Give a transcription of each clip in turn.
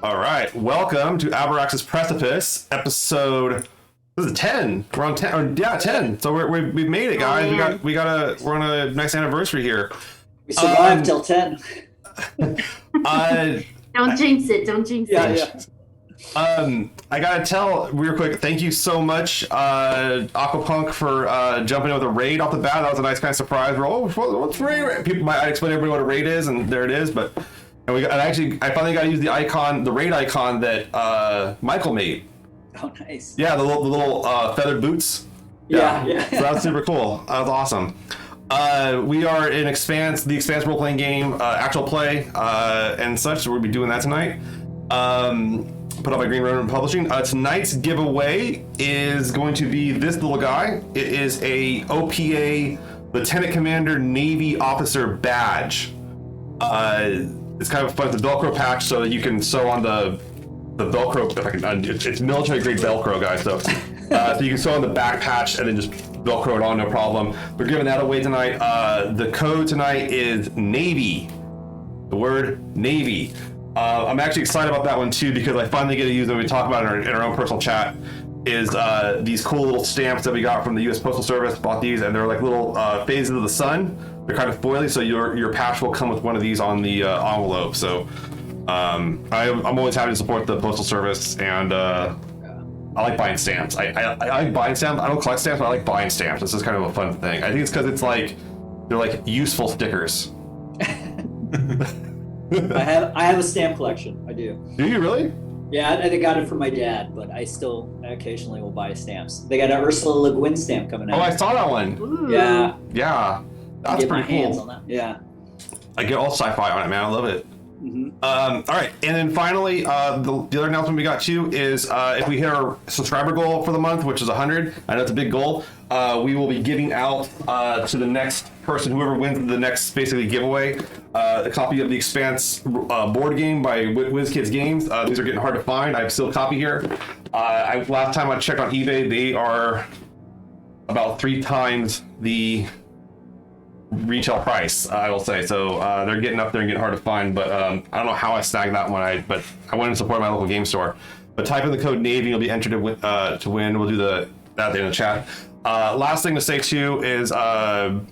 All right, welcome to Abraxas Precipice, episode. This is 10. We're on 10. Or, yeah, 10. So we've made it, guys. We're on a nice anniversary here. We survived till 10. Don't jinx it. Don't jinx it. I gotta tell real quick, thank you so much, Aquapunk, for jumping in with a raid off the bat. That was a nice kind of surprise. We're what's raid? People might explain to everybody what a raid is, and there it is. But I finally got to use the icon, the raid icon that Michael made. Oh, nice. Yeah, the little feathered boots. Yeah. So that was super cool. That was awesome. We are in Expanse, the Expanse role-playing game, actual play, and such. So we'll be doing that tonight. Put up by Green Road Publishing. Tonight's giveaway is going to be this little guy. It is a OPA Lieutenant Commander Navy Officer badge. It's kind of fun. It's a Velcro patch, so that you can sew on the Velcro. If I can, it's military grade Velcro, guys. So you can sew on the back patch and then just Velcro it on, no problem. We're giving that away tonight. The code tonight is Navy. The word Navy. I'm actually excited about that one too, because I finally get to use them. We talk about it in our own personal chat. Is these cool little stamps that we got from the U.S. Postal Service. Bought these, and they're like little phases of the sun. They're kind of foily, so your patch will come with one of these on the envelope. So I'm always happy to support the Postal Service, and I like buying stamps. I like buying stamps. I don't collect stamps, but I like buying stamps. This is kind of a fun thing. I think it's because it's like they're like useful stickers. I have a stamp collection. I do. Do you really? Yeah, I got it from my dad, but I occasionally will buy stamps. They got an Ursula Le Guin stamp coming out. Oh, I saw that one. Ooh. Yeah, that's get pretty my hands cool. on that. Yeah. I get all sci-fi on it, man. I love it. Mm-hmm. All right, and then finally, the other announcement we got too is if we hit our subscriber goal for the month, which is 100, I know it's a big goal, we will be giving out to the next person, whoever wins the next basically giveaway, a copy of the Expanse board game by WizKids Games. These are getting hard to find. I have still a copy here. Last time I checked on eBay, they are about 3 times the retail price, I will say. So they're getting up there and getting hard to find, but I don't know how I snagged that one. But I went and supported my local game store. But type in the code Navy, you'll be entered to win. We'll do that at the end of the chat. Last thing to say too is Donna's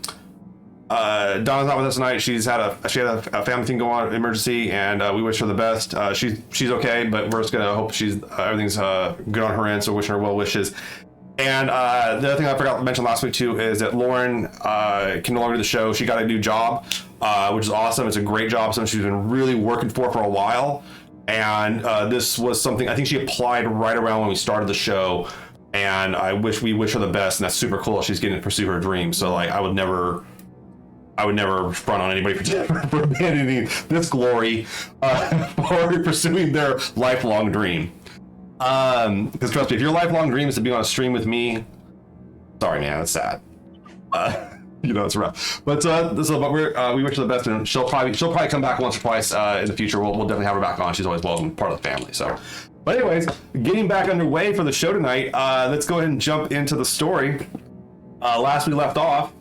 not with us tonight. She had a family thing go on, emergency, and we wish her the best. She's okay, but we're just gonna hope everything's good on her end. So wishing her well wishes. And the other thing I forgot to mention last week too is that Lauren can no longer do the show. She got a new job, which is awesome. It's a great job, something she's been really working for a while. And this was something I think she applied right around when we started the show. And we wish her the best, and that's super cool. She's getting to pursue her dream. So like I would never front on anybody for abandoning this glory for pursuing their lifelong dream. Because trust me, if your lifelong dream is to be on a stream with me, sorry man, that's sad. It's rough. But we wish her the best, and she'll probably come back once or twice in the future. We'll definitely have her back on. She's always welcome, part of the family. So, but anyways, getting back underway for the show tonight. Let's go ahead and jump into the story. Last we left off,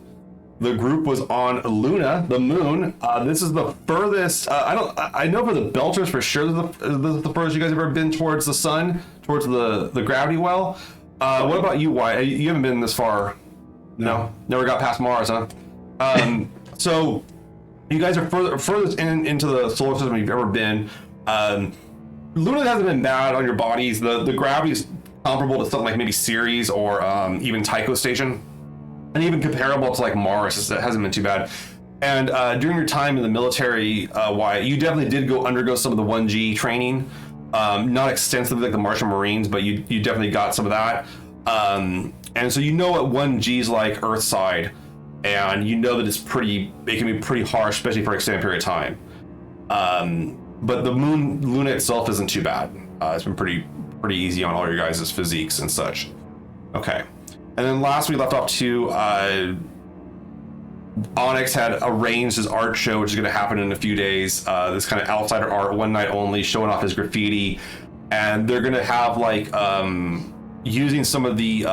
the group was on Luna, the moon. This is the furthest. I know for the Belters for sure. This is the furthest you guys have ever been towards the sun, towards the gravity well. What about you, Wyatt? You haven't been this far. No, never got past Mars, huh? So you guys are furthest into the solar system you've ever been. Luna hasn't been bad on your bodies. The gravity is comparable to something like maybe Ceres or even Tycho Station. And even comparable to like Mars, it hasn't been too bad. And during your time in the military, Wyatt, you definitely did undergo some of the 1G training. Not extensively like the Martian Marines, but you definitely got some of that. And so you know what 1G is like Earthside, and you know that it can be pretty harsh, especially for an extended period of time. But the Luna itself isn't too bad. It's been pretty easy on all your guys' physiques and such. Okay. And then last we left off to Onyx had arranged his art show, which is going to happen in a few days. This kind of outsider art, one night only, showing off his graffiti. And they're going to have like using some of the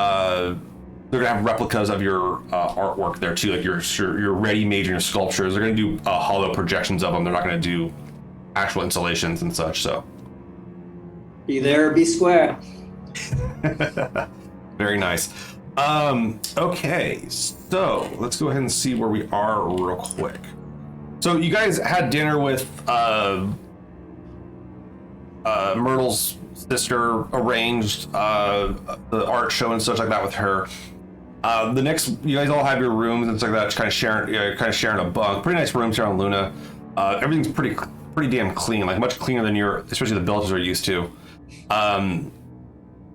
they're going to have replicas of your artwork there too, like your ready-made and your sculptures. They're going to do hollow projections of them. They're not going to do actual installations and such. So Be there or be square. Very nice. Okay, so let's go ahead and see where we are real quick. So you guys had dinner with Myrtle's sister, arranged the art show and such like that with her. The next, you guys all have your rooms and stuff like that, just kind of sharing a bunk. Pretty nice rooms here on Luna. Everything's pretty damn clean, like much cleaner than especially the Belgians are used to.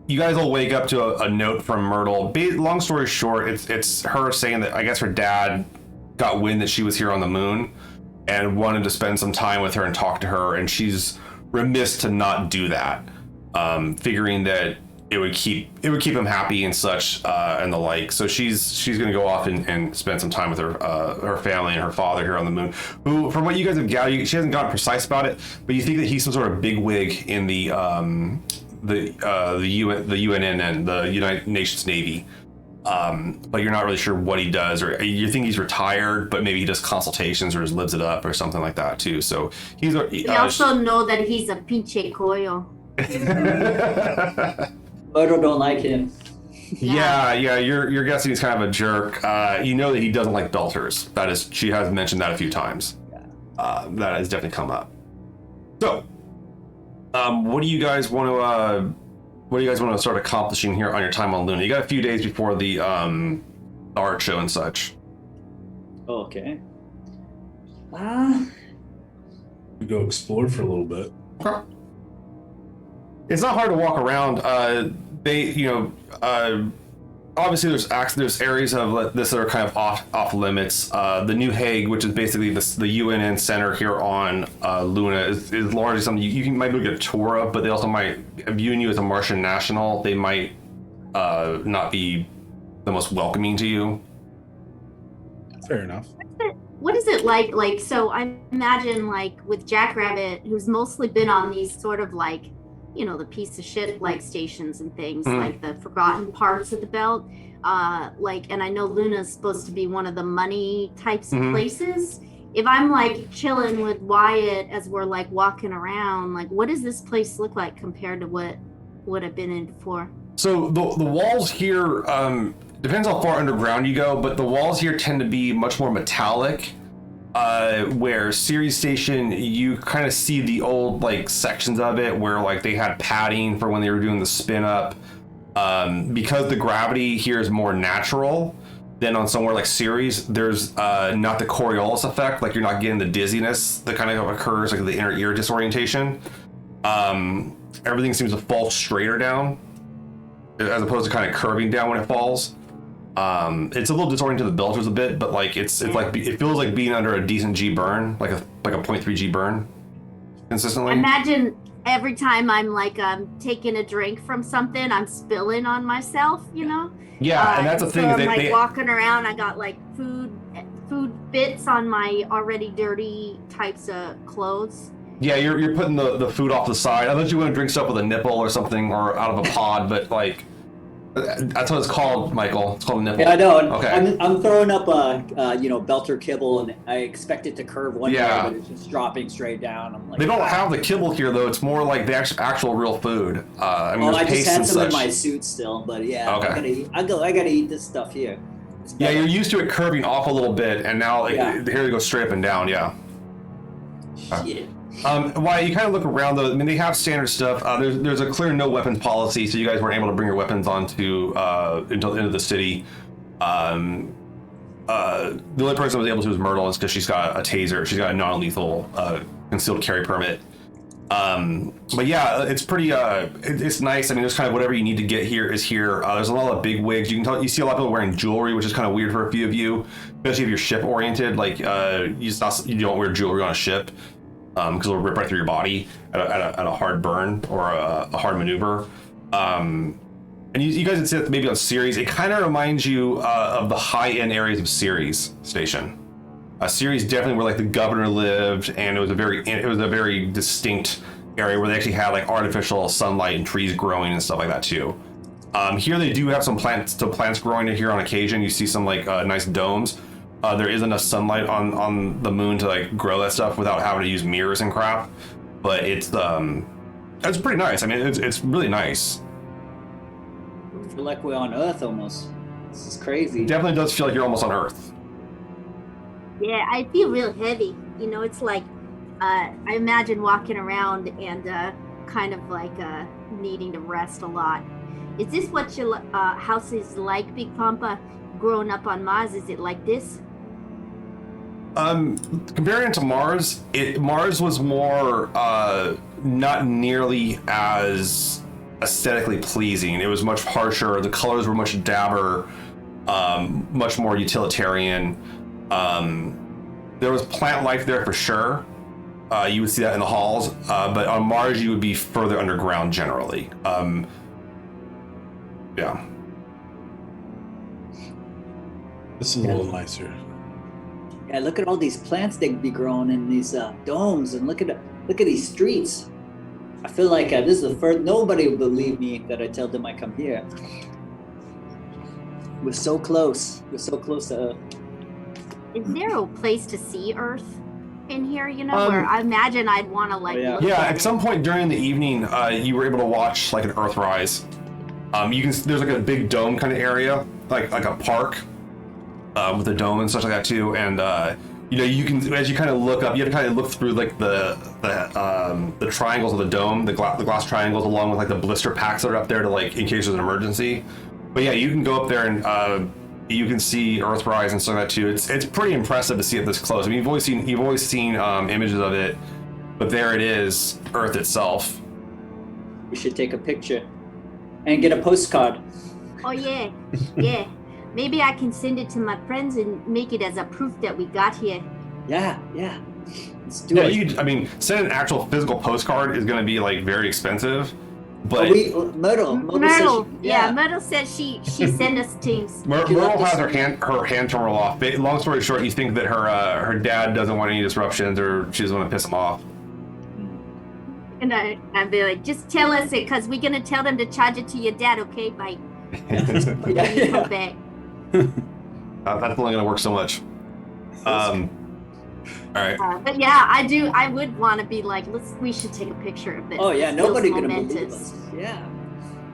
You guys will wake up to a note from Myrtle. Long story short, it's her saying that I guess her dad got wind that she was here on the moon and wanted to spend some time with her and talk to her, and she's remiss to not do that, figuring that it would keep him happy and such, and the like. So she's gonna go off and spend some time with her family and her father here on the moon, who, from what you guys have gathered, she hasn't gotten precise about it, but you think that he's some sort of bigwig in the UNN and the United Nations Navy, but you're not really sure what he does, or you think he's retired, but maybe he does consultations or just lives it up or something like that too. So he's we also know that he's a pinche coyo. Myrtle don't like him. Yeah, you're guessing he's kind of a jerk. You know that he doesn't like belters. That is, she has mentioned that a few times. That has definitely come up. So, what do you guys want to start accomplishing here on your time on Luna? You got a few days before the art show and such. Okay. We go explore for a little bit. Okay. It's not hard to walk around. Obviously there's areas of this that are kind of off limits. The New Hague, which is basically the UNN center here on Luna, is largely something you might be able to get a tour of, but they also might, viewing you as a Martian national, they might not be the most welcoming to you. Fair enough. What is it like? Like, so I imagine, like, with Jackrabbit, who's mostly been on these sort of like, you know, the piece of shit like stations and things, like the forgotten parts of the belt. And I know Luna's supposed to be one of the money types of places. If I'm like chilling with Wyatt as we're like walking around, like, what does this place look like compared to what I've been in before? So the walls here, depends how far underground you go, but the walls here tend to be much more metallic. Where Ceres Station, you kind of see the old like sections of it where like they had padding for when they were doing the spin up. Because the gravity here is more natural than on somewhere like Ceres, there's not the Coriolis effect. Like you're not getting the dizziness that kind of occurs, like the inner ear disorientation. Everything seems to fall straighter down as opposed to kind of curving down when it falls. It's a little disorienting to the belters a bit, but like it's like it feels like being under a decent G burn, like a 0.3 G burn consistently. Imagine every time I'm like taking a drink from something, I'm spilling on myself, you know? Yeah, and that's the thing. So I'm like walking around, I got like food bits on my already dirty types of clothes. Yeah, you're putting the food off the side. I thought you want to drink stuff with a nipple or something, or out of a pod, but like. That's what it's called, Michael. It's called a nipple. Yeah, I know. Okay. I'm throwing up belter kibble, and I expect it to curve one way, but it's just dropping straight down. I'm like, they don't have the kibble here though. It's more like the actual real food. I just had some in my suit still, but yeah. Okay. I gotta eat this stuff here. Yeah, you're used to it curving off a little bit, and now here they go straight up and down. Yeah. Shit. Why you kind of look around though, I mean they have standard stuff. There's a clear no weapons policy, so you guys weren't able to bring your weapons onto into the city. The only person that was able to was Myrtle, is because she's got a taser. She's got a non-lethal concealed carry permit. But yeah, it's pretty. It's nice. I mean, there's kind of whatever you need to get here is here. There's a lot of big wigs. You can tell. You see a lot of people wearing jewelry, which is kind of weird for a few of you, especially if you're ship oriented. Like you don't wear jewelry on a ship. Because it'll rip right through your body at a hard burn or a hard maneuver. And you guys would say that maybe on Ceres, it kind of reminds you of the high-end areas of Ceres Station. Ceres definitely where like the governor lived, and it was a very distinct area where they actually had like artificial sunlight and trees growing and stuff like that too. Here they do have some plants growing here on occasion. You see some like nice domes. There is enough sunlight on the moon to like grow that stuff without having to use mirrors and crap, but it's It's pretty nice. I mean, it's really nice. I feel like we're on Earth almost. This is crazy. It definitely does feel like you're almost on Earth. Yeah, I feel real heavy. You know, it's like I imagine walking around and kind of like needing to rest a lot. Is this what your house is like, Big Pampa? Growing up on Mars, is it like this? Comparing it to Mars, Mars was more not nearly as aesthetically pleasing. It was much harsher. The colors were much dabber, much more utilitarian. There was plant life there for sure. You would see that in the halls, but on Mars you would be further underground generally. Yeah. This is a little nicer. Yeah, look at all these plants they be growing in these domes, and look at these streets. I feel like this is the first. Nobody will believe me that I tell them I come here. We're so close. We're so close to Earth. Is there a place to see Earth in here? You know, where I imagine I'd want to like. yeah. look Yeah, at at some point during the evening, you were able to watch like an Earthrise. There's like a big dome kind of area, like a park, with a dome and such like that too. And you can, as you kind of look up, you have to kind of look through like the triangles of the dome, the glass triangles, along with like the blister packs that are up there to like in case there's an emergency. But yeah, you can go up there and you can see Earthrise and stuff like that too. It's pretty impressive to see it this close. I mean, you've always seen images of it, but there it is, Earth itself. We should take a picture and get a postcard. Oh yeah, yeah. Maybe I can send it to my friends and make it as a proof that we got here. Yeah. Let's do it. I mean, sending an actual physical postcard is going to be like very expensive. But Myrtle Myrtle said she sent us things. Myrtle has her hand terminal off. Long story short, you think that her dad doesn't want any disruptions, or she doesn't want to piss him off. And I'd be like, just tell us it, because we're gonna tell them to charge it to your dad, okay? Bye. Yeah. Back. That's only going to work so much. All right. But yeah, I would want to be like, we should take a picture of this. Oh yeah, It nobody feels gonna believe momentous. us. Yeah.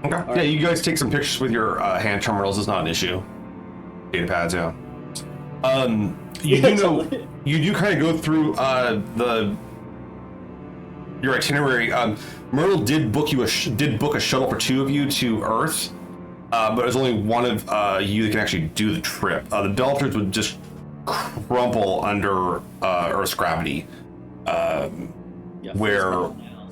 Okay. All Yeah, right. you guys take some pictures with your hand terminals. It's not an issue. Data pads, yeah. You Yeah, do know, totally. you do kind of go through your itinerary. Myrtle did book a shuttle for two of you to Earth, but there's only one of you that can actually do the trip. The Belters would just crumple under Earth's gravity. Where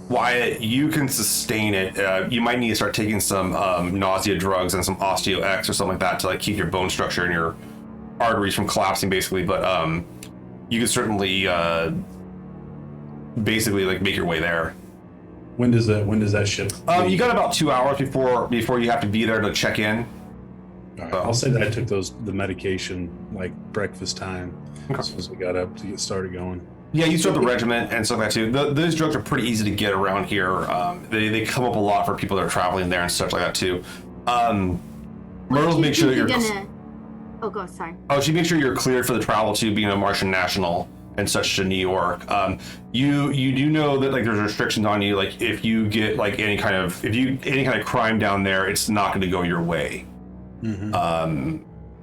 Wyatt, you can sustain it. You might need to start taking some nausea drugs and some Osteo X or something like that to like keep your bone structure and your arteries from collapsing, basically. But you can certainly basically like make your way there. When does that ship? You got about 2 hours before you have to be there to check in. All right, I'll say that I took the medication like breakfast time, Okay. as soon as we got up to get started going. Yeah, you start the regiment and stuff like that too. Those drugs are pretty easy to get around here. They come up a lot for people that are traveling there and stuff like that too. Myrtle's make sure that you're. Oh, go. Sorry. Oh, she makes sure you're cleared for the travel to being a Martian national and such to New York. You do know that like there's restrictions on you. Like if you get like any kind of crime down there, it's not going to go your way. Mm-hmm.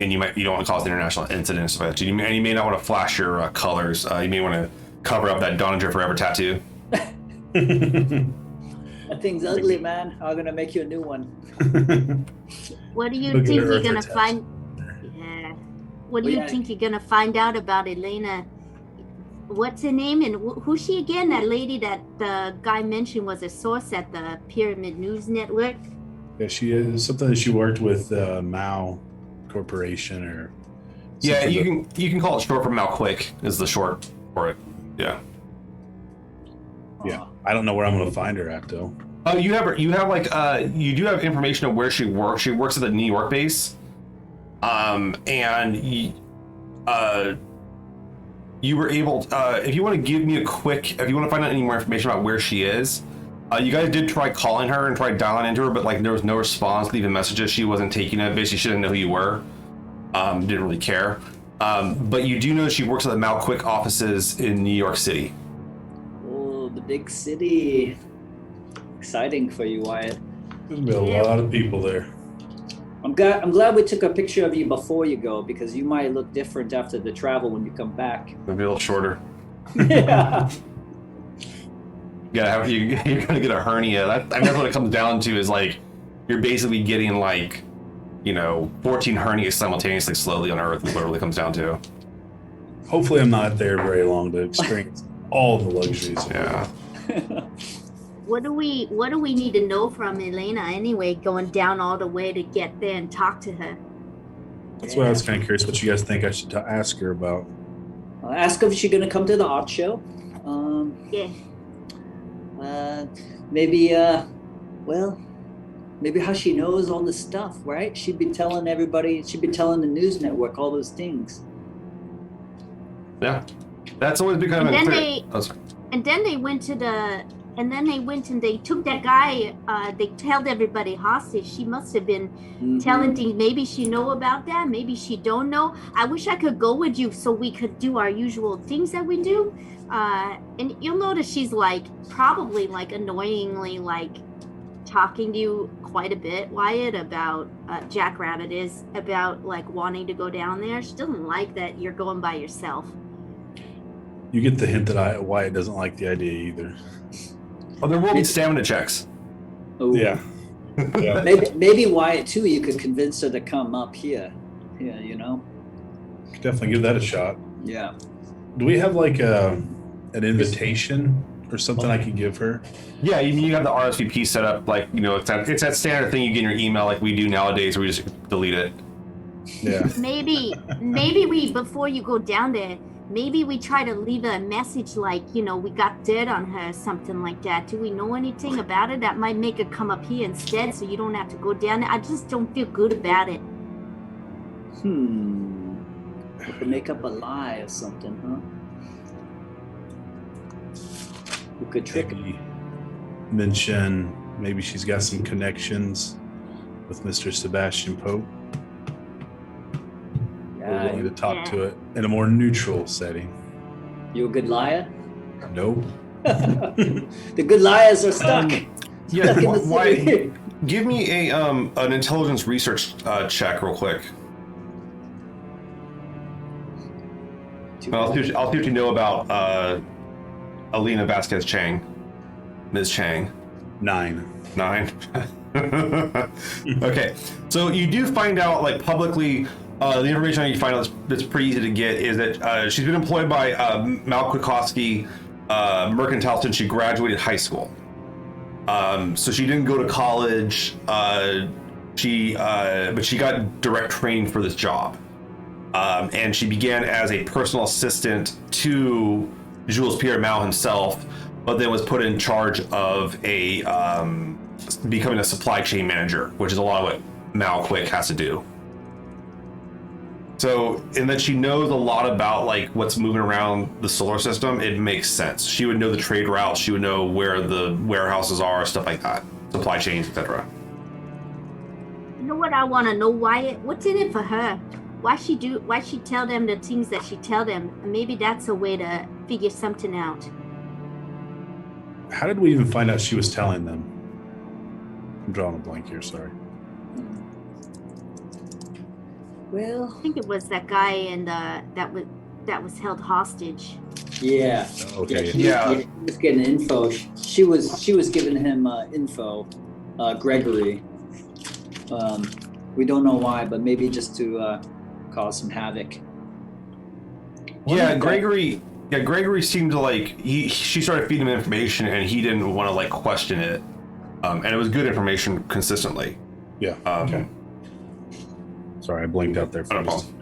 And you don't want to cause international incidents. But you may not want to flash your colors. You may want to cover up that Donninger Forever tattoo. That thing's ugly, man. I'm gonna make you a new one. What do you Look at think her you're gonna test. find? Yeah. What do Well, you yeah. think you're gonna find out about Elena? What's her name and who's she again? That lady that the guy mentioned was a source at the Pyramid News Network. Yeah, she is something that she worked with Mao Corporation or. Yeah, something you can call it short for Malquick is the short for it. Yeah. Yeah, I don't know where I'm going to find her at though. Oh, you do have information of where she works. She works at the New York base. You were able, if you want to give me if you want to find out any more information about where she is, you guys did try calling her and try dialing into her, but like there was no response, leaving messages. She wasn't taking it. Basically, she didn't know who you were. Didn't really care. But you do know she works at the Malquick offices in New York City. Oh, the big city. exciting for you, Wyatt. There's gonna be a lot of people there. I'm glad we took a picture of you before you go, because you might look different after the travel when you come back. Maybe a little shorter. Yeah. Yeah, you're gonna get a hernia. That's what it comes down to. Is like you're basically getting like 14 hernias simultaneously, slowly on Earth. Is what it really comes down to. Hopefully, I'm not there very long to experience all the luxuries. Yeah. What do we need to know from Elena anyway, going down all the way to get there and talk to her? That's why I was kind of curious what you guys think I should ask her about. Ask if she's gonna come to the art show. Yeah. Maybe maybe how she knows all this stuff, right? She'd be telling everybody. She'd be telling the news network all those things. Yeah. That's always been kind of unclear. And then they went and they took that guy. They held everybody hostage. She must have been telling things. Maybe she know about that. Maybe she don't know. I wish I could go with you so we could do our usual things that we do. And you'll notice she's probably annoyingly talking to you quite a bit, Wyatt, about Jackrabbit is about wanting to go down there. She doesn't like that you're going by yourself. You get the hint that Wyatt doesn't like the idea either. Oh, there will be stamina checks. Ooh. Yeah. Yeah. Maybe Wyatt too. You could convince her to come up here. Yeah, Could definitely give that a shot. Yeah. Do we have an invitation or something I can give her? Yeah, you have the RSVP set up. It's that standard thing you get in your email like we do nowadays, where we just delete it. Yeah. Maybe we, before you go down there, maybe we try to leave a message we got dirt on her, something like that. Do we know anything about it that might make her come up here instead, so you don't have to go down there? I just don't feel good about it. We could make up a lie or something, huh? We could trick her. Maybe mention maybe she's got some connections with Mr. Sebastian Pope. We're willing to talk to it in a more neutral setting. You a good liar? Nope. The good liars are stuck. Yeah, Stuck in the city. give me an intelligence research check real quick. I'll see what you know about Alina Vasquez Chang, Ms. Chang. 9. Okay, so you do find out publicly. The information you find out that's pretty easy to get is that she's been employed by Mal Kwiatkowski Mercantile since she graduated high school. So she didn't go to college. But she got direct training for this job, and she began as a personal assistant to Jules Pierre Mal himself, but then was put in charge of becoming a supply chain manager, which is a lot of what Mal Quick has to do. So, in that she knows a lot about what's moving around the solar system, it makes sense. She would know the trade routes, she would know where the warehouses are, stuff like that, supply chains, etc. You know what I want to know, Wyatt? What's in it for her? Why she tell them the things that she tell them? Maybe that's a way to figure something out. How did we even find out she was telling them? I'm drawing a blank here, sorry. Well, I think it was that guy and that was held hostage. yeah. Okay. Yeah. He was getting info. She was giving him info. Gregory. We don't know why, but maybe just to cause some havoc. Yeah, Gregory seemed to she started feeding him information and he didn't want to question it. And it was good information consistently. Yeah. Okay. Sorry, I blinked out there for a moment.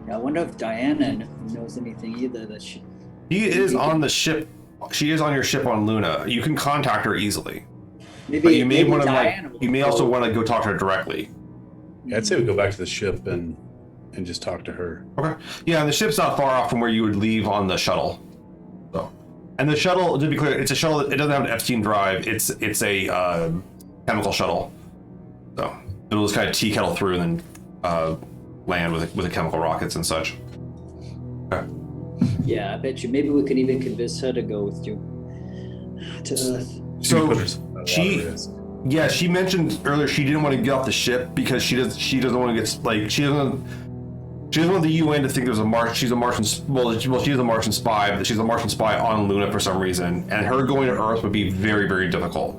Yeah, I wonder if Diana knows anything either that she. She is on the ship. She is on your ship on Luna. You can contact her easily. Maybe, But you may want Diana to. You may also want to go talk to her directly. Yeah, I'd say we go back to the ship and just talk to her. Okay. Yeah, and the ship's not far off from where you would leave on the shuttle. So, and the shuttle, to be clear, it's a shuttle. It doesn't have an Epstein drive. It's a chemical shuttle. So it'll just kind of tea kettle through and then land with the chemical rockets and such. Okay. Yeah, I bet you. Maybe we could even convince her to go with you. To Earth. So put herself at a lot of she, risk. yeah, she mentioned earlier she didn't want to get off the ship because she doesn't want to get like she doesn't want the UN to think there's a Martian. She's a Martian. Well, she is a Martian spy, but she's a Martian spy on Luna for some reason, and her going to Earth would be very, very difficult.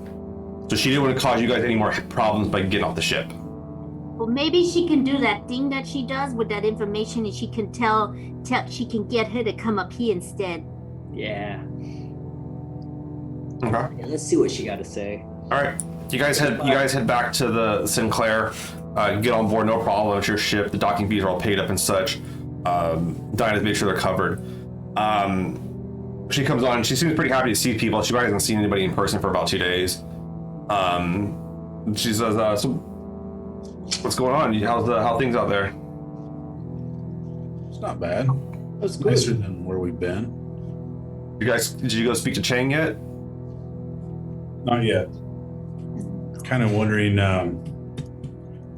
So she didn't want to cause you guys any more problems by getting off the ship. Well, maybe she can do that thing that she does with that information, and she can tell she can get her to come up here instead. Yeah. Okay. Yeah, let's see what she got to say. All right. You guys head back to the Sinclair. Get on board, no problem. It's your ship. The docking fees are all paid up and such. Dinah's make sure they're covered. She comes on. She seems pretty happy to see people. She probably hasn't seen anybody in person for about 2 days. She says, "So, what's going on? How things out there?" It's not bad. That's It's nicer than where we've been. Did you go speak to Chang yet? Not yet. Kind of wondering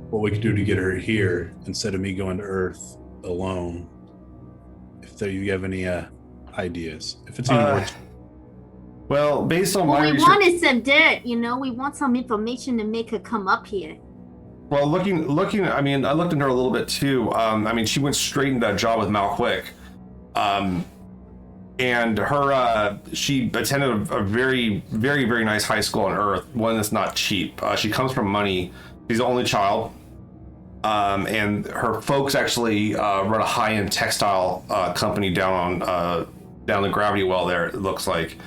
what we could do to get her here instead of me going to Earth alone. If you have any ideas, if it's any more. Well, based on Well, my we research, wanted some dirt, we want some information to make her come up here. well, looking. I mean, I looked into her a little bit too. I mean, she went straight into that job with Mal Quick. And her, she attended a very, very, very nice high school on Earth, one that's not cheap. She comes from money. She's the only child. And her folks actually run a high-end textile company down the gravity well there, it looks like.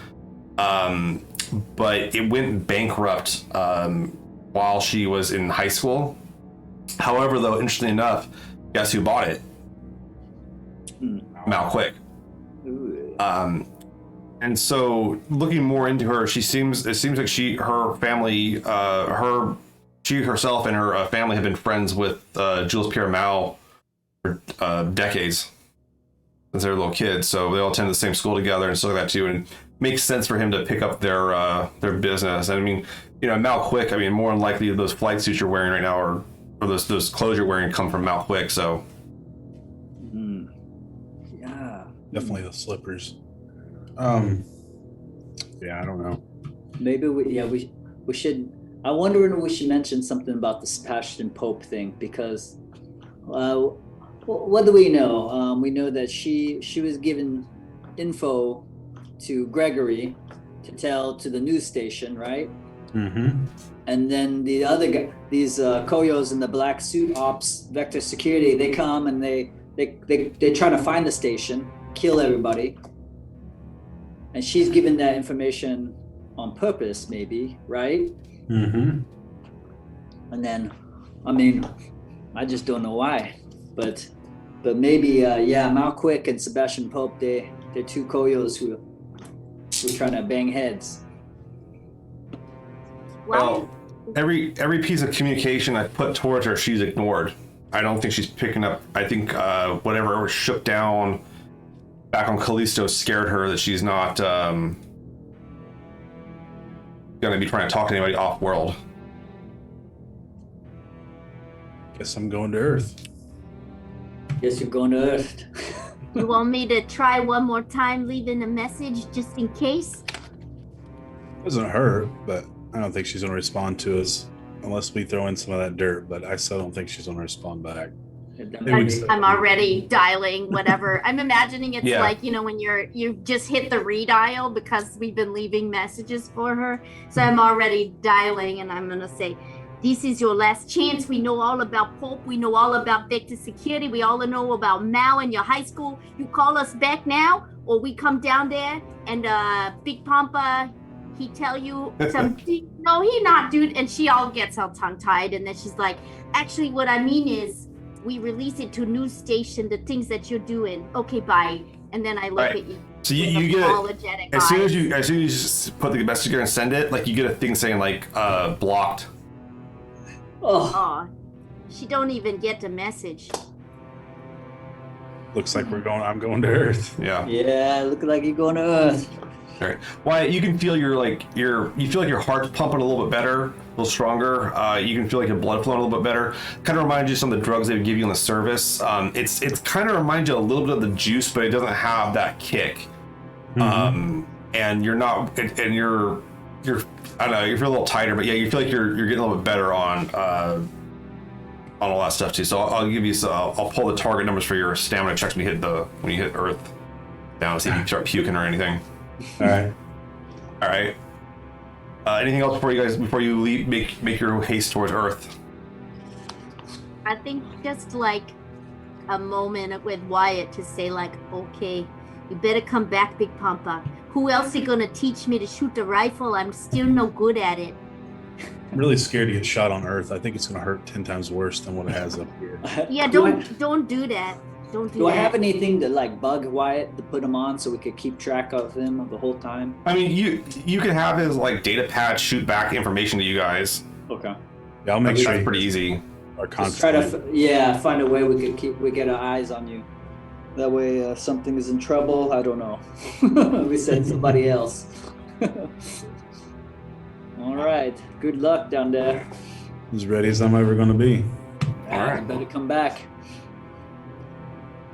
But it went bankrupt while she was in high school. However, though, interestingly enough, guess who bought it? Mal Quick. And so looking more into her, it seems like she herself and her family have been friends with Jules Pierre Mao for decades since they were little kids. So they all attend the same school together and stuff like that too. And it makes sense for him to pick up their business. And I mean, Mal Quick, I mean, more than likely those flight suits you're wearing right now or those clothes you're wearing come from Mal Quick. So Yeah. Definitely the slippers. Yeah, I don't know. Maybe we should. I wonder if we should mention something about the Sebastian Pope thing because, what do we know? We know that she was given info to Gregory to tell to the news station, right? Mm-hmm. And then the other guy, these Koyos in the black suit ops, Vector Security, they come and they try to find the station, kill everybody. And she's given that information on purpose, maybe, right? Mm-hmm. And then, I mean, I just don't know why, but maybe, Mal Quick and Sebastian Pope, they're two Koyos who are trying to bang heads. well, every piece of communication I put towards her, she's ignored. I don't think she's picking up. I think whatever was shook down back on Callisto scared her that she's not going to be trying to talk to anybody off world. Guess I'm going to Earth. Guess you're going to Earth. You want me to try one more time leaving a message just in case? Doesn't hurt, but I don't think she's going to respond to us unless we throw in some of that dirt. But I still don't think she's going to respond back. I'm already dialing whatever. I'm imagining it's like, when you just hit the redial because we've been leaving messages for her. So I'm already dialing and I'm going to say, this is your last chance. We know all about Pope. We know all about Vector Security. We all know about Mao in your high school. You call us back now or we come down there and Big Pampa, he tell you something. No, he not, dude. And she all gets all tongue-tied. And then she's like, actually, what I mean is, we release it to news station, the things that you're doing. Okay, bye. And then I look at you. So you get it as soon as you just put the message together and send it, like you get a thing saying like blocked. Oh, she don't even get the message. Looks like I'm going to Earth. Yeah, look like you're going to Earth. All right. Wyatt, you can feel you feel like your heart's pumping a little bit better, a little stronger. You can feel like your blood flowing a little bit better. Kind of reminds you of some of the drugs they would give you in the service. It's kind of reminds you a little bit of the juice, but it doesn't have that kick. Mm-hmm. and you're not, and you're I don't know, you feel a little tighter, but yeah, you feel like you're getting a little bit better on all that stuff too. So I'll give you, I'll pull the target numbers for your stamina checks when you hit Earth down to see if you start puking or anything. All right. Anything else before you leave, make your haste towards Earth? I think just like a moment with Wyatt to say like, okay, you better come back, Big Pampa. Who else is gonna teach me to shoot the rifle? I'm still no good at it. I'm really scared to get shot on Earth. I think it's going to hurt 10 times worse than what it has up here. Yeah, don't do that. Don't do that. Do I have anything to like bug Wyatt to put him on so we could keep track of him the whole time? I mean, you can have his like data pad shoot back information to you guys. Okay. Yeah, I'll make sure. That's pretty easy. Our Just try to find a way we get our eyes on you. That way, something is in trouble. I don't know. We send somebody else. All right. Good luck down there. As ready as I'm ever going to be. All right. You better come back.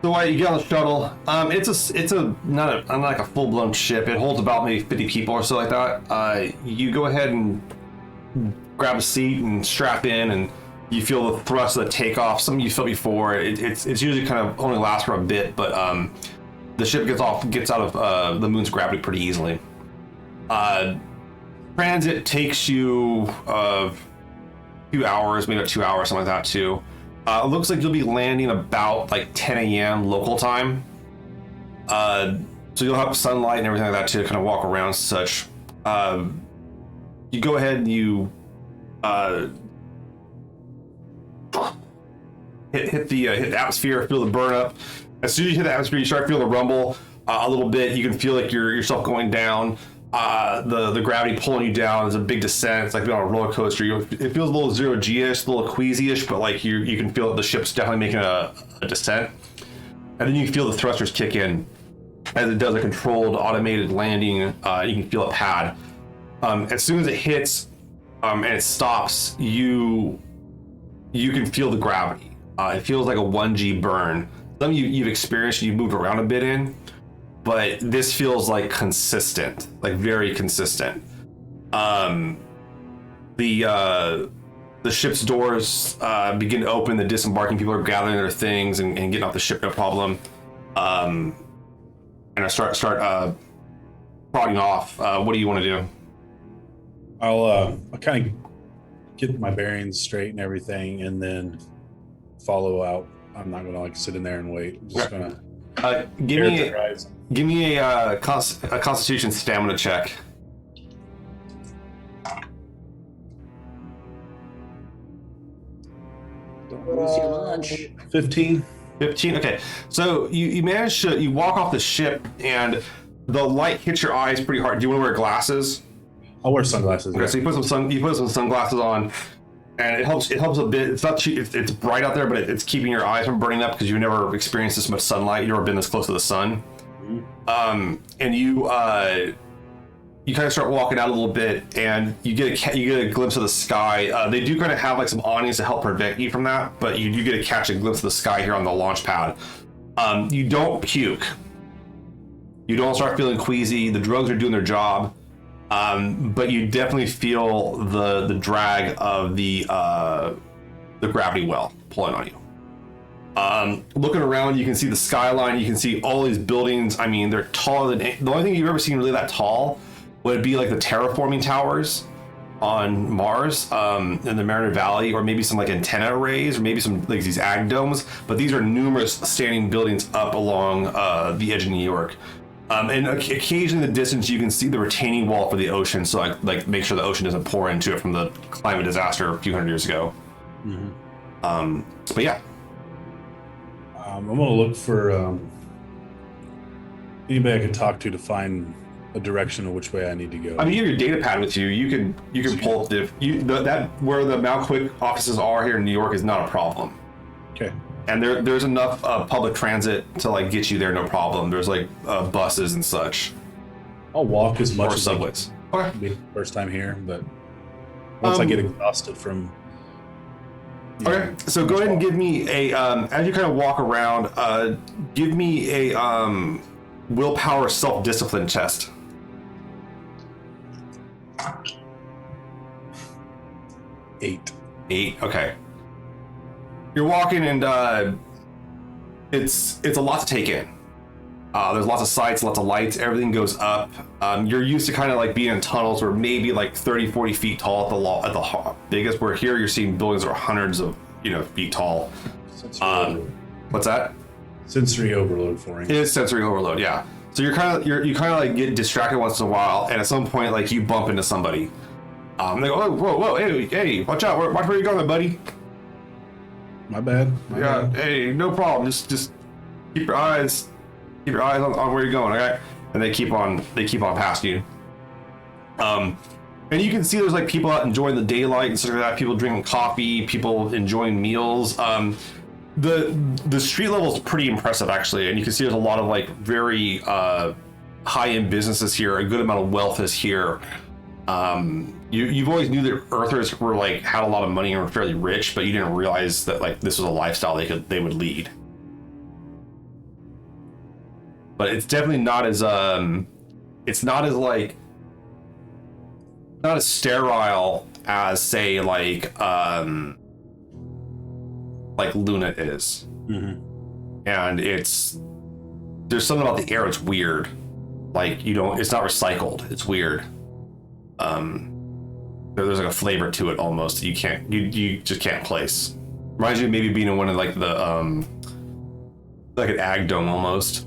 So you get on the shuttle. It's not like a full blown ship. It holds about maybe 50 people or so like that. You go ahead and grab a seat and strap in, and you feel the thrust of the takeoff. Something you felt before. It's usually kind of only lasts for a bit, but the ship gets out of the moon's gravity pretty easily. Transit takes you a few hours, maybe 2 hours, something like that too. It looks like you'll be landing about like 10 a.m. local time. So you'll have sunlight and everything like that to kind of walk around and such. You go ahead and you hit the atmosphere, feel the burn up. As soon as you hit the atmosphere, you start to feel the rumble a little bit. You can feel like yourself going down. The gravity pulling you down. Is a big descent. It's like being on a roller coaster. It feels a little zero G-ish, a little queasy-ish, but like you can feel the ship's definitely making a descent. And then you can feel the thrusters kick in as it does a controlled automated landing. You can feel a pad. As soon as it hits and it stops, you can feel the gravity. It feels like a 1G burn. Some you've experienced, you've moved around a bit in, but this feels like consistent, like very consistent. The ship's doors begin to open. The disembarking people are gathering their things and getting off the ship, no problem. And I start prodding off. What do you want to do? I'll kind of get my bearings straight and everything, and then follow out. I'm not gonna like sit in there and wait. I'm just gonna give me a Constitution stamina check. Don't lose your lunch. 15. 15. Okay, so you manage to walk off the ship and the light hits your eyes pretty hard. Do you want to wear glasses? I'll wear sunglasses. Okay, so you put some sunglasses on, and it helps a bit. It's not it's bright out there, but it's keeping your eyes from burning up because you've never experienced this much sunlight. You've never been this close to the sun. Mm-hmm. And you kind of start walking out a little bit, and you get a glimpse of the sky. They do kind of have like some awnings to help prevent you from that, but you do get to catch a glimpse of the sky here on the launch pad. You don't puke. You don't start feeling queasy. The drugs are doing their job. But you definitely feel the drag of the gravity well pulling on you. Looking around, you can see the skyline. You can see all these buildings. I mean, they're taller than the only thing you've ever seen really that tall would be like the terraforming towers on Mars in the Mariner Valley, or maybe some like antenna arrays, or maybe some like these ag domes. But these are numerous standing buildings up along the edge of New York. And occasionally in the distance, you can see the retaining wall for the ocean, so like make sure the ocean doesn't pour into it from the climate disaster a few hundred years ago. Mm-hmm. But yeah. I'm going to look for anybody I can talk to find a direction of which way I need to go. I mean, you have your data pad with you. You can pull up that where the Malquick offices are here in New York is not a problem. Okay. And there's enough public transit to like get you there, no problem. There's like buses and such. I'll walk as much or as subways. Okay. Be first time here, but once I get exhausted from. Okay, so go ahead and give me a as you kind of walk around. Give me a willpower self-discipline test. 8. 8. Okay. You're walking, and it's a lot to take in. There's lots of sights, lots of lights. Everything goes up. You're used to kind of like being in tunnels where maybe like 30, 40 feet tall at the biggest. Where here you're seeing buildings that are hundreds of feet tall. What's that? Sensory overload for him. It is sensory overload, yeah. So you kind of like get distracted once in a while, and at some point like you bump into somebody. They go, oh, whoa, hey, watch out, watch where you're going, buddy. My bad. Hey, no problem. Just keep your eyes on where you're going, okay? And they keep on past you. And you can see there's like people out enjoying the daylight and stuff like that. People drinking coffee, people enjoying meals. The street level is pretty impressive actually, and you can see there's a lot of like very high-end businesses here. A good amount of wealth is here. You've always knew that Earthers were like had a lot of money and were fairly rich, but you didn't realize that like this was a lifestyle they would lead. But it's definitely not as not as sterile as say like Luna is. Mm-hmm. And there's something about the air, it's weird. Like it's not recycled, it's weird. There's like a flavor to it almost that you just can't place. Reminds you of maybe being in one of like the like an ag dome almost.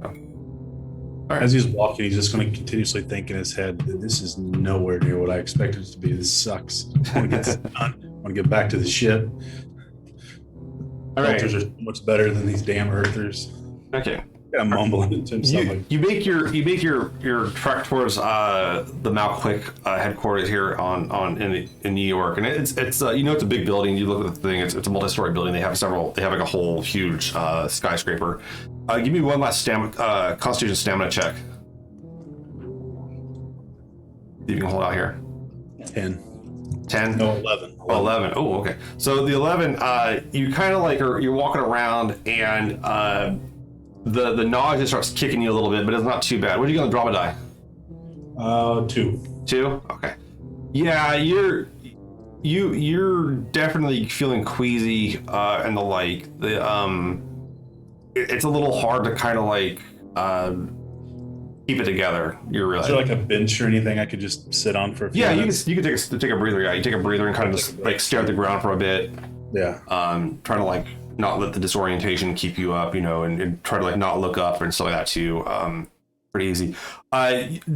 Right. As he's walking, he's just going to continuously think in his head that this is nowhere near what I expected it to be. This sucks. I want to get this done. I want to get back to the ship. All right. Earthers are much better than these damn Earthers. Okay. Yeah, mumbling to himself. You make your trek towards the Malquick headquarters here in New York, and it's it's a big building. You look at the thing; it's a multi-story building. They have like a whole huge skyscraper. Give me one last Constitution stamina check. See if you can hold out here. 10. 10? No, 11. Oh, 11. Oh, okay. So the 11, you kind of like you're walking around, and the nausea starts kicking you a little bit, but it's not too bad. What are you going to drama die? 2. 2? Okay. Yeah, you're definitely feeling queasy, and the like. It's a little hard to kind of like keep it together. You're really. Is there like a bench or anything I could just sit on for a few minutes? you can take a breather. Yeah, you take a breather and kind of just like stare at the ground for a bit. Yeah. Trying to like not let the disorientation keep you up, and try to like not look up and stuff like that too. Pretty easy.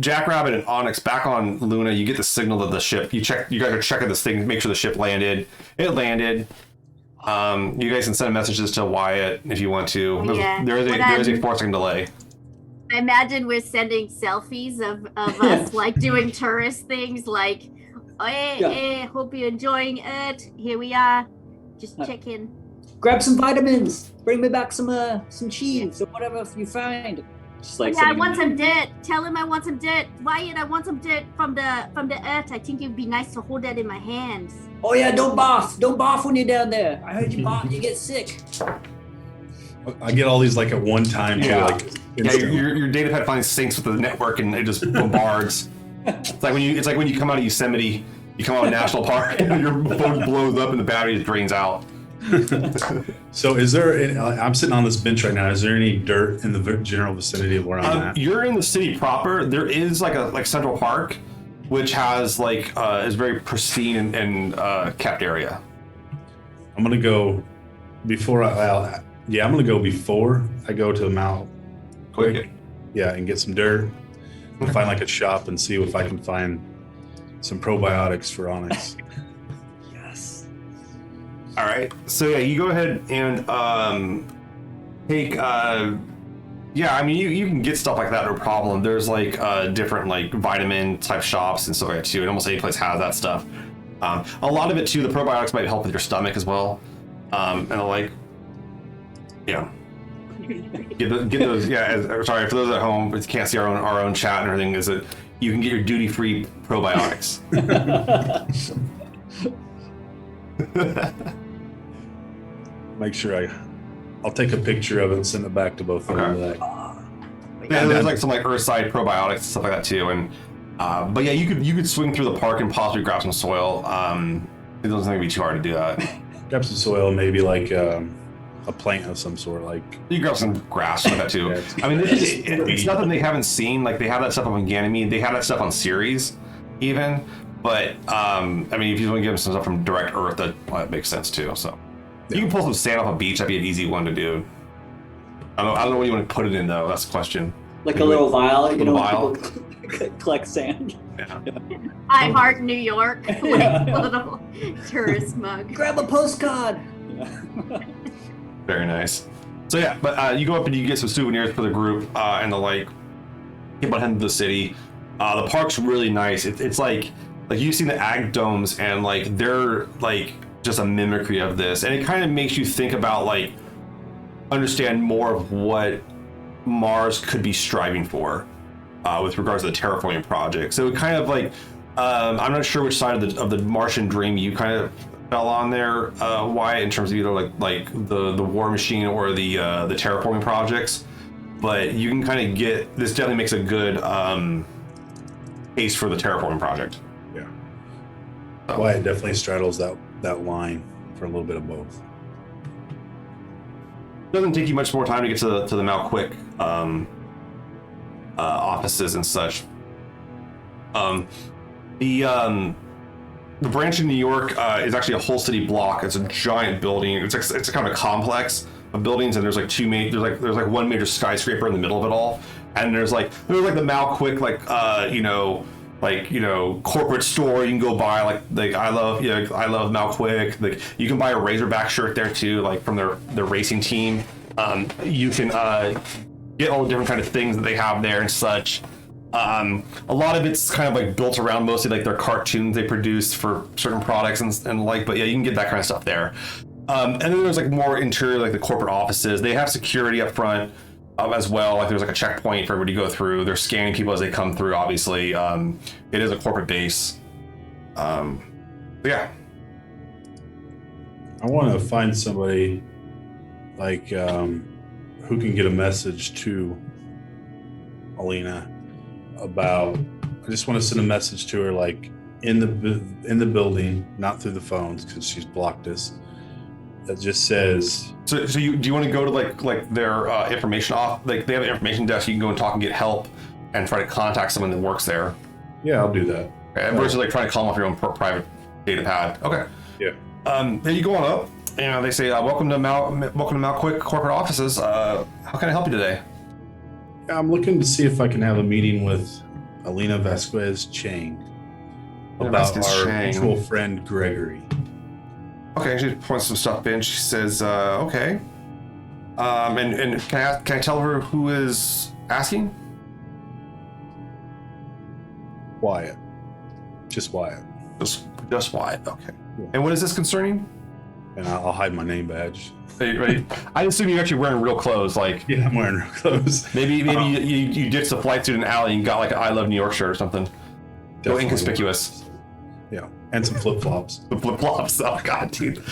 Jackrabbit and Onyx back on Luna. You get the signal that the ship. You guys are checking this thing, make sure the ship landed. It landed. You guys can send messages to Wyatt if you want to. Yeah. There is a 4-second delay. I imagine we're sending selfies of us like doing tourist things like, oh, hey, hope you're enjoying it. Here we are. Just checking. Grab some vitamins. Bring me back some cheese or whatever you find. Just like I want some dirt. Tell him I want some dirt. Wyatt, I want some dirt from the earth. I think it'd be nice to hold that in my hands. Oh yeah, don't barf. Don't barf when you're down there. I heard you barf, you get sick. I get all these like at one time too. Yeah. Like Your data pad finally syncs with the network and it just bombards. It's like when you come out of Yosemite, you come out of National Park, and your phone blows up and the battery just drains out. So is there I'm sitting on this bench right now. Is there any dirt in the general vicinity of where I'm at? You're in the city proper. There is like Central Park, which has like is very pristine and kept area. I'm gonna go before I'm gonna go before I go to Mount Quick. Yeah, and get some dirt. And find like a shop and see if I can find some probiotics for Onyx. Yes. All right. So yeah, you go ahead and take. Yeah, I mean you can get stuff like that, no problem. There's like different like vitamin type shops and stuff like that too, and almost any place has that stuff. A lot of it too, the probiotics might help with your stomach as well, and like, yeah. Get those. Yeah, sorry for those at home. If you can't see our own chat and everything. Is that you can get your duty-free probiotics. Make sure I'll take a picture of it and send it back to both of them. Yeah, there's like some like Earthside probiotics and stuff like that too, and But yeah, you could swing through the park and possibly grab some soil. It doesn't think it'd be too hard to do that. Grab some soil, maybe like a plant of some sort. Like You can grab some grass like that too. Yeah, I mean, it's nothing they haven't seen. Like they have that stuff on Ganymede. They have that stuff on Ceres, even. But I mean, if you want to give them some stuff from direct Earth, that makes sense too. So you can pull some sand off a beach. That'd be an easy one to do. I don't know what you want to put it in though. That's the question. Like a little vial, you know, vial. when people collect sand. Yeah. I heart New York, like Yeah. little tourist mug. Grab a postcard. Very nice. So yeah, but you go up and you get some souvenirs for the group and the like. Keep on heading to the city. The park's really nice. It's like you've seen the ag domes and like they're like just a mimicry of this, and it kind of makes you think about like understand more of what Mars could be striving for with regards to the terraforming project. So it kind of like I'm not sure which side of the Martian dream you kind of fell on there, Wyatt, in terms of either like the war machine or the terraforming projects. But you can kind of get this. Definitely makes a good case for the terraforming project. yeah. Well, it definitely straddles that line for a little bit of both. Doesn't take you much more time to get to the Malquick offices and such. The branch in New York is actually a whole city block. It's a giant building. It's kind of a complex of buildings, and there's like there's one major skyscraper in the middle of it all, and there's like the Malquick corporate store you can go buy like I love Malquick. Like you can buy a Razorback shirt there too, like from their racing team. You can get all the different kind of things that they have there and such. A lot of it's kind of like built around mostly like their cartoons they produce for certain products and like, but yeah, you can get that kind of stuff there. And then there's like more interior, like the corporate offices. They have security up front as well. Like there's like a checkpoint for everybody to go through. They're scanning people as they come through. Obviously, it is a corporate base. Yeah. I want to find somebody like who can get a message to Alina about. I just want to send a message to her, like in the building, not through the phones because she's blocked us. That just says. So do you want to go to like their information off? Like they have an information desk. You can go and talk and get help and try to contact someone that works there. Yeah, I'll do that. Okay, versus like trying to call them off your own private data pad. Okay. Yeah. Then you go on up, and they say, "Welcome to Malquick corporate offices. How can I help you today?" I'm looking to see if I can have a meeting with Alina Vasquez Chang about our mutual friend Gregory. Okay, she points some stuff in. She says, "Okay." And can I tell her who is asking? Wyatt. Just Wyatt. Just Wyatt. Okay. Yeah. And what is this concerning? And I'll hide my name badge. Right. I assume you're actually wearing real clothes, like Yeah, I'm wearing real clothes. maybe you ditched the flight suit in an alley and got like an I Love New York shirt or something. Go inconspicuous. Yeah, and some flip flops. The flip flops. Oh god, dude.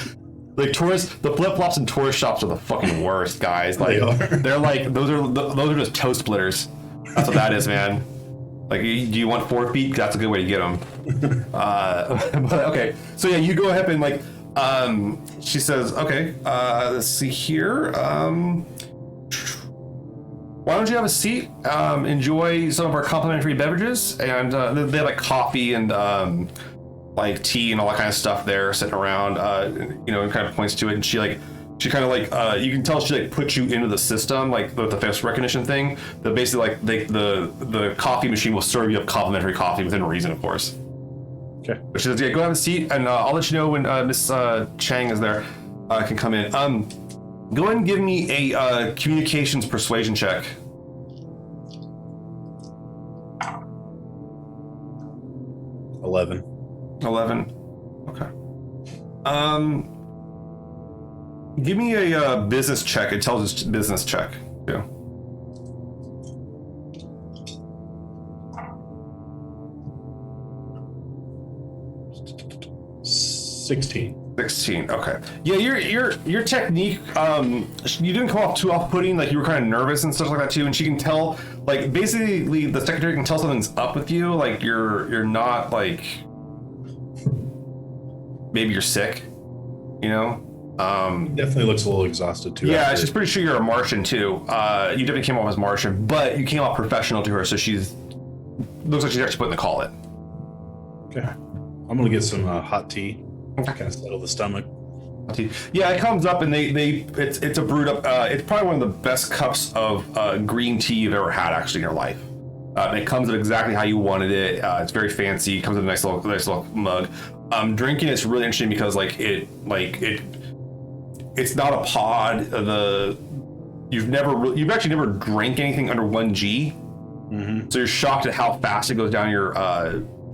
Like the flip flops in tourist shops are the fucking worst, guys. Like They are. they're like those are just toe splitters. That's what that is, man. Like, do you want 4 feet? That's a good way to get them. But okay, so yeah, you go ahead and like. She says, "Okay, let's see here. Why don't you have a seat? Enjoy some of our complimentary beverages, and they have like coffee and like tea and all that kind of stuff there sitting around. And kind of points to it, and she kind of like you can tell she like puts you into the system, like the face recognition thing. That basically like the coffee machine will serve you up complimentary coffee within reason, of course." Okay. She says, "Yeah, go have a seat, and I'll let you know when Miss Chang is there. Can come in. Go ahead and give me a communications persuasion check." $11. 11. Okay. Give me a business check. It tells us business check too. 16. 16. Okay. Yeah, your technique. You didn't come off too off-putting. Like you were kind of nervous and stuff like that too. And she can tell, like basically the secretary can tell something's up with you. Like you're not like maybe you're sick, you know. Definitely looks a little exhausted too. Yeah, she's pretty sure you're a Martian too. You definitely came off as Martian, but you came off professional to her, so she's looks like she's actually putting the call in. Okay, I'm gonna get some hot tea. Kind of settle the stomach. Yeah, it comes up and it's a brewed up. It's probably one of the best cups of green tea you've ever had actually in your life. It comes in exactly how you wanted it. It's very fancy. It comes in a nice little mug. Drinking it's really interesting because it's not a pod. You've actually never drank anything under 1G. Mm-hmm. So you're shocked at how fast it goes down your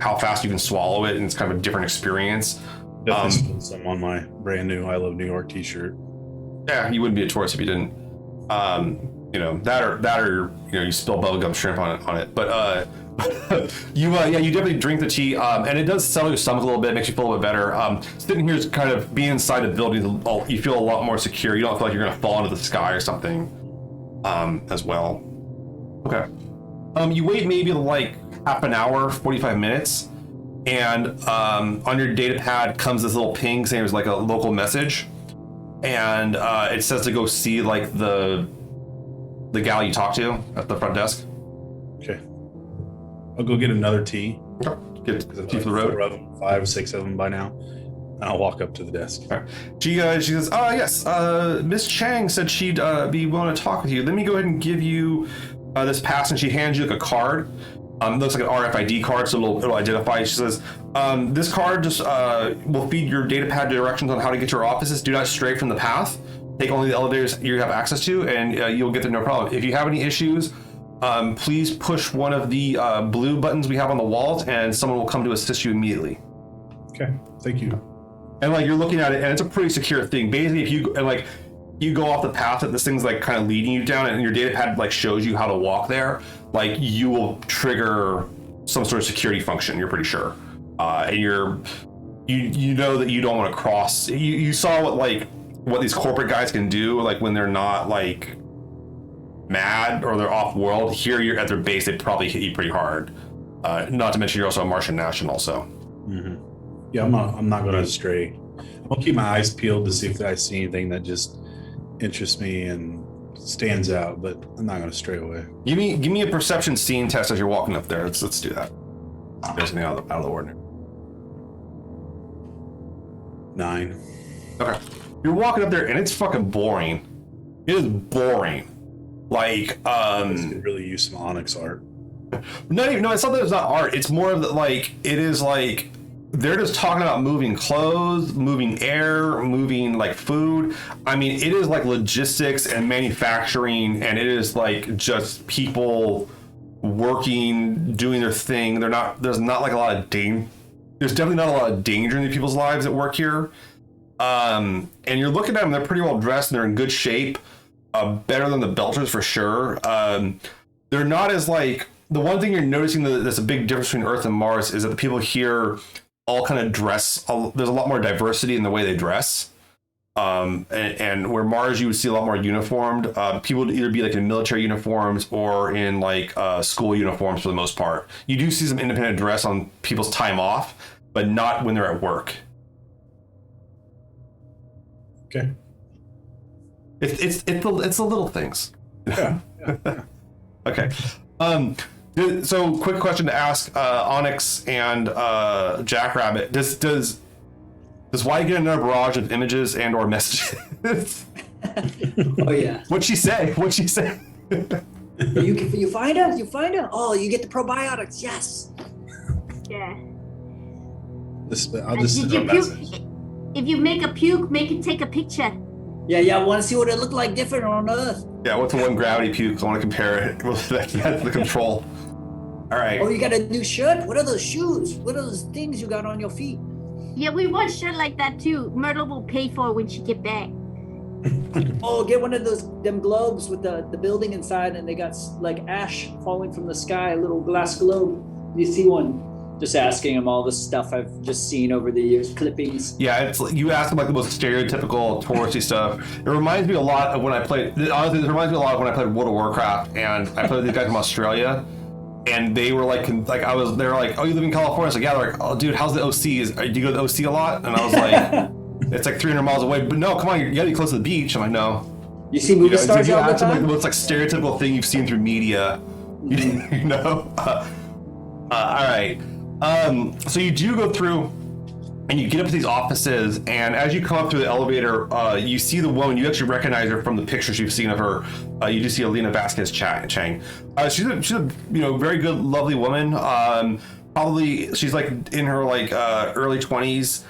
how fast you can swallow it, and it's kind of a different experience. Definitely spilled some on my brand new I Love New York t-shirt. Yeah, you wouldn't be a tourist if you didn't. That or you spill bubblegum shrimp on it. But you definitely drink the tea, and it does settle your stomach a little bit, makes you feel a little bit better. Sitting here is kind of being inside the building, you feel a lot more secure. You don't feel like you're gonna fall into the sky or something, as well. Okay. You wait maybe like half an hour, 45 minutes. And on your data pad comes this little ping saying there's like a local message, and it says to go see like the gal you talked to at the front desk. Okay, I'll go get another tea. Get tea for the road. 5 or 6 of them by now. And I'll walk up to the desk. Right. She says, yes, Miss Chang said she'd be willing to talk with you. Let me go ahead and give you this pass, and she hands you like a card. It looks like an RFID card, so it'll identify. She says, this card just will feed your data pad directions on how to get to our offices. Do not stray from the path. Take only the elevators you have access to, and you'll get there no problem. If you have any issues, please push one of the blue buttons we have on the walls, and someone will come to assist you immediately. Okay, thank you. And like you're looking at it, and it's a pretty secure thing. Basically, if you go off the path that this thing's like kind of leading you down, and your data pad like shows you how to walk there, like you will trigger some sort of security function. You're pretty sure, and you know that you don't want to cross. You saw what these corporate guys can do, like when they're not like mad or they're off world. Here you're at their base, they probably hit you pretty hard. Not to mention you're also a Martian national, so. Mm-hmm. Yeah, I'm not going to stray. I'll keep my eyes peeled to see if I see anything that just interests me and stands out, but I'm not going to stray away. Give me a perception scene test as you're walking up there. Let's do that. There's something out of the ordinary. 9. Okay. You're walking up there and it's fucking boring. It is boring. Like, I could really use some onyx art. It's not that it's not art. It's more of the, like, it is like, they're just talking about moving clothes, moving air, moving like food. I mean, it is like logistics and manufacturing, and it is like just people working, doing their thing. There's not like a lot of there's definitely not a lot of danger in the people's lives that work here. And you're looking at them, they're pretty well dressed and they're in good shape. Better than the Belters for sure. They're not as like, the one thing you're noticing that's a big difference between Earth and Mars is that the people here all kind of dress. There's a lot more diversity in the way they dress. And where Mars, you would see a lot more uniformed. People would either be like in military uniforms or in like school uniforms for the most part. You do see some independent dress on people's time off, but not when they're at work. Okay. It's the little things. Yeah. Okay. So quick question to ask Onyx and Jackrabbit. Does Wyatt get another barrage of images and or messages? Oh yeah. What'd she say? You find her? You find her? Oh, you get the probiotics. Yes. Yeah. I'll just send her a message. If you make a puke, make it take a picture. Yeah. I want to see what it looked like different on Earth. Yeah, what's the one gravity puke? I want to compare it. That's the control. All right. Oh, you got a new shirt? What are those shoes? What are those things you got on your feet? Yeah, we want shit like that too. Myrtle will pay for it when she get back. Oh, get one of them globes with the building inside, and they got like ash falling from the sky. A little glass globe. You see one? Just asking him all the stuff I've just seen over the years, clippings. Yeah, it's you asked him like the most stereotypical touristy stuff. It reminds me a lot of when I played. Honestly, it reminds me a lot of when I played World of Warcraft, and I played with these guys from Australia, and they were like I was. They were like, "Oh, you live in California?" I was like, "Yeah." They're like, "Oh, dude, how's the OC? Do you go to the OC a lot?" And I was like, "It's like 300 miles away." But no, come on, you gotta be close to the beach. I'm like, "No." You see movie stars you all the asked him like the time? most like stereotypical thing you've seen through media. You know. All right. So you do go through, and you get up to these offices, and as you come up through the elevator, you see the woman. You actually recognize her from the pictures you've seen of her. You do see Alina Vasquez Chang. She's a very good, lovely woman. Probably she's like in her like early 20s.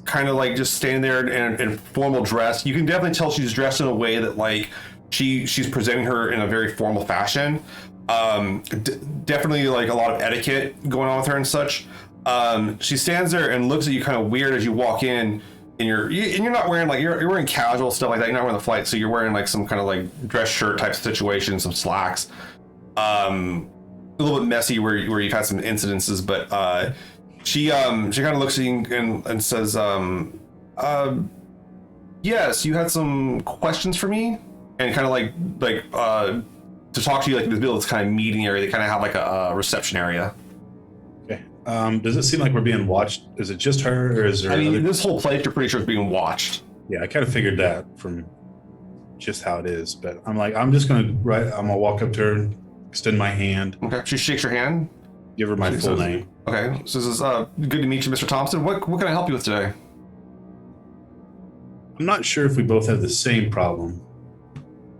Kind of like just standing there in formal dress. You can definitely tell she's dressed in a way that like she's presenting her in a very formal fashion. Definitely like a lot of etiquette going on with her and such. She stands there and looks at you kind of weird as you walk in, and you're not wearing like you're wearing casual stuff like that. You're not wearing the flight, so you're wearing like some kind of like dress shirt type situation, some slacks. A little bit messy where you've had some incidences, but she kind of looks at you and says, yes, you had some questions for me, and kind of like to talk to you like in this building's kind of meeting area. They kind of have like a reception area. Okay. Does it seem like we're being watched? Is it just her, or is there? I mean, other... this whole place you're pretty sure is being watched. Yeah, I kind of figured that from just how it is. But I'm just gonna walk up to her, and extend my hand, Okay. She shakes your hand. give her my She full says- name. Okay. So this is good to meet you, Mr. Thompson. What can I help you with today? I'm not sure if we both have the same problem,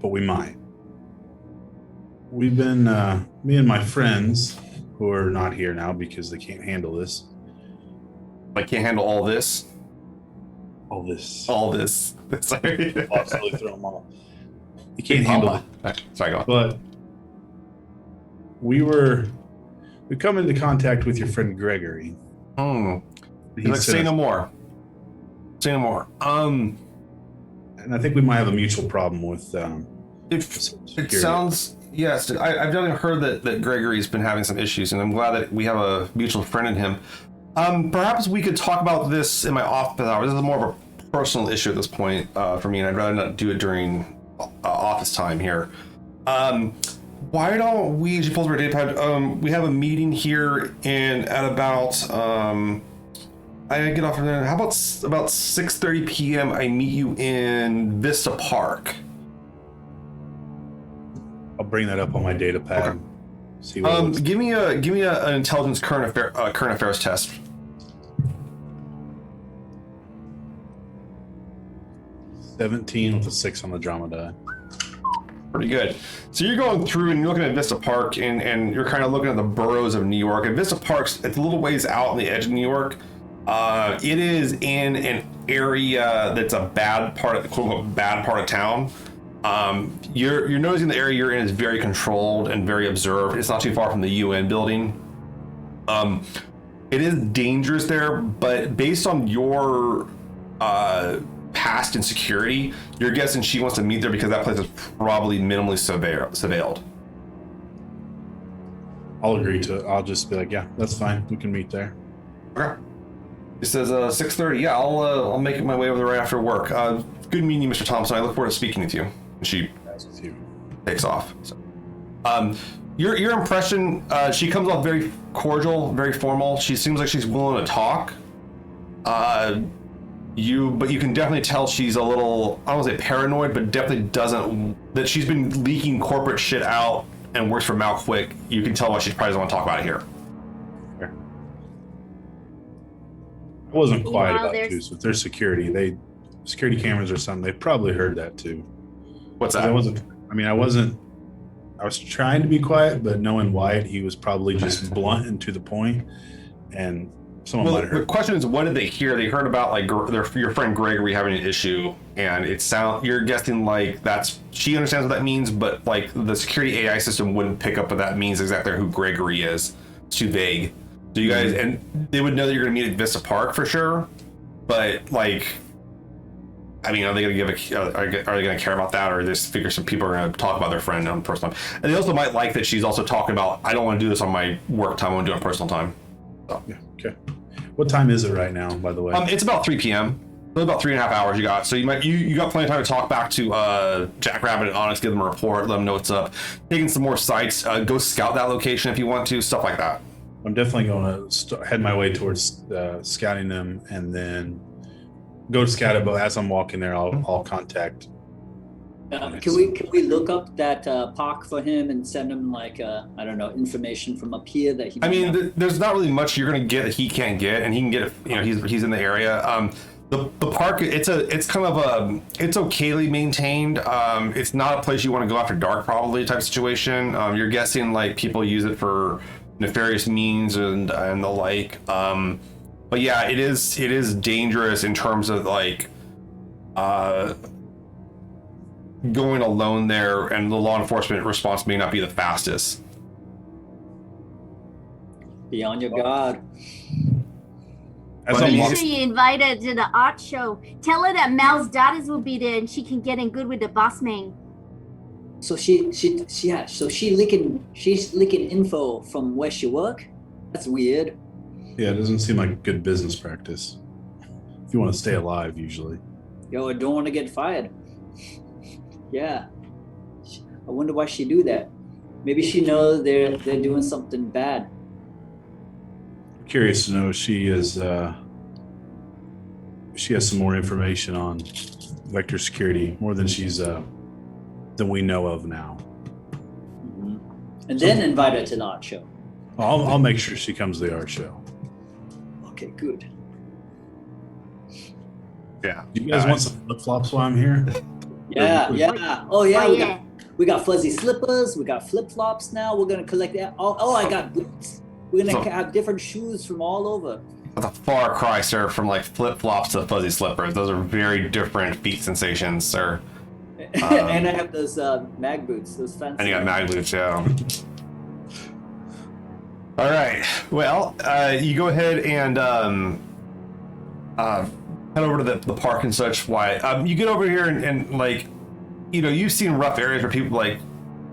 but we might. We've been, me and my friends, who are not here now because they can't handle this. I can't handle all this. All this. All this. Sorry. Possibly throw them all. You can't handle it. Okay, sorry, go on. But we come into contact with your friend Gregory. Hmm. He Like, said- say no more. Say no more. and I think we might have a mutual problem with It security. sounds, yes, I've definitely heard that Gregory's been having some issues, and I'm glad that we have a mutual friend in him. Perhaps we could talk about this in my office hours. This is more of a personal issue at this point for me, and I'd rather not do it during office time here. Why don't we, she pulls her data pad, we have a meeting here at about, I get off of there, how about 6:30 p.m. I meet you in Vista Park. I'll bring that up on my data pad. Okay. See what it looks- Give me an intelligence current affairs test. 17 with a 6 on the drama die. Pretty good. So you're going through and you're looking at Vista Park, and you're kind of looking at the boroughs of New York. And Vista Park's it's a little ways out on the edge of New York. It is in an area that's a bad part of the quote unquote bad part of town. You're noticing the area you're in is very controlled and very observed. It's not too far from the UN building. It is dangerous there, but based on your past insecurity, you're guessing she wants to meet there because that place is probably minimally surveilled. I'll agree to it. I'll just be like, yeah, that's fine. We can meet there. Okay. It says 6:30. Yeah, I'll make my way over there right after work. Good meeting you, Mr. Thompson. I look forward to speaking with you. And she With you. takes off. So, your impression, she comes off very cordial, very formal. She seems like she's willing to talk. But you can definitely tell she's a little, I don't want to say paranoid, but definitely that she's been leaking corporate shit out and works for Mal Quick. You can tell why she probably doesn't want to talk about it here. Fair. I wasn't quiet Meanwhile, about it too. So if there's security cameras or something, they probably heard that too. What's 'Cause that? I was trying to be quiet, but knowing Wyatt, he was probably just blunt and to the point, and someone Well, might have the heard. question is, what did they hear? They heard about like your friend Gregory having an issue, and you're guessing like she understands what that means, but like the security AI system wouldn't pick up what that means exactly who Gregory is. It's too vague. So you guys, and they would know that you're gonna meet at Vista Park for sure, but like I mean, are they going to give are they going to care about that, or just figure some people are going to talk about their friend on personal time? And they also might like that she's also talking about, I don't want to do this on my work time. I want to do it on personal time. So. Yeah. Okay. What time is it right now, by the way? It's about 3 p.m. It's about 3.5 hours you got. So you got plenty of time to talk back to Jackrabbit and Onyx, give them a report, let them know what's up, taking some more sites, go scout that location if you want to, stuff like that. I'm definitely going to head my way towards scouting them, and then go to scout it. But as I'm walking there, I'll contact. Can we look up that park for him and send him like I don't know, information from up here that he? I mean, there's not really much you're going to get that he can't get, and he can get it. You know, he's in the area. The park, it's kind of it's okayly maintained. It's not a place you want to go after dark, probably type situation. You're guessing like people use it for nefarious means and the like. But yeah, it is dangerous in terms of like going alone there, and the law enforcement response may not be the fastest. Be on your guard. As But I'm Make walking, sure you invite her to the art show. Tell her that Mel's daughters will be there and she can get in good with the boss man. So she's leaking info from where she work. That's weird. yeah, it doesn't seem like good business practice. If you want to stay alive, usually. Yo, I don't want to get fired. Yeah, I wonder why she do that. Maybe she knows they're doing something bad. I'm curious to know if she has some more information on Vector Security, more than than we know of now. Mm-hmm. And then invite her to the art show. I'll make sure she comes to the art show. Okay, good. Yeah. Do you guys want some flip flops while I'm here? Yeah, yeah. Oh yeah, Oh, we yeah. got fuzzy slippers. We got flip flops now. We're gonna collect that. Oh, I got boots. We're gonna have different shoes from all over. That's a far cry, sir, from like flip flops to fuzzy slippers. Those are very different feet sensations, sir. And I have those mag boots. Those fancy. And you got mag boots, yeah. All right. Well, you go ahead and head over to the park and such. Why? You get over here and like, you know, you've seen rough areas where people like,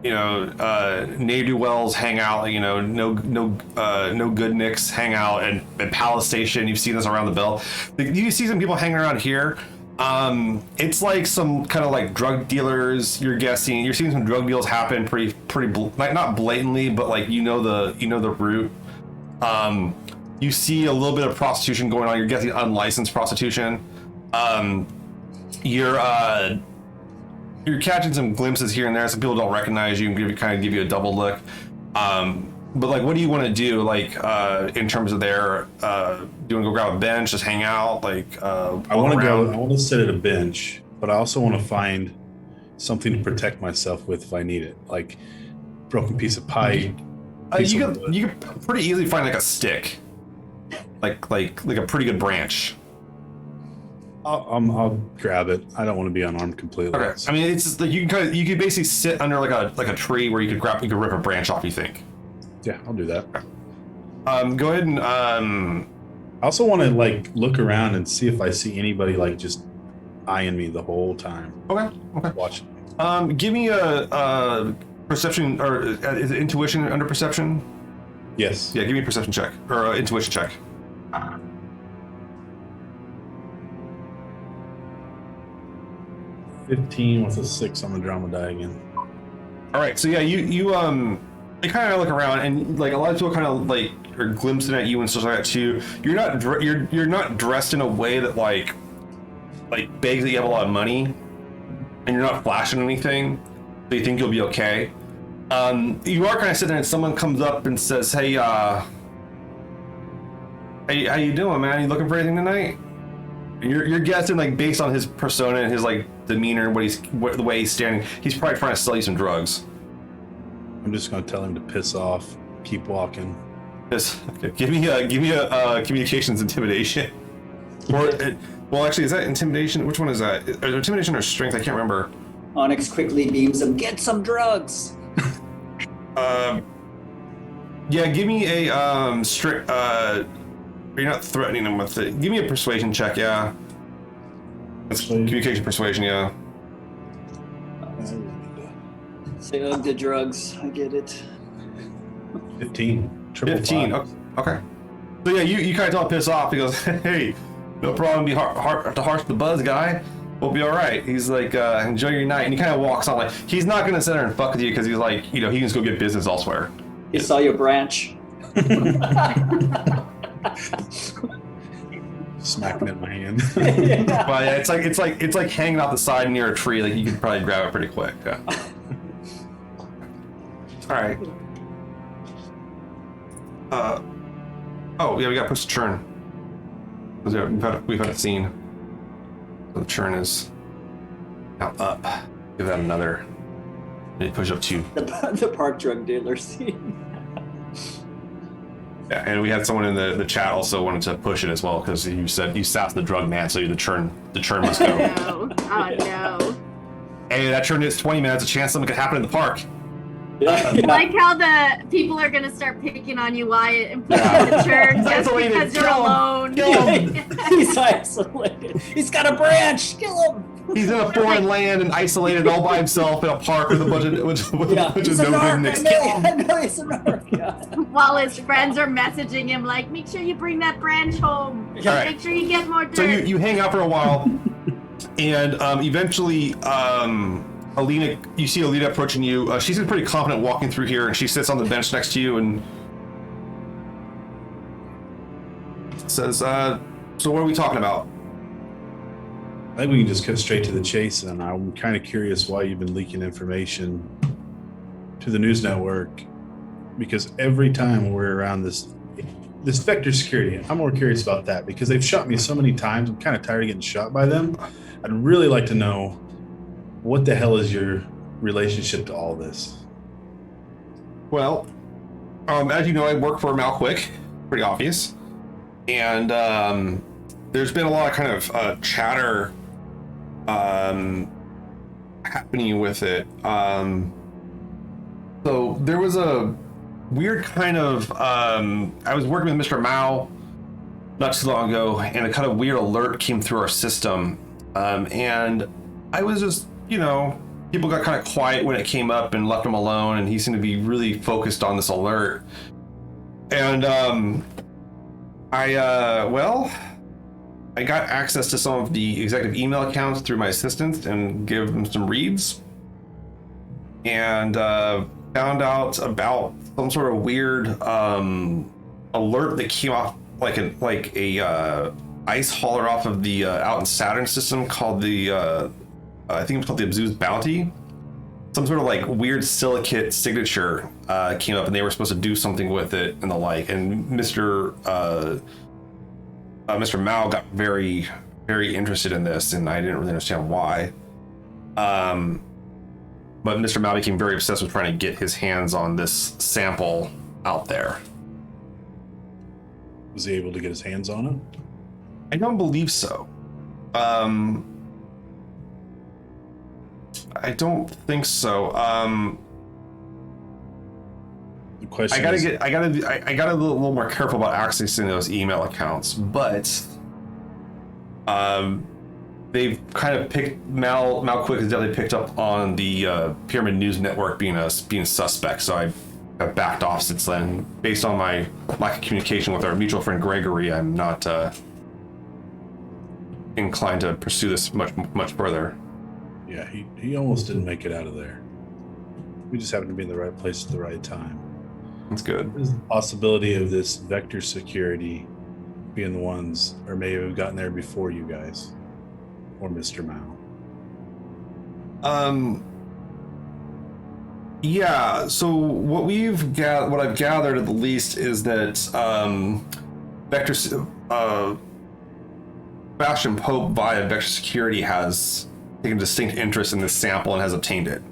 you know, ne'er-do-wells hang out. You know, no good nicks hang out, and Palace Station. You've seen this around the belt. You see some people hanging around here. It's like some kind of like drug dealers. You're seeing some drug deals happen pretty like not blatantly, but like you know the route. You see a little bit of prostitution going on. You're guessing unlicensed prostitution. You're catching some glimpses here and there. Some people don't recognize you and give you a double look. But like, what do you want to do? Like, in terms of their, do you want to go grab a bench, just hang out? Like, I want to sit at a bench, but I also want to find something to protect myself with if I need it, like broken piece of pipe. You could pretty easily find like a stick, like a pretty good branch. I'll grab it. I don't want to be unarmed completely. Okay. I mean, it's just like you could basically sit under like a tree where you could rip a branch off. You think? Yeah, I'll do that. Go ahead and I also want to like look around and see if I see anybody like just eyeing me the whole time. Okay. Watching. Give me a perception, or is it intuition under perception? Yes. Yeah, give me a perception check or intuition check. 15 with a 6 on the drama die again. All right, so yeah, you kind of look around, and like a lot of people kind of like are glimpsing at you and stuff like that too. You're not dressed in a way that like begs that you have a lot of money, and you're not flashing anything, so you think you'll be okay. You are kind of sitting there, and someone comes up and says, "Hey, how you doing, man? You looking for anything tonight?" You're guessing, like, based on his persona and his like demeanor, the way he's standing, he's probably trying to sell you some drugs. I'm just gonna tell him to piss off. Keep walking. Okay. Give me a communications intimidation. Or well, actually, is that intimidation? Which one is that? Is it intimidation or strength? I can't remember. Onyx quickly beams him. Get some drugs. Yeah, give me a strict. You're not threatening him with it. Give me a persuasion check. Yeah. It's communication persuasion, yeah. Say ugh to drugs. I get it. 15. Triple 15. five. Okay. So yeah, you kind of don't piss off. He goes, hey, no problem. Be hard to harsh the buzz guy. We'll be all right. He's like, enjoy your night. And he kind of walks on. Like, he's not gonna sit there and fuck with you because he's like, he can just go get business elsewhere. He saw your branch. Smacking it in my hand. But yeah, it's like hanging off the side near a tree. Like you can probably grab it pretty quick. Yeah. All right. Oh yeah, we got to push the churn. We've had a scene. So the churn is now up. Give that another. Maybe push up 2. The park drug dealer scene. Yeah, and we had someone in the chat also wanted to push it as well because you said you sassed the drug man, so the churn must go. No. Oh no. Hey, that churn is 20 minutes. A chance something could happen in the park. Yeah. I like how the people are gonna start picking on you, Wyatt, and putting you in the churn just Isolated. because you're Kill him. alone. Kill him. He's isolated. He's got a branch. Kill him. He's in a foreign land and isolated all by himself in a park with a bunch of He's a no narc. goodness. I know he's a narc. Yeah. While his friends are messaging him like, make sure you bring that branch home. All right. Make sure you get more dirt. So you hang out for a while, and eventually, Alina, you see Alina approaching you. She's pretty confident walking through here, and she sits on the bench next to you and says, "So what are we talking about?" I think we can just cut straight to the chase, and I'm kind of curious why you've been leaking information to the news network, because every time we're around this vector security, I'm more curious about that because they've shot me so many times. I'm kind of tired of getting shot by them. I'd really like to know what the hell is your relationship to all this? Well, as you know, I work for Malquick, pretty obvious, and there's been a lot of kind of chatter happening with it. So there was a weird kind of I was working with Mr. Mao not too long ago, and a kind of weird alert came through our system, and I was just, people got kind of quiet when it came up and left him alone, and he seemed to be really focused on this alert. And I got access to some of the executive email accounts through my assistant and gave them some reads, and found out about some sort of weird alert that came off like a ice hauler off of the out in Saturn system called the I think it was called the Abzuz Bounty. Some sort of like weird silicate signature came up, and they were supposed to do something with it and the like. And Mr. Mao got very, very interested in this, and I didn't really understand why. But Mr. Mao became very obsessed with trying to get his hands on this sample out there. Was he able to get his hands on it? I don't believe so. I don't think so. The question I gotta a little more careful about accessing those email accounts, but they've kind of picked Malquick has definitely picked up on the Pyramid News Network being suspect. So I've backed off since then. Based on my lack of communication with our mutual friend Gregory, I'm not inclined to pursue this much further. Yeah, he almost didn't make it out of there. We just happened to be in the right place at the right time. That's good. There's the possibility of this vector security being the ones, or maybe we've gotten there before you guys, or Mr. Mao. Yeah. So what I've gathered at the least is that Sebastian Pope via Vector Security has taken distinct interest in this sample and has obtained it.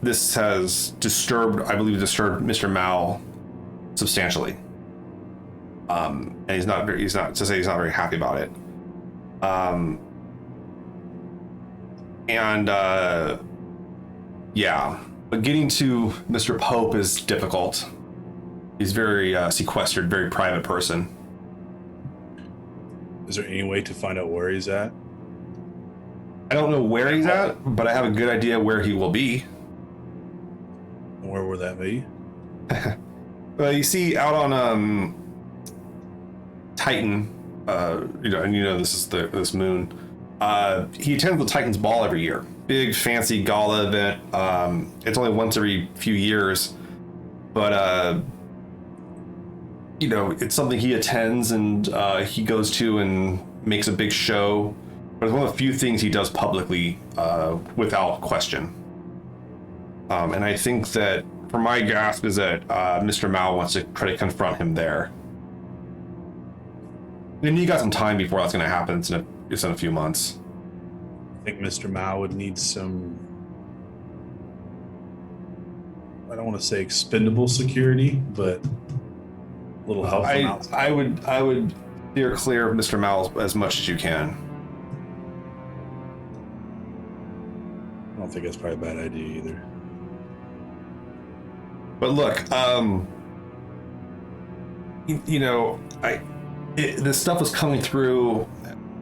This has disturbed Mr. Mao substantially. And he's not very happy about it. Yeah, but getting to Mr. Pope is difficult. He's very sequestered, very private person. Is there any way to find out where he's at? I don't know where he's at, but I have a good idea where he will be. Where would that be? Well, you see, out on Titan, this is this moon. He attends the Titan's Ball every year. Big fancy gala event. It's only once every few years, but it's something he attends and he goes to and makes a big show. But it's one of the few things he does publicly without question. And I think that, for my grasp, is that Mr. Mao wants to try to confront him there. And you got some time before that's going to happen. It's in a few months. I think Mr. Mao would need some, I don't want to say expendable security, but a little help from outside. I would steer clear of Mr. Mao as much as you can. I don't think that's probably a bad idea either. But look, this stuff was coming through.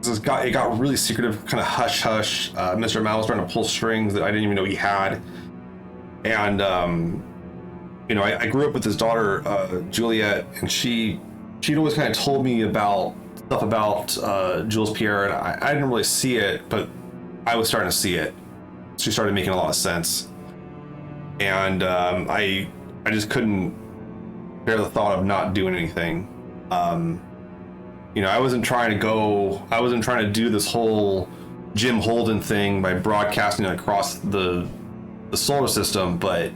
It got really secretive, kind of hush hush. Mr. Mao was trying to pull strings that I didn't even know he had. And I grew up with his daughter, Juliet, and she'd always kind of told me about stuff about Jules Pierre, and I didn't really see it, but I was starting to see it. She started making a lot of sense, and I just couldn't bear the thought of not doing anything. I wasn't trying to do this whole Jim Holden thing by broadcasting across the solar system, but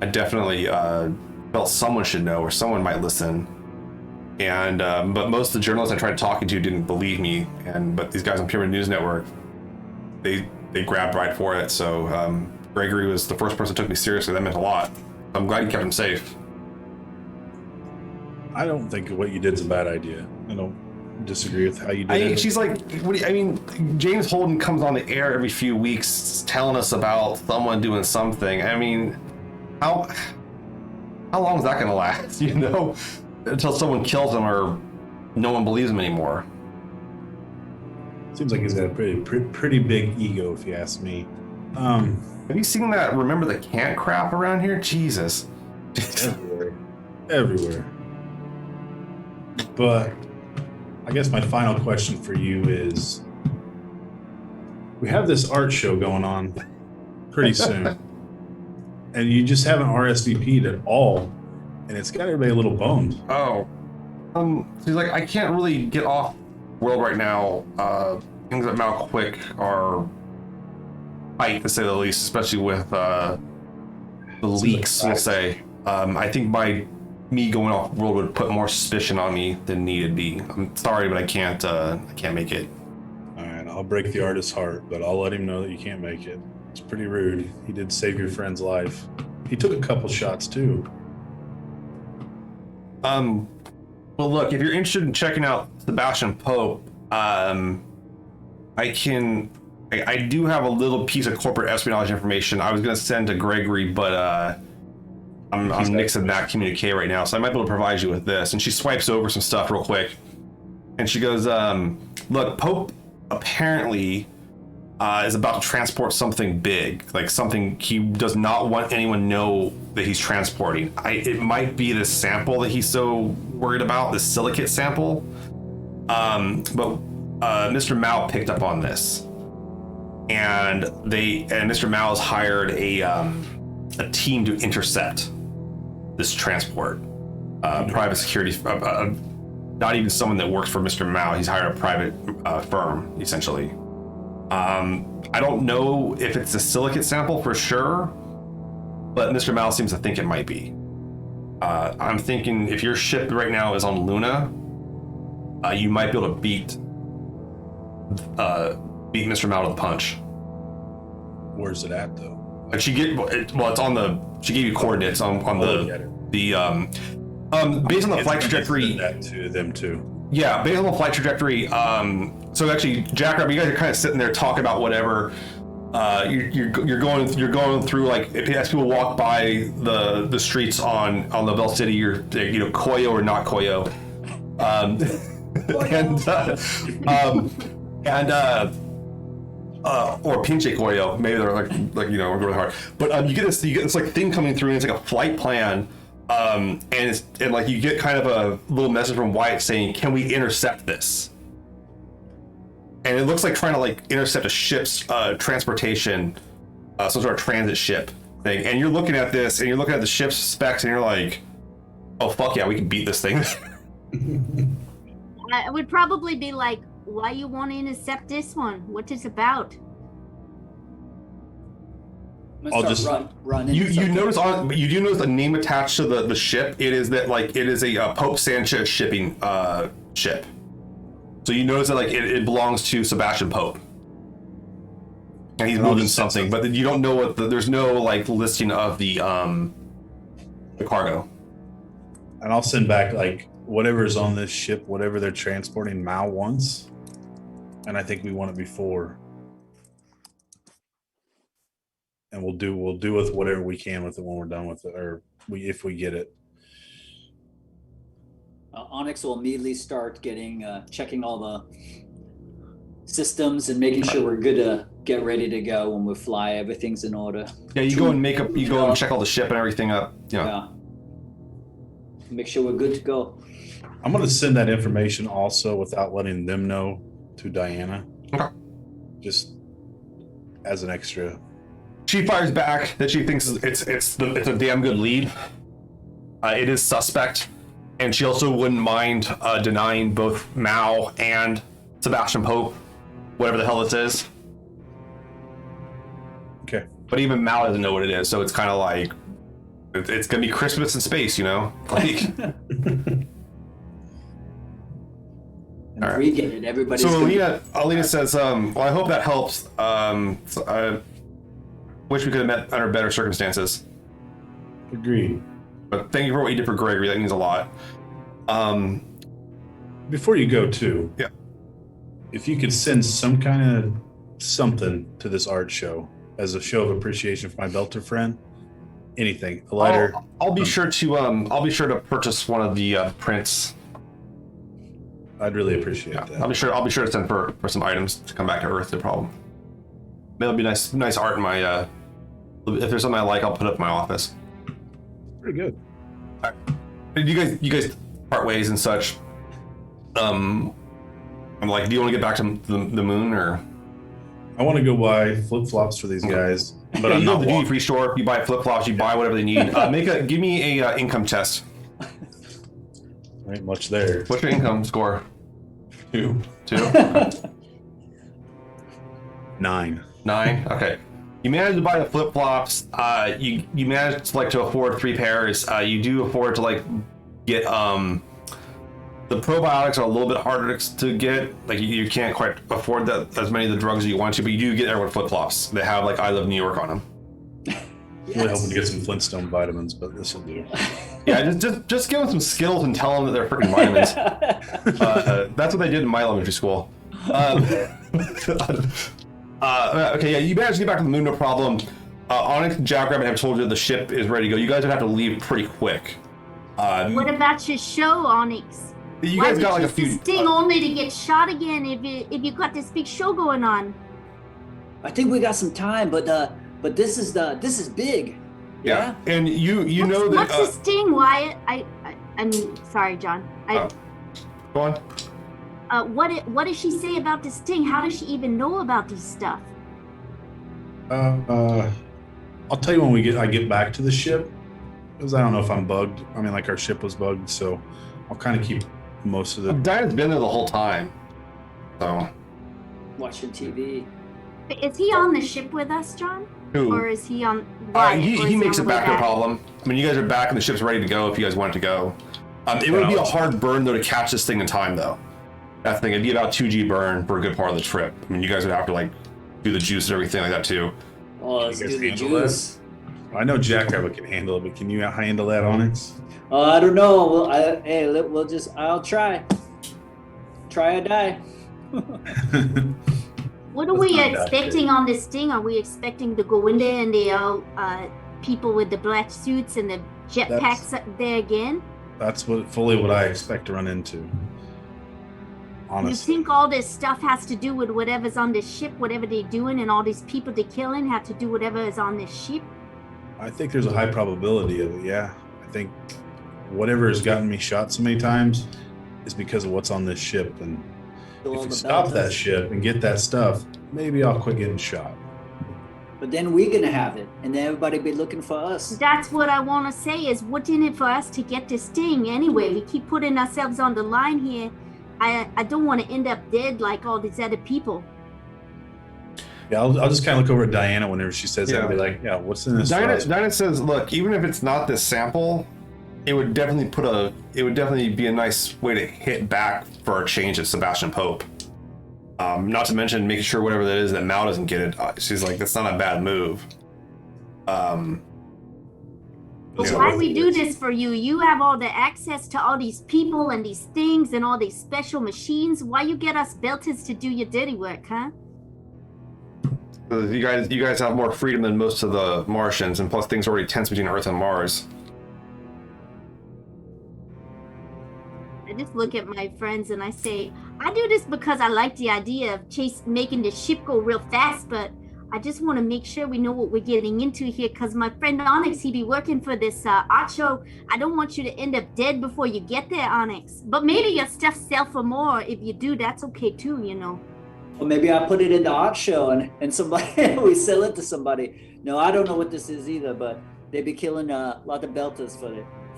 I definitely felt someone should know, or someone might listen. And but most of the journalists I tried talking to didn't believe me, but these guys on Pyramid News Network, they grabbed right for it. So Gregory was the first person who took me seriously. That meant a lot. I'm glad you kept him safe. I don't think what you did is a bad idea. I don't disagree with how you did it. She's like, James Holden comes on the air every few weeks telling us about someone doing something. I mean, how long is that going to last, until someone kills him or no one believes him anymore? Seems like he's got a pretty big ego, if you ask me. Have you seen that Remember the Can't crap around here? Jesus. Everywhere. But I guess my final question for you is, we have this art show going on pretty soon, and you just haven't RSVP'd at all, and it's got everybody a little boned. Oh. She's like, I can't really get off world right now. Things at Mount Quick are tight, to say the least, especially with the leaks, we'll say. I think me going off world would put more suspicion on me than needed be. I'm sorry, but I can't make it. All right, I'll break the artist's heart, but I'll let him know that you can't make it. It's pretty rude. He did save your friend's life. He took a couple shots too. Well, look, if you're interested in checking out Sebastian Pope, I do have a little piece of corporate espionage information I was going to send to Gregory, but I'm mixing that communique right now, so I might be able to provide you with this. And she swipes over some stuff real quick, and she goes, look, Pope apparently is about to transport something big, like something he does not want anyone to know that he's transporting. It might be this sample that he's so worried about, this silicate sample. But Mr. Mao picked up on this, and Mr. Mao has hired a team to intercept this transport. Private security, not even someone that works for Mr. Mao. He's hired a private firm, essentially. I don't know if it's a silicate sample for sure, but Mr. Mao seems to think it might be. I'm thinking if your ship right now is on Luna, you might be able to beat Mr. Mao to the punch. Where's it at though? It's on she gave you coordinates on based on the flight trajectory. That to them too. Yeah, based on the flight trajectory. So actually, Jackrabbit, you guys are kind of sitting there talking about whatever. You're going through, like, as people walk by the streets on the Bell City, you're Koyo or not Koyo. or pinche koyo. Maybe they're like really hard. But you get this like thing coming through, and it's like a flight plan. And like you get kind of a little message from Wyatt saying, "Can we intercept this?" And it looks like trying to like intercept a ship's transportation, some sort of transit ship thing. And you're looking at this, and you're looking at the ship's specs, and you're like, "Oh fuck yeah, we can beat this thing." I would probably be like, why you want to intercept this one? What it's about? I'm gonna start run into You something. you do notice the name attached to the ship. It is a Pope Sanchez shipping ship. So you notice that like it belongs to Sebastian Pope, and he's moving something, but you don't know what there's no like listing of the cargo. And I'll send back like whatever's on this ship, whatever they're transporting Mao wants. And I think we want it before. And we'll do with whatever we can with it when we're done with it, or if we get it. Onyx will immediately start checking all the systems and making sure we're good to get ready to go when we fly. Everything's in order. Yeah, you go and check all the ship and everything up. Yeah. Make sure we're good to go. I'm going to send that information also without letting them know to Diana. Okay. Just as an extra. She fires back that she thinks it's a damn good lead. It is suspect, and she also wouldn't mind denying both Mao and Sebastian Pope, whatever the hell this is. Okay. But even Mao doesn't know what it is, so it's kind of like it's gonna be Christmas in space, you know? Like. And if we get it, everybody's So gonna... Alina says, well, I hope that helps. So I wish we could have met under better circumstances. Agreed. But thank you for what you did for Gregory. That means a lot. Before you go too, Yeah. if you could send some kind of something to this art show as a show of appreciation for my Belter friend, anything, a letter. I'll be sure to purchase one of the prints. I'd really appreciate that. I'll be sure to send for some items to come back to Earth. No problem. That'll be nice art in my. If there's something I like, I'll put it up in my office. Pretty good. You guys part ways and such. I'm like, do you want to get back to the moon or? I want to go buy flip flops for these guys, but I'm you go not to the duty free store. You buy flip flops. You buy whatever they need. Give me a income test. Ain't much there. What's your income score? 2. 9. 9. Okay. You managed to buy the flip flops. You managed to afford 3 pairs. You do afford to get the probiotics are a little bit harder to get. Like you can't quite afford that as many of the drugs as you want to, but you do get everyone flip flops. They have I Love New York on them. Really hoping to get some Flintstone vitamins, but this will do. Yeah, just give them some skills and tell them that they're freaking vitamins. That's what they did in my elementary school. Okay, yeah, you managed to get back to the moon, no problem. Onyx and Jackrabbit have told you the ship is ready to go. You guys would have to leave pretty quick. What about your show, Onyx? You Why guys got did a you few. sting only to get shot again if you got this big show going on? I think we got some time, but this is big. Yeah, and you know that. What's the sting, Wyatt? I mean, sorry, John. Go on. What does she say about the sting? How does she even know about these stuff? I'll tell you when I get back to the ship, because I don't know if I'm bugged. I mean, our ship was bugged, so I'll kind of keep most of the. Diana's been there the whole time, so. Watching TV. Is he on the ship with us, John? Who? Or is he on? Wyatt, or He is makes on it the way back, no problem. I mean, you guys are back and the ship's ready to go if you guys want it to go. It would be a hard burn though to catch this thing in time though. That's the thing. It'd be about 2G burn for a good part of the trip. I mean, you guys would have to do the juice and everything like that too. Oh, let's You do guys the handle juice. I know Jackrabbit can handle it, but can you handle that, Onyx? I don't know. I'll try. Try or die. What are we not that expecting on this sting? Are we expecting to go in there and the people with the black suits and the jetpacks there again? That's fully what I expect to run into. honestly. You think all this stuff has to do with whatever's on this ship, whatever they're doing, and all these people they're killing have to do whatever is on this ship? I think there's a high probability of it, yeah. I think whatever has gotten me shot so many times is because of what's on this ship. And So all if we the stop belters. that ship and get that stuff, maybe I'll quit getting shot. But then we're gonna have it, and then everybody be looking for us. That's what I want to say is what's in it for us to get this thing anyway. We keep putting ourselves on the line here. I don't want to end up dead like all these other people. Yeah, I'll just kind of look over at Diana whenever she says that and be like, yeah, what's in this? Diana says, look, even if it's not this sample, it would definitely be a nice way to hit back for a change at Sebastian Pope. Not to mention making sure whatever that is that Mal doesn't get it. She's like, that's not a bad move. But why we do this for you? You have all the access to all these people and these things and all these special machines. Why you get us belters to do your dirty work, huh? You guys have more freedom than most of the Martians, and plus things are already tense between Earth and Mars. I just look at my friends and I say, I do this because I like the idea of making the ship go real fast, but I just want to make sure we know what we're getting into here, because my friend Onyx, he be working for this art show. I don't want you to end up dead before you get there, Onyx. But maybe your stuff sell for more. If you do, that's okay too, you know. Well, maybe I put it in the art show and somebody we sell it to somebody. No, I don't know what this is either, but they be killing a lot of belters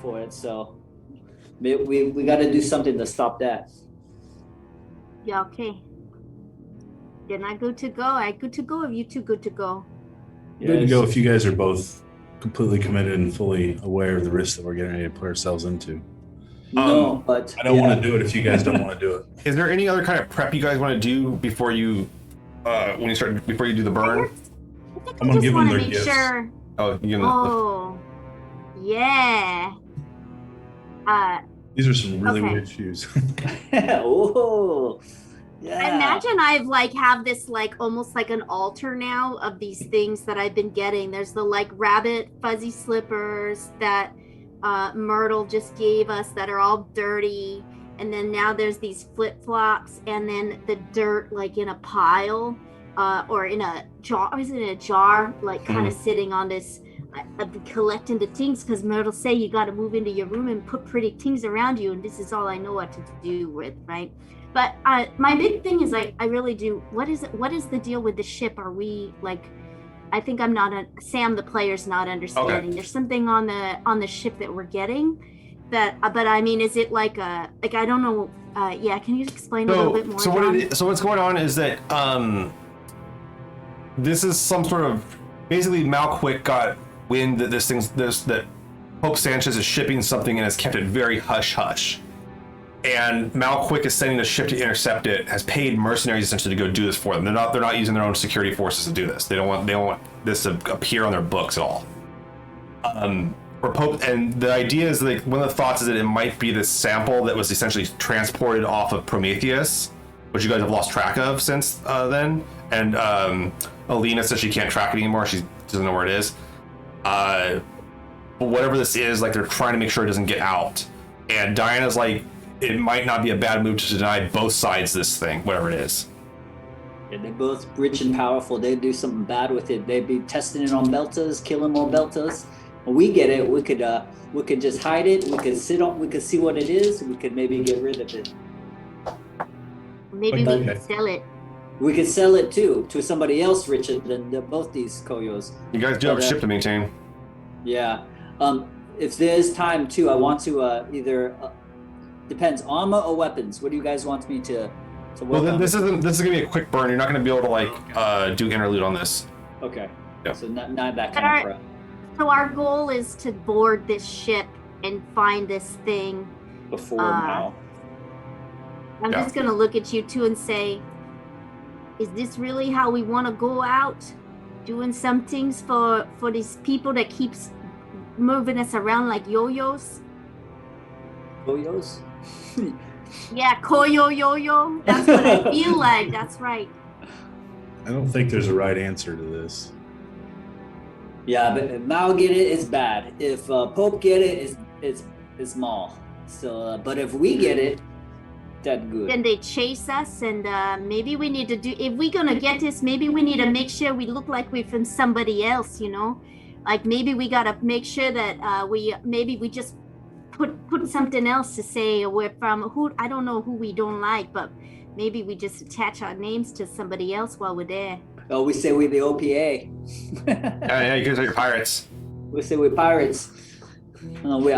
for it. So we got to do something to stop that. Yeah, okay. Then I good to go. I good to go if you two good to go. Good to go if you guys are both completely committed and fully aware of the risks that we're getting ready to put ourselves into. No, but I don't want to do it if you guys don't want to do it. Is there any other kind of prep you guys want to do before you before you do the burn? I'm gonna give them their make gifts. sure. Oh, Oh, yeah. These are some really Okay. weird shoes. oh, yeah. I imagine I've have this almost like an altar now of these things that I've been getting. There's the rabbit fuzzy slippers that Myrtle just gave us that are all dirty, and then now there's these flip-flops, and then the dirt in a pile or in a jar. Or is it in a jar kind of sitting on this? I've been collecting the things because Myrtle say you got to move into your room and put pretty things around you, and this is all I know what to do with, right? But my big thing is I really do. What is the deal with the ship? Are we I think I'm not Sam, the player's not understanding. Okay. There's something on the ship that we're getting that, but I mean, is it I don't know. Yeah, can you explain a little bit more? So what's going on is that this is some sort of basically Malquick got wind that that Pope Sanchez is shipping something and has kept it very hush hush. And Malquick is sending the ship to intercept it, has paid mercenaries essentially to go do this for them. They're not using their own security forces to do this. They don't want this to appear on their books at all. For Pope, and the idea is one of the thoughts is that it might be this sample that was essentially transported off of Prometheus, which you guys have lost track of since then. And Alina says she can't track it anymore. She doesn't know where it is. But whatever this is, they're trying to make sure it doesn't get out. And Diana's it might not be a bad move to deny both sides this thing, whatever it is. Yeah, they're both rich and powerful. They do something bad with it. They'd be testing it on belters, killing more belters. When we get it, we could just hide it. We could see what it is. We could maybe get rid of it. Maybe Okay. we can sell it. We could sell it too to somebody else richer than both these Koyos. You guys do have a ship to maintain. Yeah. If there's time too, I want to either depends armor or weapons. What do you guys want me to work Well, on? this is gonna be a quick burn. You're not gonna be able to do interlude on this. Okay. Yeah. So not that But kind of prep. So our goal is to board this ship and find this thing. Before now. I'm Yeah. just gonna look at you two and say, is this really how we want to go out? Doing some things for these people that keeps moving us around like yo-yos? Koyos? Yeah, koyo yo-yo. That's what I feel like. That's right. I don't think there's a right answer to this. Yeah, but if Mao get it, it's bad. If Pope get it, it's small. So, but if we get it, that good. then they chase us, and maybe we need to do, if we're gonna get this, maybe we need to make sure we look like we're from somebody else, you know, like maybe we gotta make sure that we just put something else to say we're from, who, I don't know who we don't like, but maybe we just attach our names to somebody else while we're there. Oh, we say we're the OPA. Yeah, you guys are your pirates. We say we're pirates. We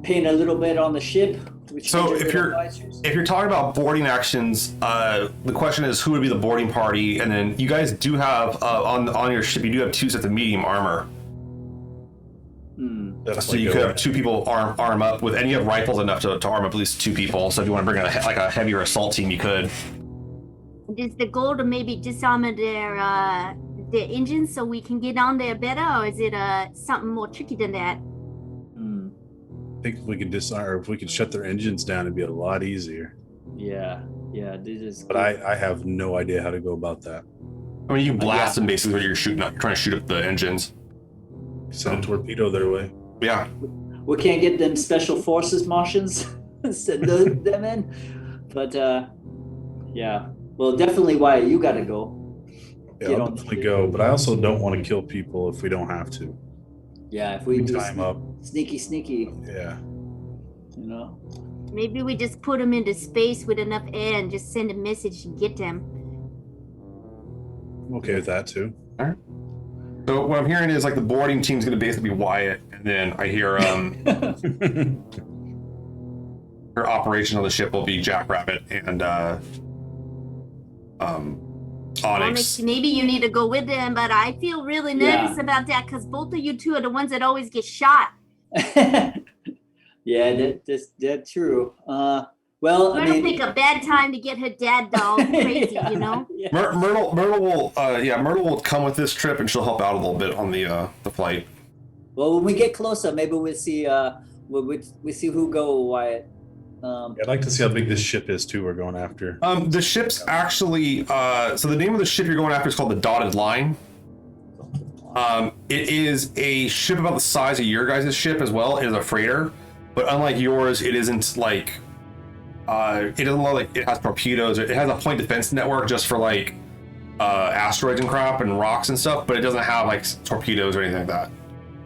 paint a little bit on the ship. So if you're talking about boarding actions, the question is who would be the boarding party, and then you guys do have on your ship, you do have 2 sets of medium armor. So you could have 2 people arm up with, and you have rifles enough to arm up at least 2 people. So if you want to bring in a heavier assault team, you could. Is the goal to maybe disarm their engines so we can get on there better, or is it something more tricky than that? I think if we could disarm, if we could shut their engines down, it'd be a lot easier. Yeah, this is. But I have no idea how to go about that. I mean, you can blast them basically when you're shooting up, trying to shoot up the engines. Send a torpedo their way. Yeah. We can't get them special forces Martians, send them in. But yeah, well, definitely, Wyatt, you got to go. Yeah, I'll definitely go, but I also don't want to kill people if we don't have to. Yeah, if we do time up. Sneaky. Yeah. You know. Maybe we just put them into space with enough air and just send a message and get them. I'm okay with that too. All right. So what I'm hearing is like the boarding team's going to basically be Wyatt, and then I hear her operation on the ship will be Jackrabbit and Onyx. Maybe you need to go with them, but I feel really nervous about that because both of you 2 are the ones that always get shot. Yeah, that's true. Well, I don't think a bad time to get her dad doll crazy, you know. Yeah. Myrtle will come with this trip, and she'll help out a little bit on the flight. Well, when we get closer, maybe we'll see. We see who go, Wyatt. I'd like to see how big this ship is too. We're going after. The ship's actually so the name of the ship you're going after is called the Dotted Line. It is a ship about the size of your guys' ship as well. It is a freighter, but unlike yours, it isn't like it doesn't look like it has torpedoes. It has a point defense network just for like asteroids and crap and rocks and stuff, but it doesn't have like torpedoes or anything like that.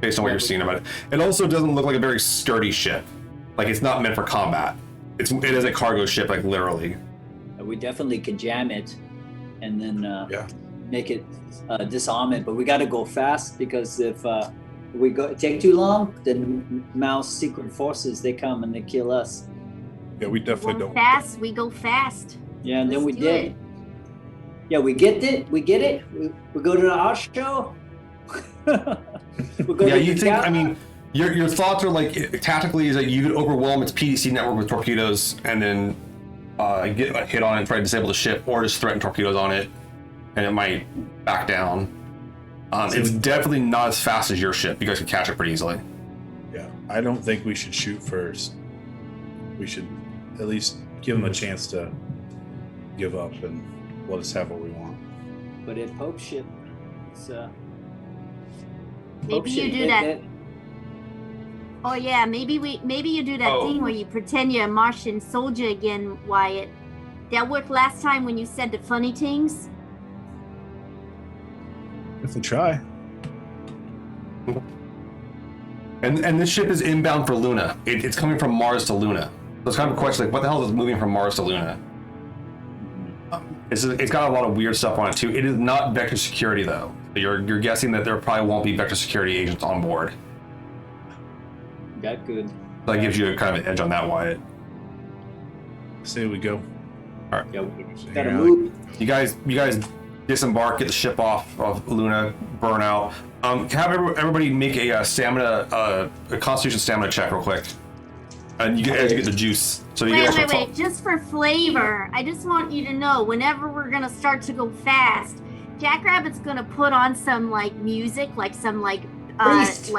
Based on what you're seeing about it, it also doesn't look like a very sturdy ship. Like it's not meant for combat. It is a cargo ship, like literally. We definitely could jam it, and then make it disarm it. But we got to go fast because if we take too long, then Mao's secret forces they come and they kill us. Yeah, we definitely don't. Fast, we go fast. Yeah, and then Let's we do did. it. Yeah, we get it. We go to the art show. Yeah, you think? I mean, your thoughts are like tactically is that you could overwhelm its PDC network with torpedoes and then get a hit on it and try to disable the ship, or just threaten torpedoes on it, and it might back down. It's definitely not as fast as your ship. You guys can catch it pretty easily. Yeah, I don't think we should shoot first. We should at least give them a chance to give up and let us have what we want. But if Pope ship, it's Maybe you do that. Oh yeah, maybe you do that thing where you pretend you're a Martian soldier again, Wyatt. That worked last time when you said the funny things. If we try. And this ship is inbound for Luna. It's coming from Mars to Luna. So it's kind of a question like, what the hell is moving from Mars to Luna? It's got a lot of weird stuff on it too. It is not vector security though. You're guessing that there probably won't be vector security agents on board. That good. That gives you a kind of an edge on that, Wyatt. Say we go. All right. Yeah, we gotta move. You guys disembark, get the ship off of Luna, burn out. Have everybody make a stamina, a Constitution stamina check real quick, and you get the juice. So you Wait. Just for flavor, I just want you to know whenever we're gonna start to go fast, Jackrabbit's gonna put on some like music, like some like it's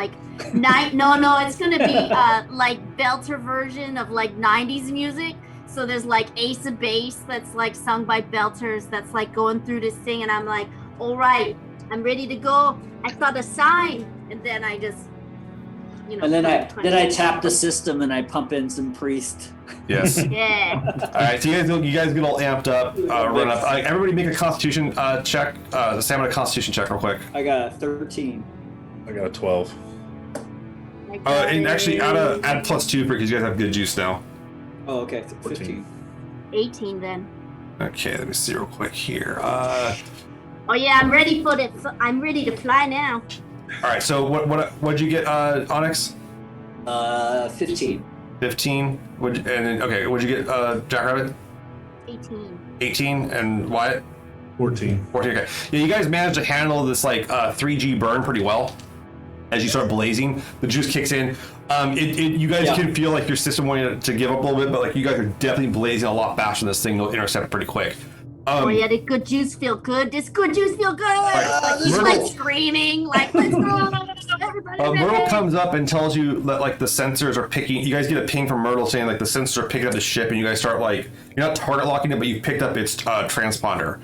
gonna be like belter version of like 90s music. So there's like Ace of Base that's like sung by belters that's like going through this thing, and I'm like, all right, I'm ready to go. I saw the sign, and then I just, And then I tap the system and I pump in some priest. Yes. Yeah. All right, so you guys get all amped up, run up. Everybody make a Constitution check, the stamina Constitution check real quick. I got a 13. I got a 12. And actually add +2 because you guys have good juice now. Oh, okay. 15. 18 then. Okay, let me see real quick here. Oh yeah, I'm ready for it. I'm ready to fly now. All right, so what'd you get, Onyx? 15. 15. What'd you get, Jackrabbit? 18. 18, and Wyatt? 14. 14. Okay. Yeah, you guys managed to handle this 3G burn pretty well. As you start blazing, the juice kicks in. You guys can feel like your system wanting to give up a little bit, but you guys are definitely blazing a lot faster. This thing will intercept pretty quick. Oh yeah, did good juice feel good? Does good juice feel good? Right. He's screaming, let's go, everybody. Myrtle comes up and tells you that the sensors are picking. You guys get a ping from Myrtle saying the sensors are picking up the ship, and you guys start you're not target locking it, but you picked up its transponder.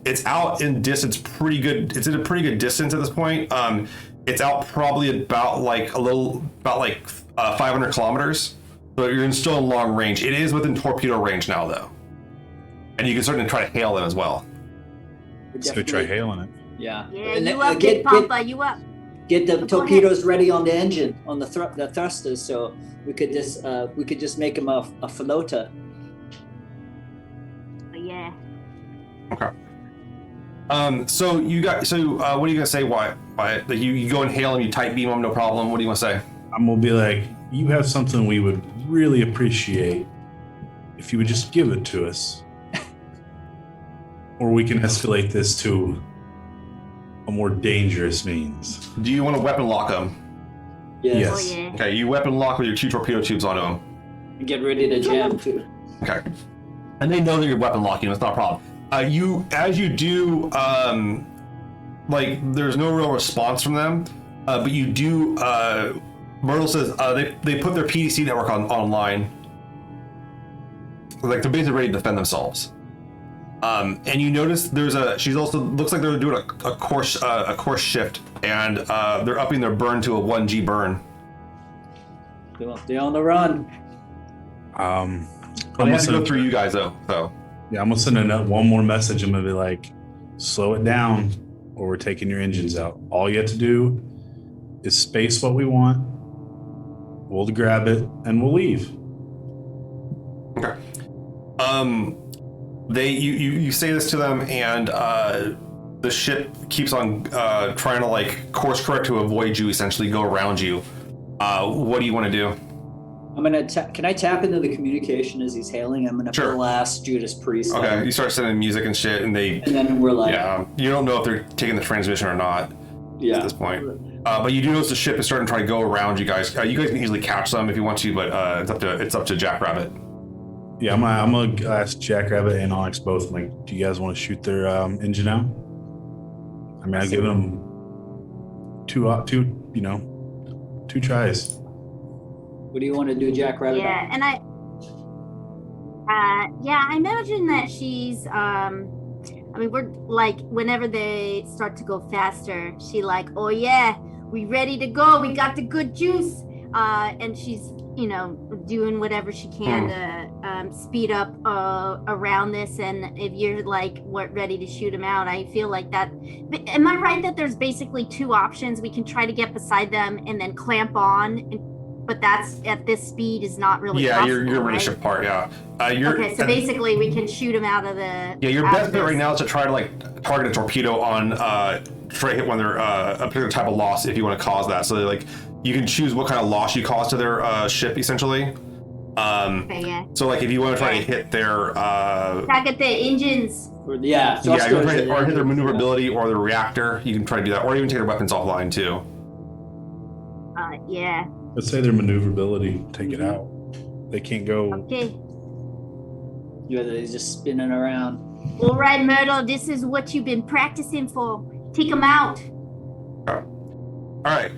It's out in distance, pretty good. It's at a pretty good distance at this point. It's out probably about 500 kilometers. So you're still in long range. It is within torpedo range now, though. And you can certainly try to hail them as well. So try hailing it. Yeah. Yeah, And you up, Big Papa, you up. Get the torpedoes ready on the engine, on the thrusters, so we could just make them a floater. Oh, yeah. Okay. So what are you gonna say? Why? You go and hail them, you tight beam them, no problem. What do you want to say? I'm gonna be like, you have something we would really appreciate if you would just give it to us, or we can escalate this to a more dangerous means. Do you want to weapon lock them? Yes. Oh, yeah. Okay, you weapon lock with your 2 torpedo tubes onto them. Get ready to jam too. Okay. And they know that you're weapon locking. It's not a problem. As you do, there's no real response from them, but you do. Myrtle says they put their PDC network online. They're basically ready to defend themselves. And you notice she's also looks like they're doing a course shift, and they're upping their burn to a 1G burn. They're on the run. I'm gonna go through you guys though. So yeah, I'm gonna send one more message. I'm gonna be like, slow it down, or we're taking your engines out. All you have to do is space what we want. We'll grab it and we'll leave. okay. You say this to them, and the ship keeps on trying to course correct to avoid you, essentially go around you. What do you want to do? I'm gonna. Can I tap into the communication as he's hailing? I'm gonna blast Judas Priest. Okay, you start sending music and shit, and then we're like, you don't know if they're taking the transmission or not at this point. But you do notice the ship is starting to try to go around you guys. You guys can easily catch them if you want to, but it's up to Jackrabbit. Yeah, I'm gonna ask Jackrabbit and Onyx both. I'm like, do you guys want to shoot their engine out? I mean, I've given them two tries. What do you want to do, Jackrabbit? Yeah, and I imagine that she's, we're whenever they start to go faster, she oh yeah, we ready to go, we got the good juice, and she's, doing whatever she can to speed up around this. And if you're ready to shoot him out, I feel like that. Am I right that there's basically 2 options? We can try to get beside them and then clamp on, but that's at this speed is not really possible, you're right? ship part, Okay, so basically we can shoot him out of the. Yeah, your best bet right now is to try to target a torpedo on try to hit when they're a particular type of loss if you want to cause that. So you can choose what kind of loss you cause to their ship essentially. Okay, yeah. So if you want to try to hit their target the engines. Or hit their maneuverability or their reactor, you can try to do that, or even take their weapons offline too. Yeah. Let's say their maneuverability, take it out. They can't go. Okay. Yeah, they're just spinning around. All right, Myrtle, this is what you've been practicing for. Take them out. All right.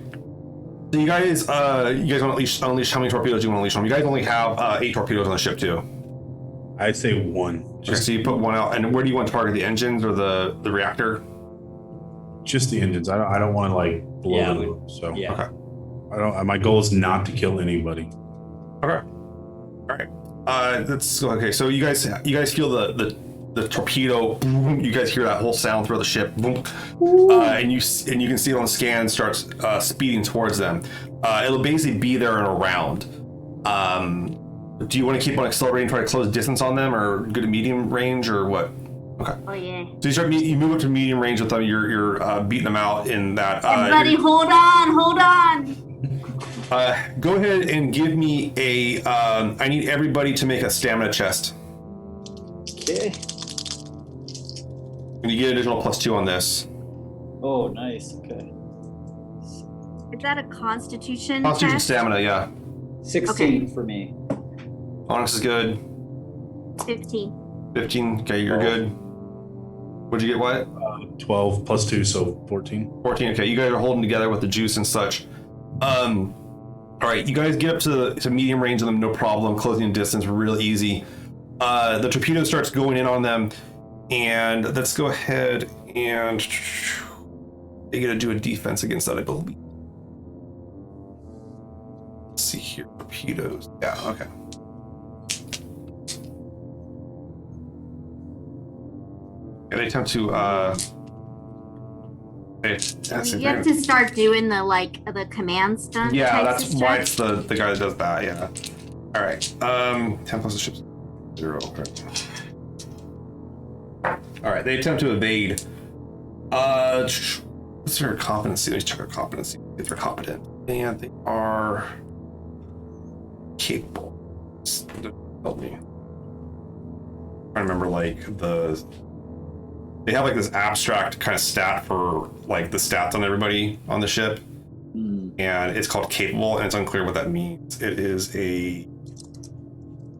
So you guys want to unleash how many torpedoes do you want to unleash on them? You guys only have 8 torpedoes on the ship too. I'd say 1. Okay, so you put 1 out, and where do you want to target, the engines or the reactor? Just the engines. I don't want to blow them up. So okay. my goal is not to kill anybody. Okay. All All right. Let's go. Okay, so you guys feel the torpedo. Boom, you guys hear that whole sound through the ship. Boom, and you can see it on the scan starts speeding towards them. It'll basically be there in a round. Do you want to keep on accelerating, try to close distance on them, or go to medium range, or what? Okay. Oh yeah. So you move up to medium range with them. You're beating them out in that. Everybody, hold on. Go ahead and give me a. I need everybody to make a stamina chest. Okay. And you get an additional +2 on this. Oh, nice. Okay. Is that a Constitution? Constitution test? stamina, yeah. 16 for me. Onyx is good. 15. 15. Okay, you're good. What'd you get? What? 12 plus 2, so 14. 14. Okay, you guys are holding together with the juice and such. All right, you guys get up to medium range of them, no problem. Closing in distance, real easy. The torpedo starts going in on them, and let's go ahead and they get to do a defense against that, I believe. Let's see here, torpedoes. Yeah, okay. Yeah, they attempt to. You have to start doing the command stun. Yeah, types that's of why stuff. it's the guy that does that. Yeah. All right. 10 plus the ship's 0. All right. They attempt to evade. What's their competency? Let's check their competency. If they're competent, and they are capable. Help me. I remember they have this abstract kind of stat for the stats on everybody on the ship, and it's called capable, and it's unclear what that means. It is a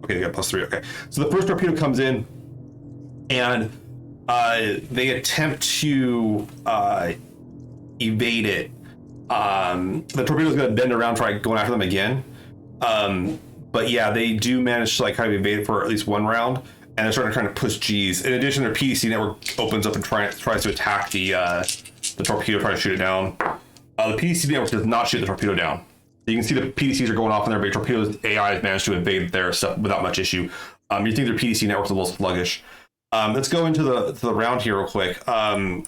okay. They got +3. Okay, so the first torpedo comes in, and they attempt to evade it. The torpedo's going to bend around, try going after them again. But yeah, they do manage to kind of evade it for at least one round. And they're starting to push G's. In addition, their PDC network opens up and tries to attack the torpedo, trying to shoot it down. The PDC network does not shoot the torpedo down. You can see the PDCs are going off in there, but torpedo's AI has managed to evade their stuff without much issue. You think their PDC network's a little sluggish. Let's go into the round here real quick. All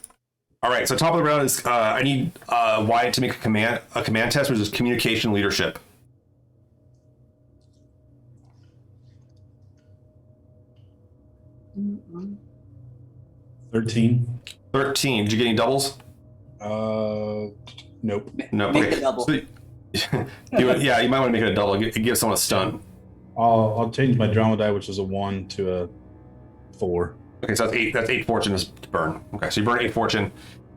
right, so top of the round is I need Wyatt to make a command test, which is communication leadership. 13. 13. Did you get any doubles? Nope. No. Make Okay. a double. So, you might want to make it a double. Give someone a stun. I'll change my drama die, which is a 1, to a 4. Okay, so that's 8 fortune to burn. Okay, so you burn 8 fortune,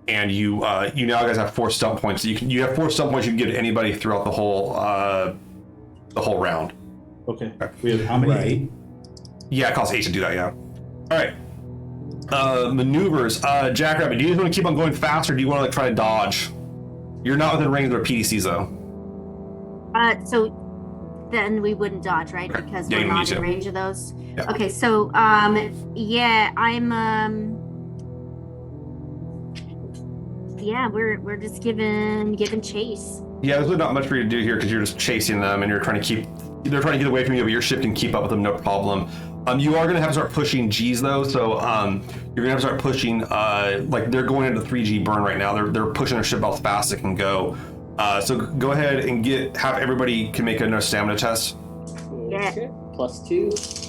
and you now guys have 4 stunt points. You have 4 stunt points you can give to anybody throughout the whole round. Okay. We have how many? Right. 8? Yeah, it costs 8 to do that. Yeah. All right. Maneuvers. Jackrabbit, do you just want to keep on going fast, or do you want to try to dodge? You're not within range of their PDCs though. So then we wouldn't dodge, right? Okay. Because Yeah, we're you not need in to. range of those. Yeah. Okay, so yeah, I'm yeah, we're just giving chase. Yeah, there's really not much for you to do here because you're just chasing them and you're trying to they're trying to get away from you, but your ship can keep up with them, no problem. You are going to have to start pushing G's though, so you're going to have to start pushing. They're going into 3G burn right now. They're pushing their ship as fast as it can go. So go ahead and have everybody can make another stamina test. Yeah. Okay. +2.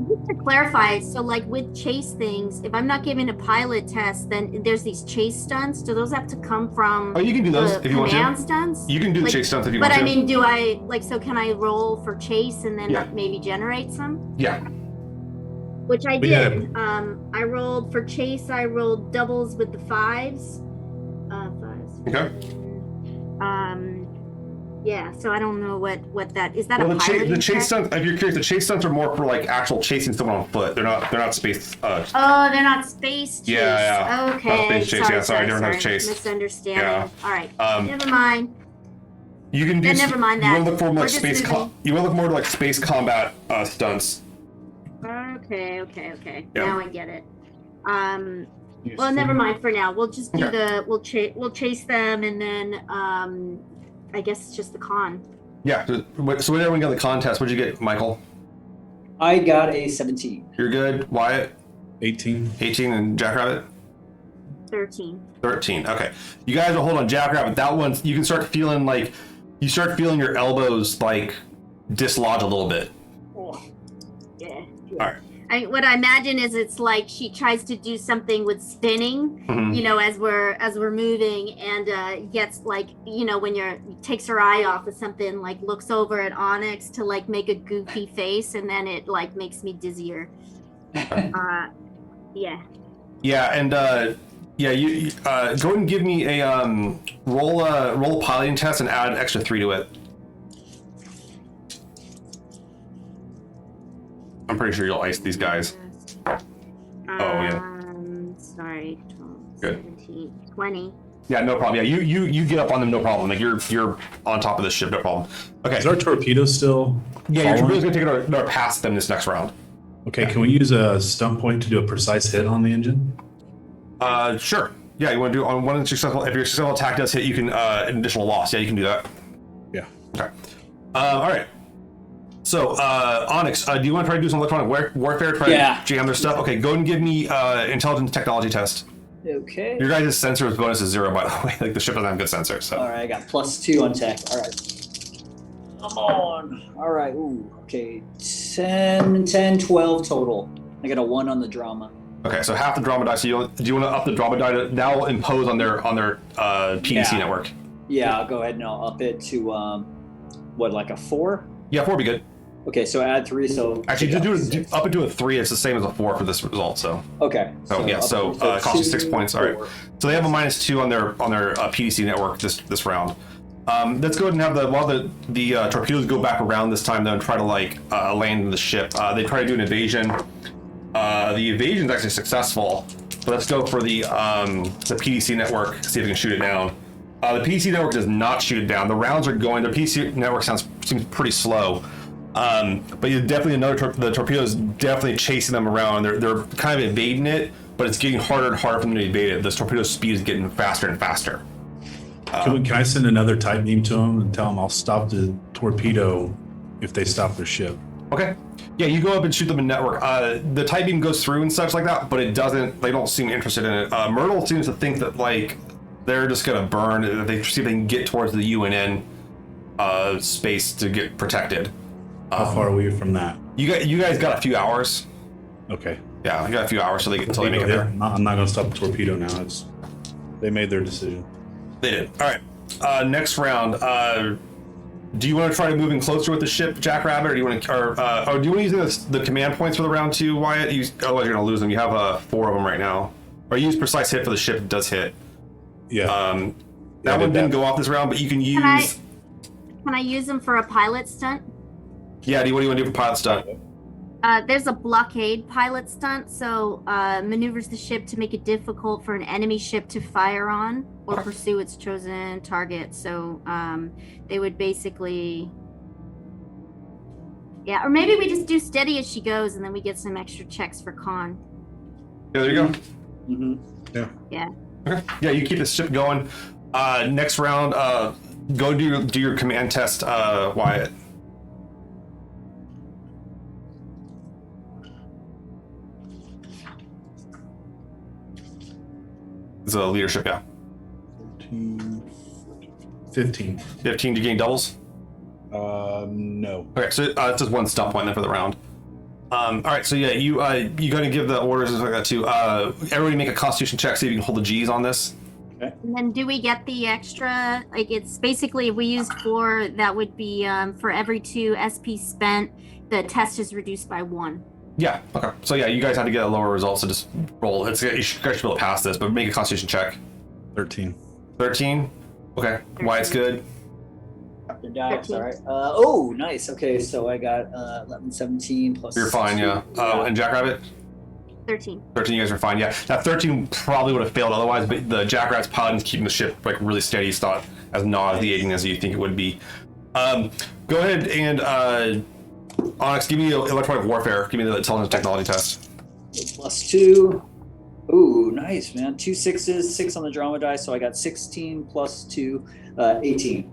Just to clarify, so with chase things, if I'm not giving a pilot test, then there's these chase stunts. Do those have to come from? Oh, you can do those if you want to. Command stunts. You can do the chase stunts if you want to. But I mean, do I so? Can I roll for chase and then Yeah. maybe generate some? Yeah. Which I We did. I rolled for chase. I rolled doubles with the 5s. 5s. Okay. Yeah. So I don't know what that is. That Well, a the piloting chase check? stunts. If you're curious, the chase stunts are more for actual chasing someone on foot. They're not space. Oh, they're not space chase. Yeah. Okay. Not space chase, yeah, sorry, different type of chase. Misunderstanding. Yeah. All right. Um, Never mind. You can do. Then never mind You want that. to look for more We're just space. moving. You want to look more to space combat stunts. Okay. Yeah. Now I get it. Well, never mind for now. We'll just do Okay. we'll chase them, and then I guess it's just the con. Yeah. So what everyone got the contest? What'd you get, Michael? I got a 17. You're good. Wyatt? 18. 18, and Jackrabbit? 13. 13. Okay. You guys are holding on Jackrabbit. That one, you can start feeling your elbows like dislodge a little bit. Oh. Yeah. All right. What I imagine is it's like she tries to do something with spinning, as we're moving, and gets like, when takes her eye off of something, like looks over at Onyx to like make a goofy face, and then it like makes me dizzier. Yeah. Yeah, and you go ahead and give me a roll a piloting test and add an extra 3 to it. I'm pretty sure you'll ice these guys. Sorry. 12, Good. 17, 20. Yeah, no problem. Yeah, you get up on them, no problem. Like you're on top of this ship, no problem. Okay. Is our torpedo still? Yeah, your following? torpedo's gonna take another past them this next round. Okay, can we use a stun point to do a precise hit on the engine? Sure. Yeah, you want to do on one successful. If your successful attack does hit, you can an additional loss. Yeah, you can do that. Yeah. Okay. All right. So, Onyx, do you want to try to do some electronic warfare? Try to jam their stuff? Okay, go and give me intelligence technology test. Okay. Your guys' sensor bonus is 0, by the way. Like the ship doesn't have good sensor. So. All right, I got +2 on tech. All right. Come on. All right. Ooh. Okay. 10, 12 total. I got a 1 on the drama. Okay, so half the drama die. So do you want to up the drama die to now impose on their PDC network? Yeah, I'll go ahead and I'll up it to like a 4? Yeah, 4 would be good. Okay, so add 3. So actually, up it to a 3. It's the same as a 4 for this result. So okay. So yeah, so it costs you 6 points. All right. So they have a -2 on their PDC network this round. Let's go ahead and have while the torpedoes go back around this time though and try to land the ship. They try to do an evasion. The evasion is actually successful. But let's go for the PDC network. See if we can shoot it down. The PDC network does not shoot it down. The rounds are going. The PDC network seems pretty slow. But you definitely the torpedo is definitely chasing them around. They're kind of evading it, but it's getting harder and harder for them to evade it. This torpedo's speed is getting faster and faster. Can I send another tight beam to them and tell them I'll stop the torpedo if they stop their ship? Okay. Yeah, you go up and shoot them in network. The tight beam goes through and such like that, but it doesn't. They don't seem interested in it. Myrtle seems to think that they're just gonna burn. They see if they can get towards the UNN space to get protected. How far are we from that? You guys got a few hours. Okay. Yeah, you got a few hours until they make it there. I'm not going to stop the torpedo now. They made their decision. They did. All right. Next round. Do you want to try to move in closer with the ship, Jackrabbit, or do you want to, or do you want to use the command points for the round too, Wyatt? Otherwise, you're going to lose them. You have 4 of them right now. Or use precise hit for the ship. It does hit. Yeah. That one didn't go off this round, but you can use. Can I use them for a pilot stunt? Yeah. What do you want to do for pilot stunt? There's a blockade pilot stunt, so maneuvers the ship to make it difficult for an enemy ship to fire on or pursue its chosen target. So they would basically, or maybe we just do steady as she goes, and then we get some extra checks for con. Yeah, there you go. Mm-hmm. Yeah. Yeah. Okay. Yeah, you keep the ship going. Next round, go do your command test, Wyatt. It's a leadership, yeah. 15. 15, do you gain doubles? No. Okay, so it's just 1 stop point then for the round. All right, so yeah, you gotta give the orders and stuff like that too. Everybody make a Constitution check, see if you can hold the G's on this. Okay. And then do we get the extra? Like it's basically if we used 4, that would be for every 2 SP spent, the test is reduced by 1. Yeah. Okay. So yeah, you guys had to get a lower result, so just roll. You guys should be able to pass this, but make a Constitution check. 13. 13. Okay. Wyatt's good. The dice, all right. Oh, nice. Okay, so I got 11, 17 plus. You're fine, yeah. And Jackrabbit? 13. 13, you guys are fine, yeah. That 13 probably would have failed otherwise, but the Jackrabbit's piloting is keeping the ship really steady. It's not as nauseating as you think it would be. Go ahead and Onyx, give me electronic warfare. Give me the intelligence technology test. +2. Ooh, nice, man. 2 6s, 6 on the drama die, so I got 16 plus 2, 18.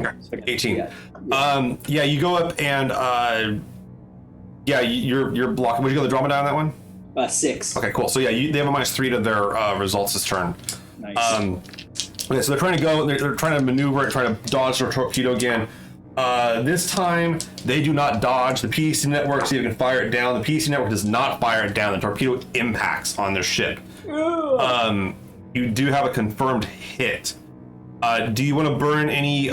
Okay, So I got- 18. yeah. You go up and you're blocking. Would you go the Dromedar on that one? 6. Okay, cool. So yeah, they have a -3 to their results this turn. Nice. Okay, so they're trying to go. They're trying to maneuver, trying to dodge their torpedo again. This time they do not dodge. The PDC network, so you can fire it down. The PDC network does not fire it down. The torpedo impacts on their ship. You do have a confirmed hit. Do you want to burn any?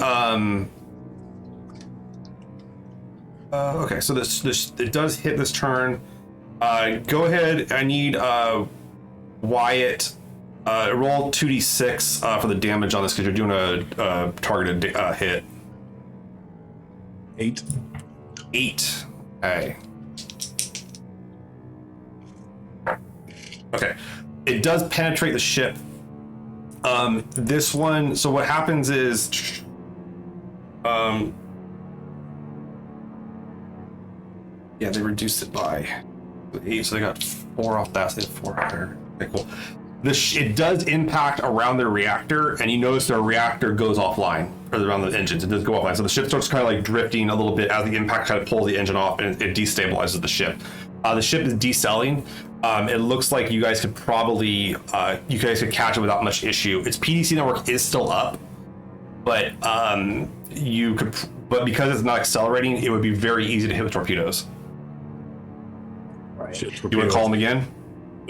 Okay, so this it does hit this turn. Go ahead. I need Wyatt. Roll 2d6 for the damage on this because you're doing a targeted hit. 8. 8. Okay. Okay. It does penetrate the ship. This one. So what happens is, yeah, they reduced it by 8, so they got 4 off that. So they have 4 higher. Okay, cool. It does impact around their reactor, and you notice their reactor goes offline, or around the engines. It does go offline. So the ship starts kind of like drifting a little bit as the impact kind of pulls the engine off, and it destabilizes the ship. The ship is decelling. It looks like you guys could probably, could catch it without much issue. Its PDC network is still up, but but because it's not accelerating, it would be very easy to hit with torpedoes. Right. Shit, You want to call them again?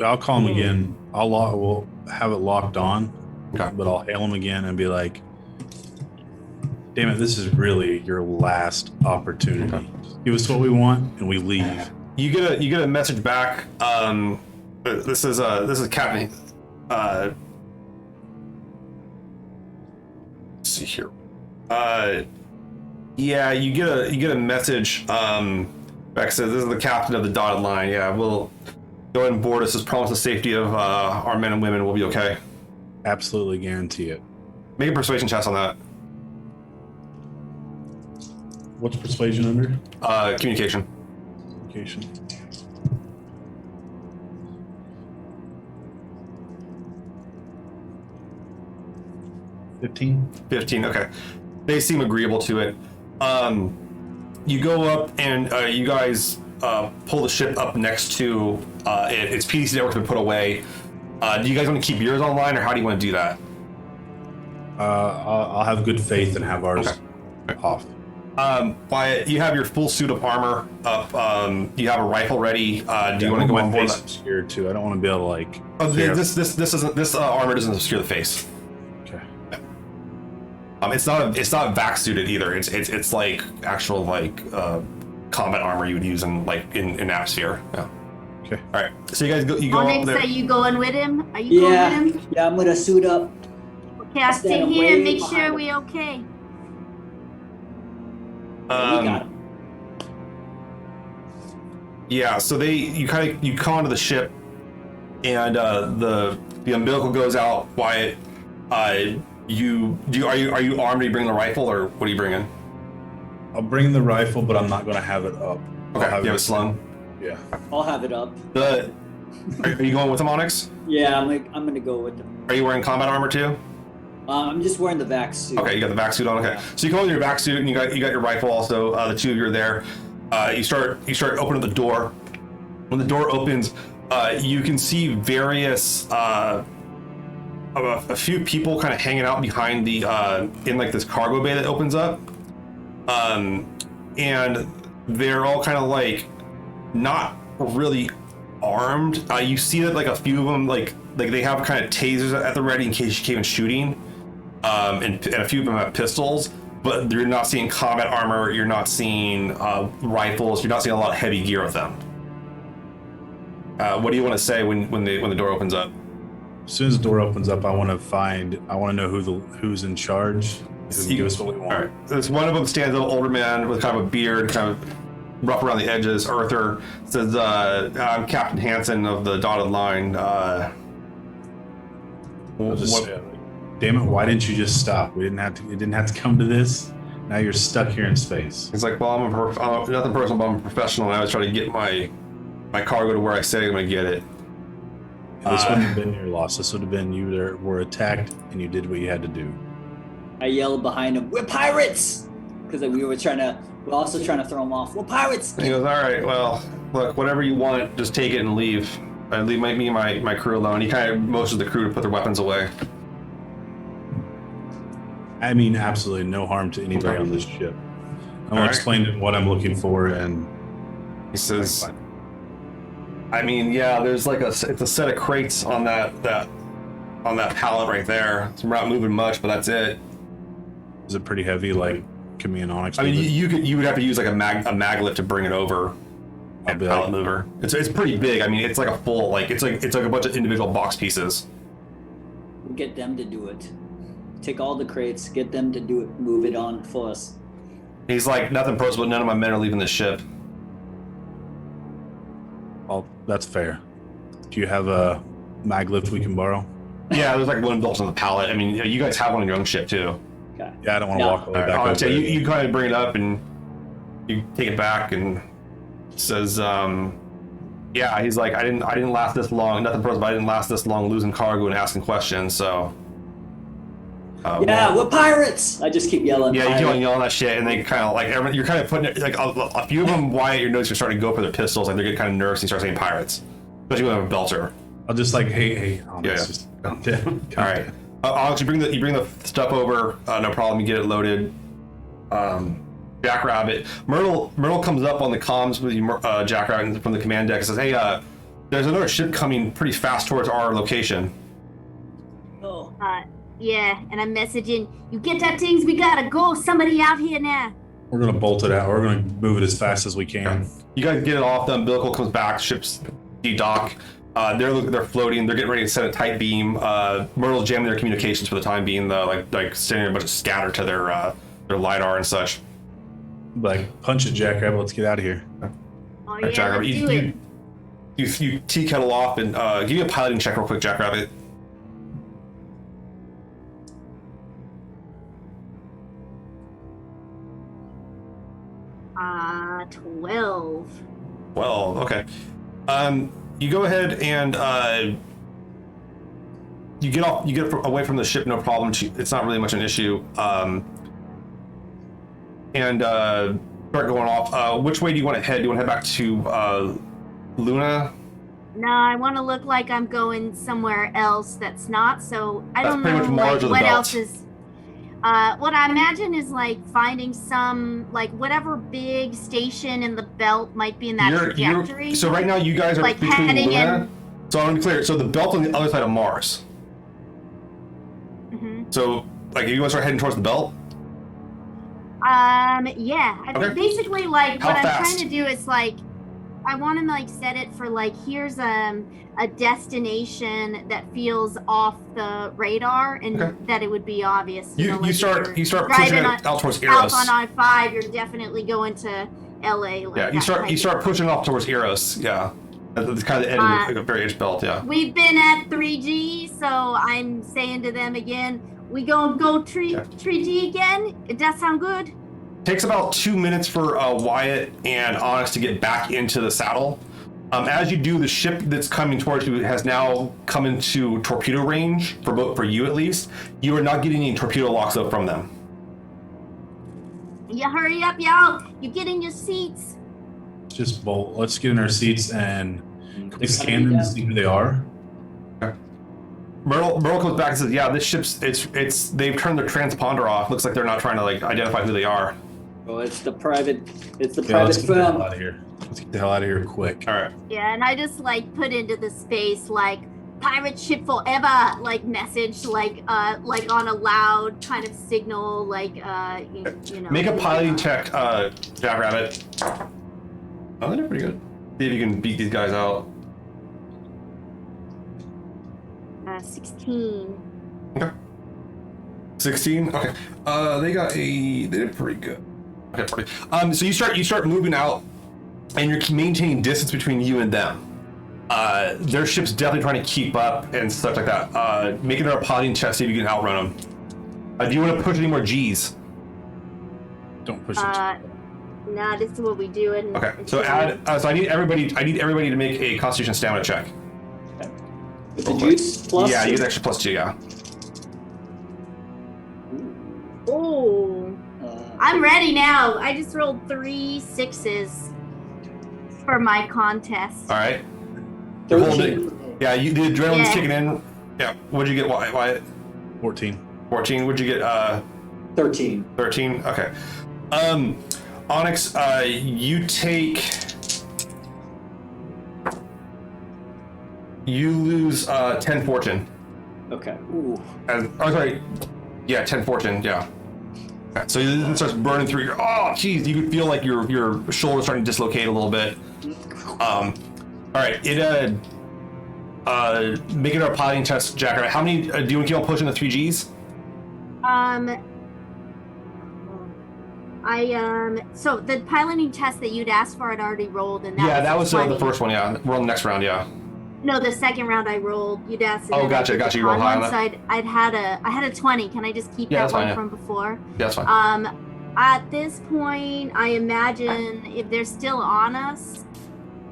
I'll call him again. We'll have it locked on, Okay. but I'll hail him again and be like, "Damn it, this is really your last opportunity. Okay. Give us what we want, and we leave." You get a message back. This is Captain. Let's see here. Yeah, you get a message. Back says, "This is the captain of the dotted line. Yeah, we'll go ahead and board us. Just promise the safety of our men and women will be okay." Absolutely guarantee it. Make a persuasion check on that. What's persuasion under? Communication. Communication. $15. 15. Okay, they seem agreeable to it. You go up and you guys pull the ship up next to its PDC network's been put away. Do you guys want to keep yours online, or how do you want to do that? I'll have good faith and have ours off. Wyatt, you have your full suit of armor up. You have a rifle ready. Do you want to go on board? I'm scared too. I don't want to be able to like. This armor doesn't obscure the face. Okay. It's not vac suited either. It's like actual combat armor you would use in atmosphere. Yeah. Okay. All right. So you guys go. You go Onyx, up there. are you going with him? Are you going with him? Yeah, I'm gonna suit up. Okay, I'll stay Stand here way and make behind sure him. we okay. We got him. Yeah. So you come onto the ship, and the umbilical goes out. Wyatt, are you armed? Are you bringing the rifle, or what are you bringing? I'll bring the rifle, but I'm not going to have it up. Okay. You have it slung. Yeah. I'll have it up. Are you going with him, Onyx? Yeah, I'm gonna go with them. Are you wearing combat armor too? I'm just wearing the vac suit. Okay, you got the vac suit on. Okay, so you come with your vac suit, and you got your rifle also. The two of you are there. You start opening the door. When the door opens, you can see various a few people kind of hanging out behind the in this cargo bay that opens up, and they're all kind of not really armed. You see that a few of them they have kind of tasers at the ready in case you came in shooting, and a few of them have pistols. But you're not seeing combat armor. You're not seeing rifles. You're not seeing a lot of heavy gear with them. What do you want to say when the door opens up? As soon as the door opens up, I want to know who's in charge. Who can give us what we want. All right. There's one of them stands, an older man with kind of a beard, kind of rough around the edges. Arthur says, "I'm Captain Hansen of the Dotted Line." Damn it! Why didn't you just stop? It didn't have to come to this. Now you're stuck here in space. He's like, "Well, I'm nothing personal, but I'm a professional, and I was trying to get my cargo to where I say I'm going to get it." This wouldn't have been your loss. This would have been you were attacked and you did what you had to do. I yelled behind him, "We're pirates!" Because we're also trying to throw him off. We're pirates. And he goes, all right, well, look, whatever you want, just take it and leave. I leave me and my crew alone. He kind of motions the crew to put their weapons away. I mean, absolutely no harm to anybody on this ship. I'll explain what I'm looking for, and he says, I mean, yeah, there's like it's a set of crates on that pallet right there. So we're not moving much, but that's it. Is it pretty heavy? Like, can me and Onyx? I mean, you would have to use like a maglet to bring it over. A pallet mover. It's pretty big. I mean, it's like a full it's like a bunch of individual box pieces. We'll get them to do it. Take all the crates, get them to do it, move it on for us. He's like, nothing personal, but none of my men are leaving the ship. Oh, that's fair. Do you have a mag lift we can borrow? Yeah, there's like one built on the pallet. I mean, you guys have one on your own ship too. Okay. Yeah, I don't want to walk all the way back over. over. You kind of bring it up and you take it back and says, yeah, he's like, I didn't last this long. Nothing personal, but I didn't last this long losing cargo and asking questions. So. We're pirates! I just keep yelling. Yeah, you keep yelling that shit, and they kind of like you're kind of putting it like a few of them. Wyatt, your notes are starting to go for their pistols, like they're getting kind of nervous and start saying pirates, especially when they have a belter. I'll just like, hey, yeah. Just calm down. All right, Alex, you bring the stuff over. No problem. You get it loaded. Jackrabbit, Myrtle comes up on the comms with you, Jackrabbit from the command deck and says, "Hey, there's another ship coming pretty fast towards our location." Oh. Yeah, and I'm messaging, you get that things, we gotta go, somebody out here now. We're gonna bolt it out. We're gonna move it as fast as we can. You guys get it off. The umbilical comes back. Ships de-dock. They're floating. They're getting ready to set a tight beam. Myrtle's jamming their communications for the time being. Like sending a bunch of scatter to their lidar and such. Like, punch it, Jackrabbit. Let's get out of here. Oh yeah, Jackrabbit, let's do it. You tea kettle off and give me a piloting check real quick, Jackrabbit. Uh, 12. 12, okay. You go ahead and you get away from the ship, no problem. It's not really much an issue. And start going off. Which way do you want to head? Do you want to head back to Luna? No, I want to look like I'm going somewhere else that's not. So I don't know like, what else is. What I imagine is like finding some like whatever big station in the belt might be in that trajectory. So right now you guys are like between Luna. So I'm clear. So the belt's on the other side of Mars. Mm-hmm. So like you want to start heading towards the belt? Yeah. Okay. Basically, like How what fast? I'm trying to do is like I want to like set it for like here's a destination that feels off the radar and that it would be obvious. You start pushing it out towards Eros. Out on I-5, you're definitely going to LA. Like yeah, you start pushing off towards Eros. Yeah, that's kind of the end of the very edge belt. Yeah. We've been at 3G, so I'm saying to them again, we go 3G again. Does that sound good? Takes about 2 minutes for Wyatt and Onyx to get back into the saddle. As you do, the ship that's coming towards you has now come into torpedo range for you at least. You are not getting any torpedo locks up from them. Yeah, hurry up, y'all! You get in your seats. Just bolt. Let's get in our seats and scan them and see who they are. Myrtle comes back and says, "Yeah, this ship's they've turned their transponder off. Looks like they're not trying to like identify who they are." Oh, it's the private Let's firm. get the hell out of here. Let's get the hell out of here quick. All right. Yeah, and I just like put into the space like pirate ship forever like message like on a loud kind of signal like you know. Make a piloting check, Jackrabbit. Oh, they're pretty good. See if you can beat these guys out. 16. Okay. 16. Okay. They did pretty good. Okay, pretty. So you start moving out, and you're maintaining distance between you and them. Their ship's definitely trying to keep up and stuff like that. Make another piloting check, see if you can outrun them. Do you want to push any more G's? Don't push it. Nah, this is what we do. And Okay. So add. So I need everybody to make a Constitution stamina check. With the juice plus? Yeah, you get extra +2. Yeah. I'm ready now. I just rolled 3 6s for my contest. All right. You're holding 13. it. Yeah, the adrenaline's kicking in. Yeah. What'd you get, Wyatt? 14. 14. What'd you get? 13. 13. Okay. Onyx, you lose 10 fortune. Okay. Ooh. Sorry. Yeah, 10 fortune. Yeah. Okay, so it starts burning through your. Oh, geez, you can feel like your shoulder's starting to dislocate a little bit. All right. Make it our piloting test, Jack. How many do you want to keep on pushing the 3Gs? So the piloting test that you'd asked for, I'd already rolled, and That was 20. the first one. Yeah, we're on the next round. Yeah. No, the second round I rolled. You'd asked. Oh, gotcha. You rolled high on that. So I had a 20. Can I just keep that one from before? Yeah, that's fine. At this point, I imagine if they're still on us.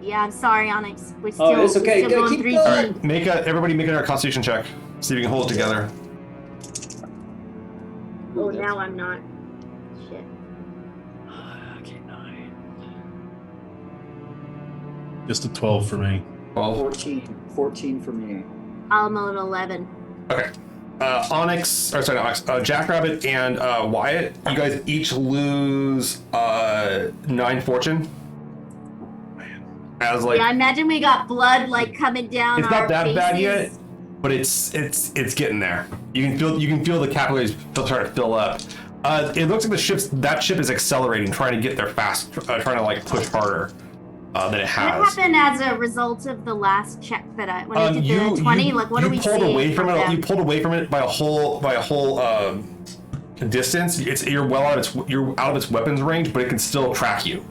Yeah, I'm sorry, Onyx. We're still. It's okay. We're still Keep going 3G. All right, everybody make another Constitution check. See if you can hold it together. Oh, now I'm not. Shit. Okay, 9. Just a 12 for me. 12. 14 for me. I'm on 11. Okay. Onyx, or sorry, not Onyx, Jackrabbit and Wyatt, you guys each lose 9 fortune. As like, Yeah, I imagine we got blood like coming down. it's our not that bad faces. yet, but it's getting there. You can feel the capillaries start to fill up. It looks like that ship is accelerating, trying to get there fast, trying to like push harder than it What has. happened as a result of the last check that when I did the 20? Like, what you are we pulled seeing away from it. them? You pulled away from it by a whole distance. You're out of its weapons range, but it can still track you.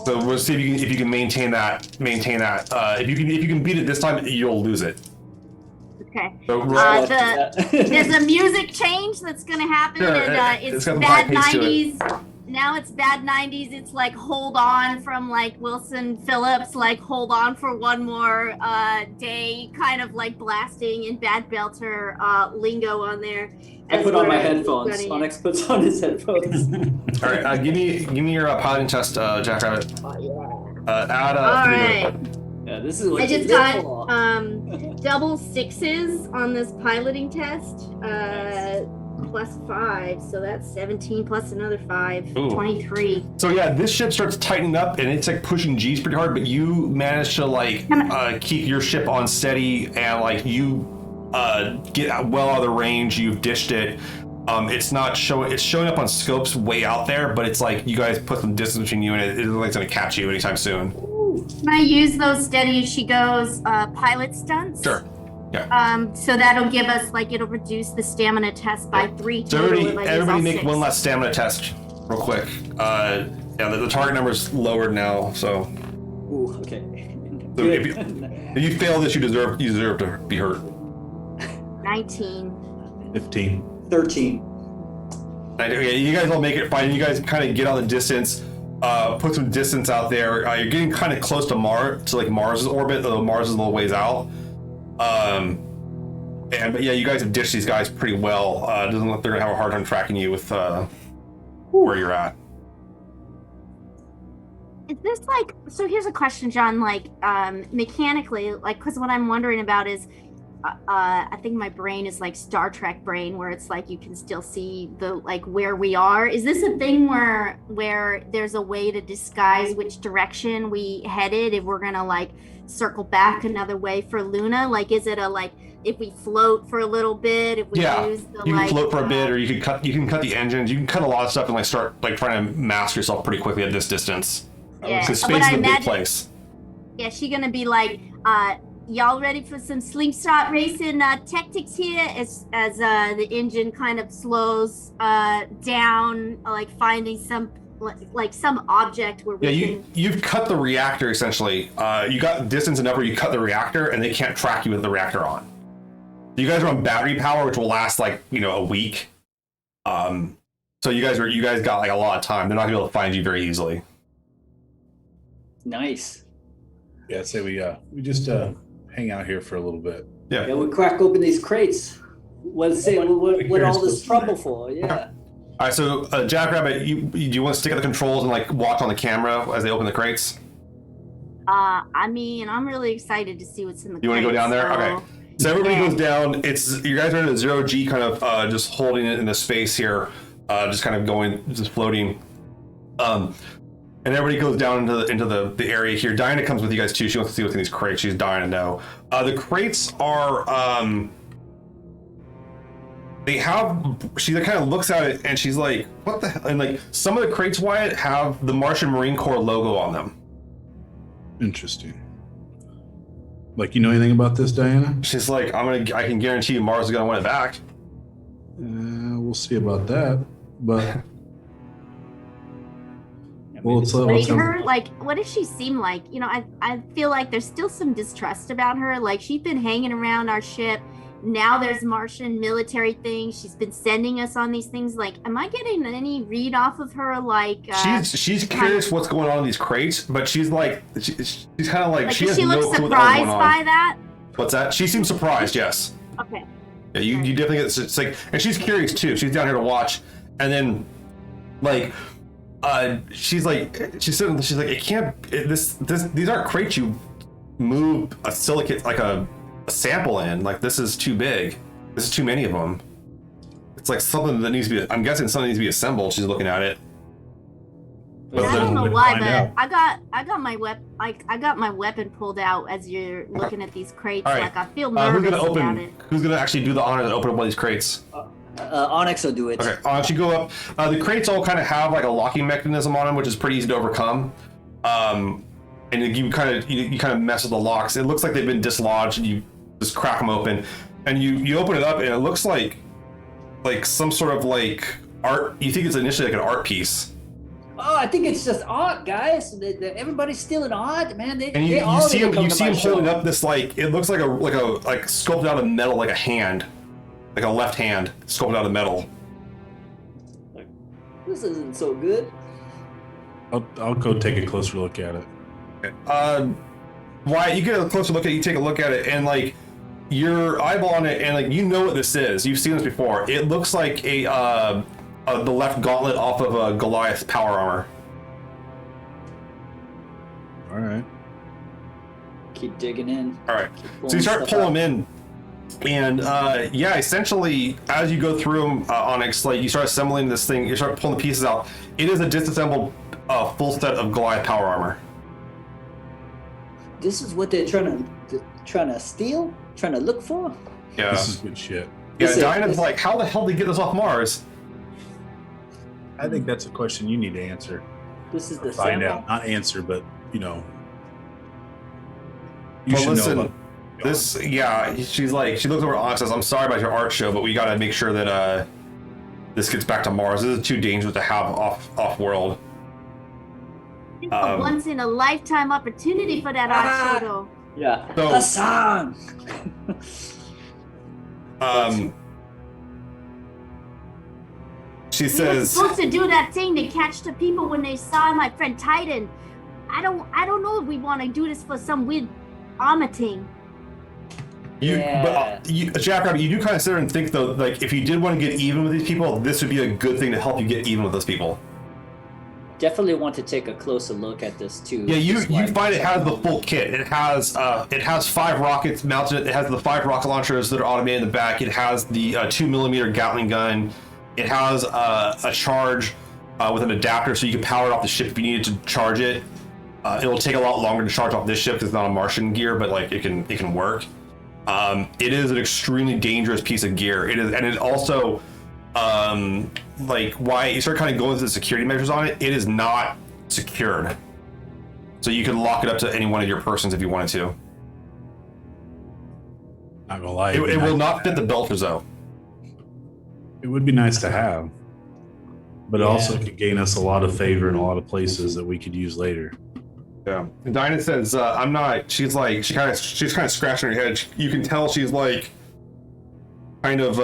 So we'll see if you can maintain that. If you can beat it this time, you'll lose it. Okay. So There's a music change that's going to happen, Sure, and it's it's got some bad high pace to it. 90s. Now it's bad 90s. It's like hold on from like Wilson Phillips, like hold on for one more day, kind of like blasting in Bad Belter lingo on there. I put on my headphones. running it. Onyx puts on his headphones. All right, give me your piloting test, Jackrabbit. Oh, yeah. Add All right. Yeah, this is what I you just live got for. double 6s on this piloting test, plus 5, so that's 17 plus another 5, Ooh. 23. So yeah, this ship starts tightening up, and it's like pushing G's pretty hard. But you manage to like keep your ship on steady, and like you get well out of the range. You've dished it. It's not showing. It's showing up on scopes way out there, but it's like you guys put some distance between you, and it looks like it's gonna catch you anytime soon. Can I use those steady as she goes pilot stunts? Sure. Yeah. So that'll give us like it'll reduce the stamina test by 3 So total. if I use everybody all make 6. one last stamina test, real quick. Yeah, the target number's lowered now, so. Ooh, okay. So if you fail this, you deserve to be hurt. 19. 15. 13. Okay, you guys all make it fine. You guys kind of get on the distance, put some distance out there. You're getting kind of close to Mars's orbit, though Mars is a little ways out. But yeah, you guys have dished these guys pretty well. It doesn't look like they're gonna have a hard time tracking you with where you're at. Is this like, so here's a question, John, like mechanically, like, because what I'm wondering about is I think my brain is like Star Trek brain, where it's like you can still see the like where we are. Is this a thing where there's a way to disguise which direction we headed if we're gonna like circle back another way for Luna? Like, is it a like if we float for a little bit, if we use the you can like float for a bit, or you can cut the engines. You can cut a lot of stuff and like start like trying to mask yourself pretty quickly at this distance. Yeah, Because but space I is a big imagine- place. Yeah, she gonna be like, y'all ready for some slingshot racing tactics here? As the engine kind of slows down, like finding some object where we can. You've cut the reactor essentially. You got distance enough where you cut the reactor, and they can't track you with the reactor on. You guys are on battery power, which will last like a week. So you guys got like a lot of time. They're not gonna be able to find you very easily. Nice. Yeah, I'd say we just hang out here for a little bit. Yeah, we crack open these crates. What Like all Harris this goes trouble there. for? Yeah. All All right, so Jackrabbit, do you want to stick at the controls and like watch on the camera as they open the crates? I mean, I'm really excited to see what's in the. You want to go down there? So, Okay. So everybody yeah. goes down. It's you guys are in a 0G kind of just holding it in the space here, just kind of going, just floating. And everybody goes down into the area here. Diana comes with you guys too. She wants to see what's in these crates. She's dying to know. The crates are. They have. She kind of looks at it and she's like, "What the hell?" And like some of the crates, Wyatt, have the Martian Marine Corps logo on them. Interesting. Like, you know anything about this, Diana? She's like, I can guarantee you Mars is gonna want it back. We'll see about that. But well, let's Like her, like, what does she seem like? You know, I feel like there's still some distrust about her. Like, she's been hanging around our ship. Now there's Martian military things. She's been sending us on these things. Like, am I getting any read off of her? Like, she's curious what's going on in these crates, but she's like, she's kind of like she does has she no look clue what's going surprised on. by that? What's that? She seems surprised. Yes. Okay. Yeah, you definitely get it's like, and she's curious too. She's down here to watch, and then like. She's like, she's like, it can't. These aren't crates you move a silicate like a sample in. Like this is too big. This is too many of them. It's like something that needs to be. I'm guessing something needs to be assembled. She's looking at it. Yeah, I don't know we'll why, find but out. I got my I got my weapon pulled out as you're looking at these crates. All right. Like I feel Who's nervous gonna about it. Who's gonna actually do the honor and open up one of these crates? Onyx will do it. Okay, I'll actually go up. The crates all kind of have like a locking mechanism on them, which is pretty easy to overcome. And you kind of mess with the locks. It looks like they've been dislodged, and you just crack them open, and you open it up, and it looks like some sort of like art. You think it's initially like an art piece. Oh, I think it's just art, guys. Everybody's stealing art, man. And you see him holding up this like it looks like sculpted out of metal, like a hand, like a left hand sculpted out of metal. This isn't so good. I'll go take a closer look at it. Wyatt, you get a closer look at it, you take a look at it, and like you're eyeballing it, and like you know what this is. You've seen this before. It looks like the left gauntlet off of a Goliath power armor. All right. Keep digging in. All right. So you start pulling them in, and yeah, essentially, as you go through them, Onyx, like you start assembling this thing, you start pulling the pieces out. It is a disassembled full set of Goliath power armor. This is what they're trying to steal, trying to look for. Yeah. This is good shit. Yeah. Diana's like, how the hell did they get this off Mars? I think that's a question you need to answer. This is the Find sample. out. Not answer, but, you know. You Well, should listen, know about this, yeah, she looks over at Onyx and says, I'm sorry about your art show, but we gotta make sure that this gets back to Mars. This is too dangerous to have off world. It's a once in a lifetime opportunity for that art show, though. Yeah. So- Hassan. She We were says, supposed to do that thing to catch the people when they saw my friend Titan. I don't know if we want to do this for some weird armor thing. Jackrabbit, you do kind of sit there and think though, like if you did want to get even with these people, this would be a good thing to help you get even with those people. Definitely want to take a closer look at this too. Yeah, you Just like- find it has the full kit. It has 5 rockets mounted. It has the 5 rocket launchers that are automated in the back. It has the 2mm Gatling gun. It has a charge with an adapter, so you can power it off the ship if you needed to charge it. It'll take a lot longer to charge off this ship because it's not a Martian gear, but like it can work. It is an extremely dangerous piece of gear. It is, and it also, like why you start kind of going through the security measures on it. It is not secured, so you can lock it up to any one of your persons if you wanted to. Not gonna lie. It will not fit the belters though. It would be nice to have, but it also could gain us a lot of favor in a lot of places that we could use later. Yeah. And Dinah says, I'm not, she's kind of scratching her head. You can tell she's like kind of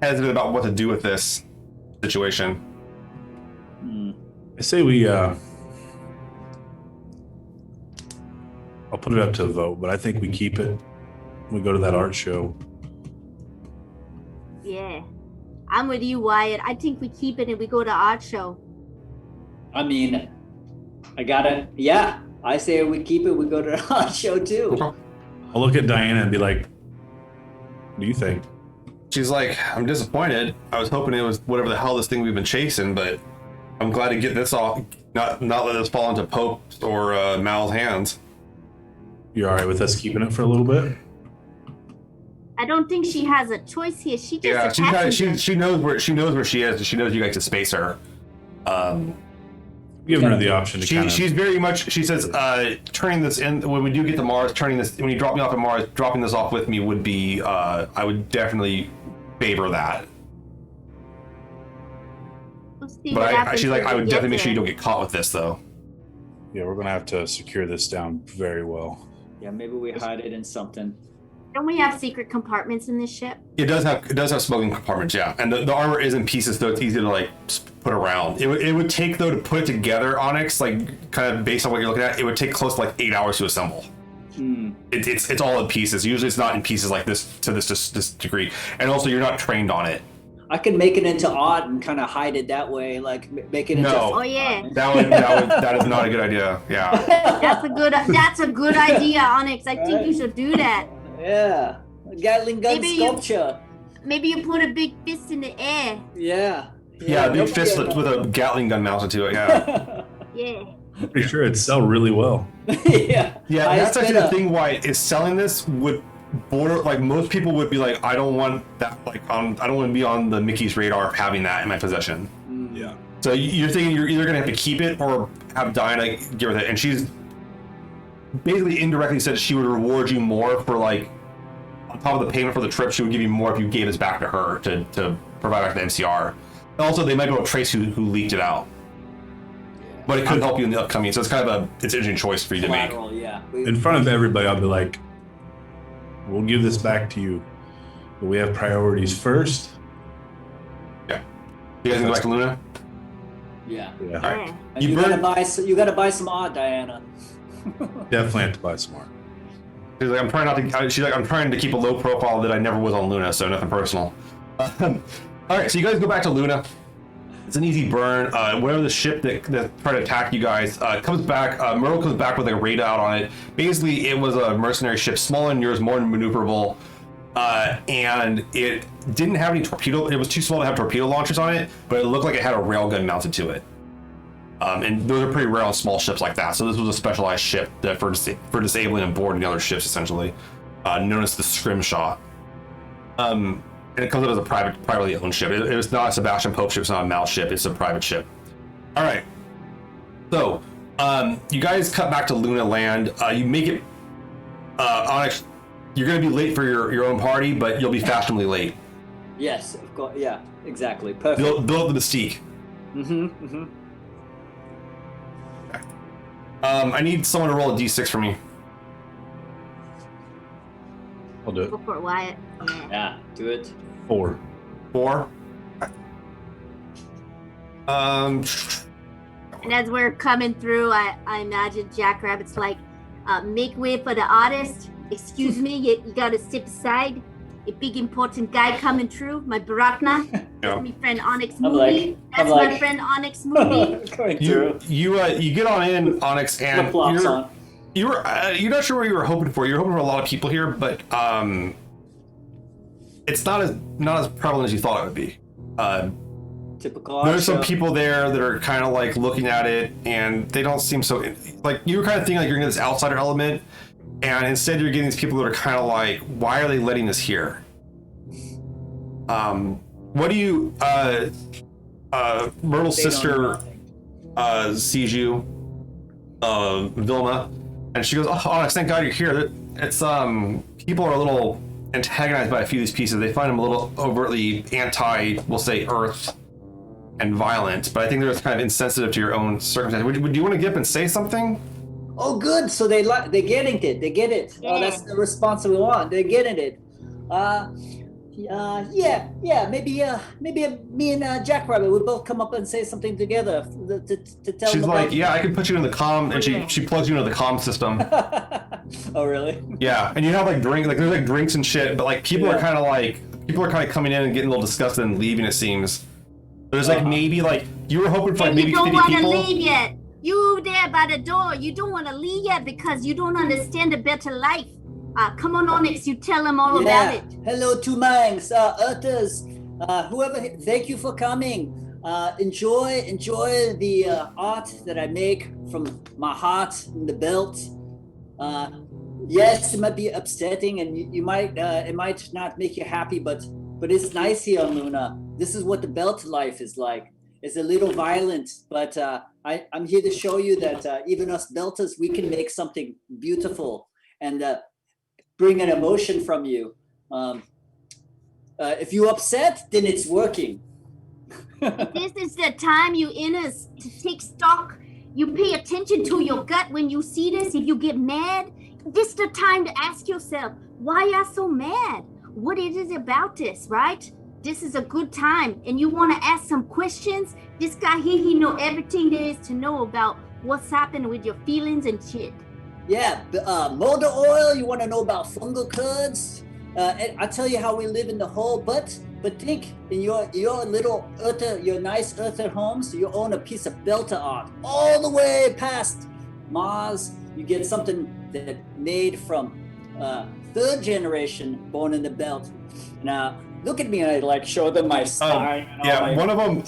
hesitant about what to do with this situation. I say we, I'll put it up to a vote, but I think we keep it. We go to that art show. Yeah. I'm with you, Wyatt. I think we keep it and we go to art show. I mean, I gotta. Yeah, I say we keep it. We go to the art show too. I'll look at Diana and be like, what do you think? She's like, I'm disappointed. I was hoping it was whatever the hell this thing we've been chasing, but I'm glad to get this off, not let this fall into Pope's or Mal's hands. You all right with us keeping it for a little bit? I don't think she has a choice here. She just Yeah, attaches she knows where she is, and she knows you guys can space her. Giving her the option to kind of... She's very much. She says, turning this in when we do get to Mars. Turning this when you drop me off at Mars, dropping this off with me would be. I would definitely favor that. We'll see But what happens she's like, when I we would get definitely make sure you there. don't get caught with this, though. Yeah, we're going to have to secure this down very well. Yeah, maybe we hide it in something. Don't we have secret compartments in this ship? It does have smoking compartments, yeah, and the armor is in pieces, so it's easy to like put around. It would take though to put it together, Onyx, like kind of based on what you're looking at, it would take close to like 8 hours to assemble. It's all in pieces. Usually, it's not in pieces like this to this degree, and also you're not trained on it. I could make it into art and kind of hide it that way, like make it into. No. Oh yeah, That is not a good idea. Yeah. that's a good idea, Onyx. I think you should do that. Yeah, Gatling gun Maybe sculpture. Maybe you put a big fist in the air. Yeah. Yeah, a big nobody- fist with a Gatling gun mounted to it. Yeah. Yeah. I'm pretty sure it'd sell really well. Yeah. Yeah, I that's actually spent the thing. Why is selling this would border like most people would be like, I don't want that. Like, I don't want to be on the Mickey's radar of having that in my possession. Yeah. So you're thinking you're either gonna have to keep it or have Diana get with it, and she's basically indirectly said she would reward you more for like on top of the payment for the trip. She would give you more if you gave this back to her to provide back to the MCR. And also, they might be able to trace who leaked it out, but it could help you in the upcoming. So it's kind of it's an interesting choice for you to make. collateral, yeah. In front of everybody, I'll be like, we'll give this back to you, but we have priorities first. Yeah. You guys can go back to Luna. Yeah. Yeah. All right. Yeah. And You you gotta burn- you gotta buy some art, Diana. Definitely have to buy some more. She's like, I'm trying not to. She's like, I'm trying to keep a low profile that I never was on Luna, so nothing personal. All right, so you guys go back to Luna. It's an easy burn. Whatever the ship that tried to attack you guys comes back. Myrtle comes back with like a radar on it. Basically, it was a mercenary ship, smaller than yours, more maneuverable, and it didn't have any torpedo. It was too small to have torpedo launchers on it, but it looked like it had a railgun mounted to it. And those are pretty rare on small ships like that. So this was a specialized ship that for disabling and boarding other ships, essentially, known as the Scrimshaw. And it comes out as a privately owned ship. It was not a Sebastian Pope ship. It's not a Mal ship. It's a private ship. All right. So you guys cut back to Luna land. You make it. Onyx, you're going to be late for your own party, but you'll be fashionably late. Yes, of course. Yeah, exactly. Perfect. Build the mystique. I need someone to roll a d6 for me. I'll do it. Go for it, Wyatt. Yeah. Yeah, do it. 4. 4. And as we're coming through, I imagine Jackrabbit's like, make way for the artist. Excuse me, you gotta step aside. A big important guy coming through. My Barakna. Yeah. That's my friend Onyx I'm Movie. like- That's I'm my like- friend Onyx Movie. Going through. You get on in, Onyx, and Flip-flops on. you're not sure what you were hoping for. You're hoping for a lot of people here, but it's not as prevalent as you thought it would be. Typical art There's some show. people there that are kind of like looking at it, and they don't seem so like you were kind of thinking like you're getting this outsider element, and instead you're getting these people that are kind of like, why are they letting us here? What do you Myrtle's They don't sister sees you, Vilma, and she goes, "Oh, Onyx, thank God you're here." It's people are a little antagonized by a few of these pieces. They find them a little overtly we'll say, Earth and violent. But I think they're kind of insensitive to your own circumstances. Would you want to get up and say something? Oh, good. So they're getting it. They get it. Oh, that's the response we want. They're getting it. Yeah. Maybe me and Jackrabbit would both come up and say something together to tell She's them like, about. yeah, I can put you in the comm, and Yeah. she plugs you into the comm system. Oh, really? Yeah, and you have like there's like drinks and shit, but like people are Yeah. kind of like people are kind of coming in and getting a little disgusted and leaving, it seems. There's like maybe like you were hoping for like maybe 50 people. You don't want to leave yet. You there by the door. You don't want to leave yet because you don't understand a better life. Come on, Onyx. You tell them all about it. Hello, Two Minds, Earthers, whoever. Thank you for coming. Enjoy the art that I make from my heart and the belt. Yes, it might be upsetting, and you might it might not make you happy, but it's nice here on Luna. This is what the belt life is like. It's a little violent, but I'm here to show you that even us belters, we can make something beautiful and bring an emotion from you. If you're upset, then it's working. This is the time you inners to take stock. You pay attention to your gut when you see this. If you get mad, this is the time to ask yourself, why are you so mad? What is it about this, right? This is a good time, and you want to ask some questions. This guy here, he know everything there is to know about what's happening with your feelings and shit. Yeah, motor oil. You want to know about fungal curds? And I'll tell you how we live in the hole. But think in your little earther, your nice earther homes, you own a piece of belter art all the way past Mars. You get something that made from third generation born in the belt. Now look at me, and I like show them my spine. One of them,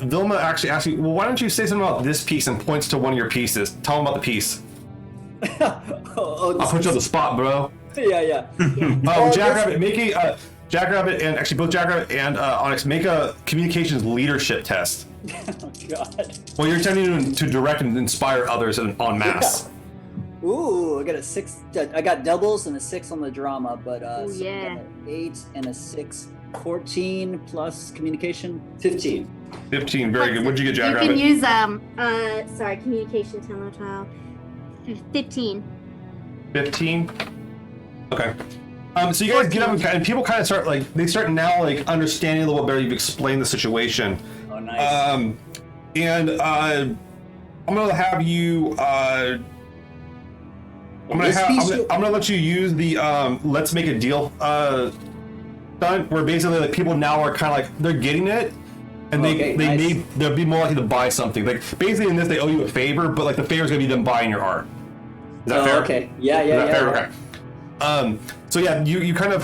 Vilma actually asked me, well, why don't you say something about this piece, and points to one of your pieces. Tell them about the piece. I'll put you on the spot, bro. Yeah. Jackrabbit, Jackrabbit, and actually both Jackrabbit and Onyx, make a communications leadership test. Oh God. Well, you're attempting to direct and inspire others en masse. Yeah. Ooh, I got a 6. I got doubles and a 6 on the drama, but so I got an 8 and a 6. 14 plus communication, 15. 15, very good. What'd you get, Jackrabbit? You can use communication telltale. 15. 15. Okay. So you guys get up and people kind of start now understanding a little bit better. You've explained the situation. Oh, nice. And I'm gonna have you. I'm gonna let you use the let's make a deal stunt, where basically people now are kind of they're getting it, and they'll be more likely to buy something. Like basically in this they owe you a favor, but the favor's gonna be them buying your art. Is that fair? Okay. Yeah. Fair? Okay. So yeah, you kind of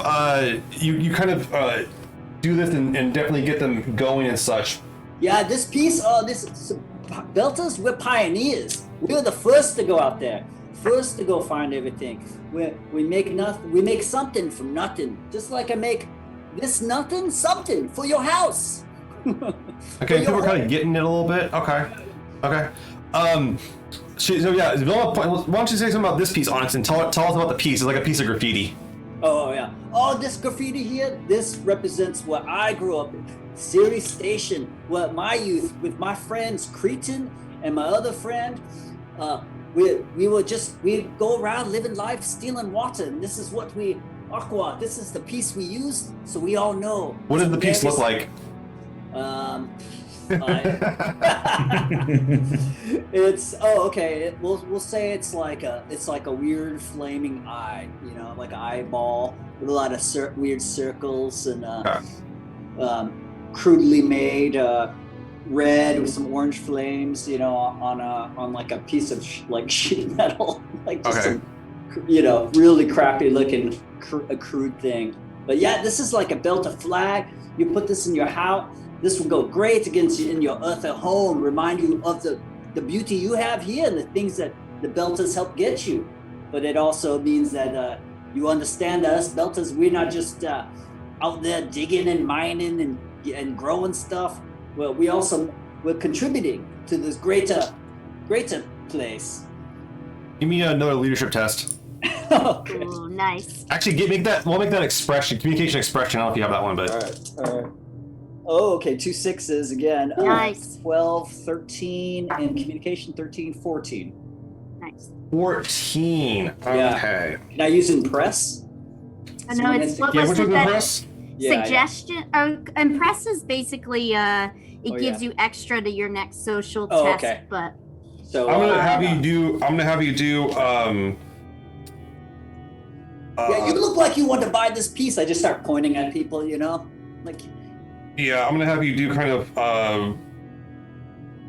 do this and definitely get them going and such. Yeah, this piece, Belters, we're pioneers. We're the first to go out there, first to go find everything. We make nothing. We make something from nothing, just like I make this nothing something for your house. Okay, people are kind of getting it a little bit. Okay. So yeah, why don't you say something about this piece, Onyx, and tell us about the piece. It's like a piece of graffiti. Oh yeah. Oh, this graffiti here, this represents where I grew up in. Ceres Station, where my youth with my friends Cretan and my other friend, we'd go around living life stealing water, and this is what Aqua, this is the piece we use, so we all know. What does the piece look like? It's okay. We'll say it's like a weird flaming eye, like an eyeball with a lot of weird circles and crudely made red with some orange flames, on like a piece of sheet metal, some, really crappy looking a crude thing. But yeah, this is like a belter flag. You put this in your house. This will go great against you in your earther home, remind you of the beauty you have here and the things that the belters help get you. But it also means that you understand that us belters, we're not just out there digging and mining and growing stuff. Well, we're contributing to this greater place. Give me another leadership test. Okay. Ooh, nice. Actually, we'll make that expression, communication expression. I don't know if you have that one, but. All right. Oh, okay, 2 6s again. Nice. 12, 13, and communication 13, 14. Nice. 14. Okay. Can I use impress? I know it's what Yeah, was which one's that impress? suggestion? Impress is basically it gives you extra to your next social test, okay. but So I'm gonna have you do Yeah, you look like you want to buy this piece. I just start pointing at people, like. Yeah, I'm gonna have you do kind of. I'm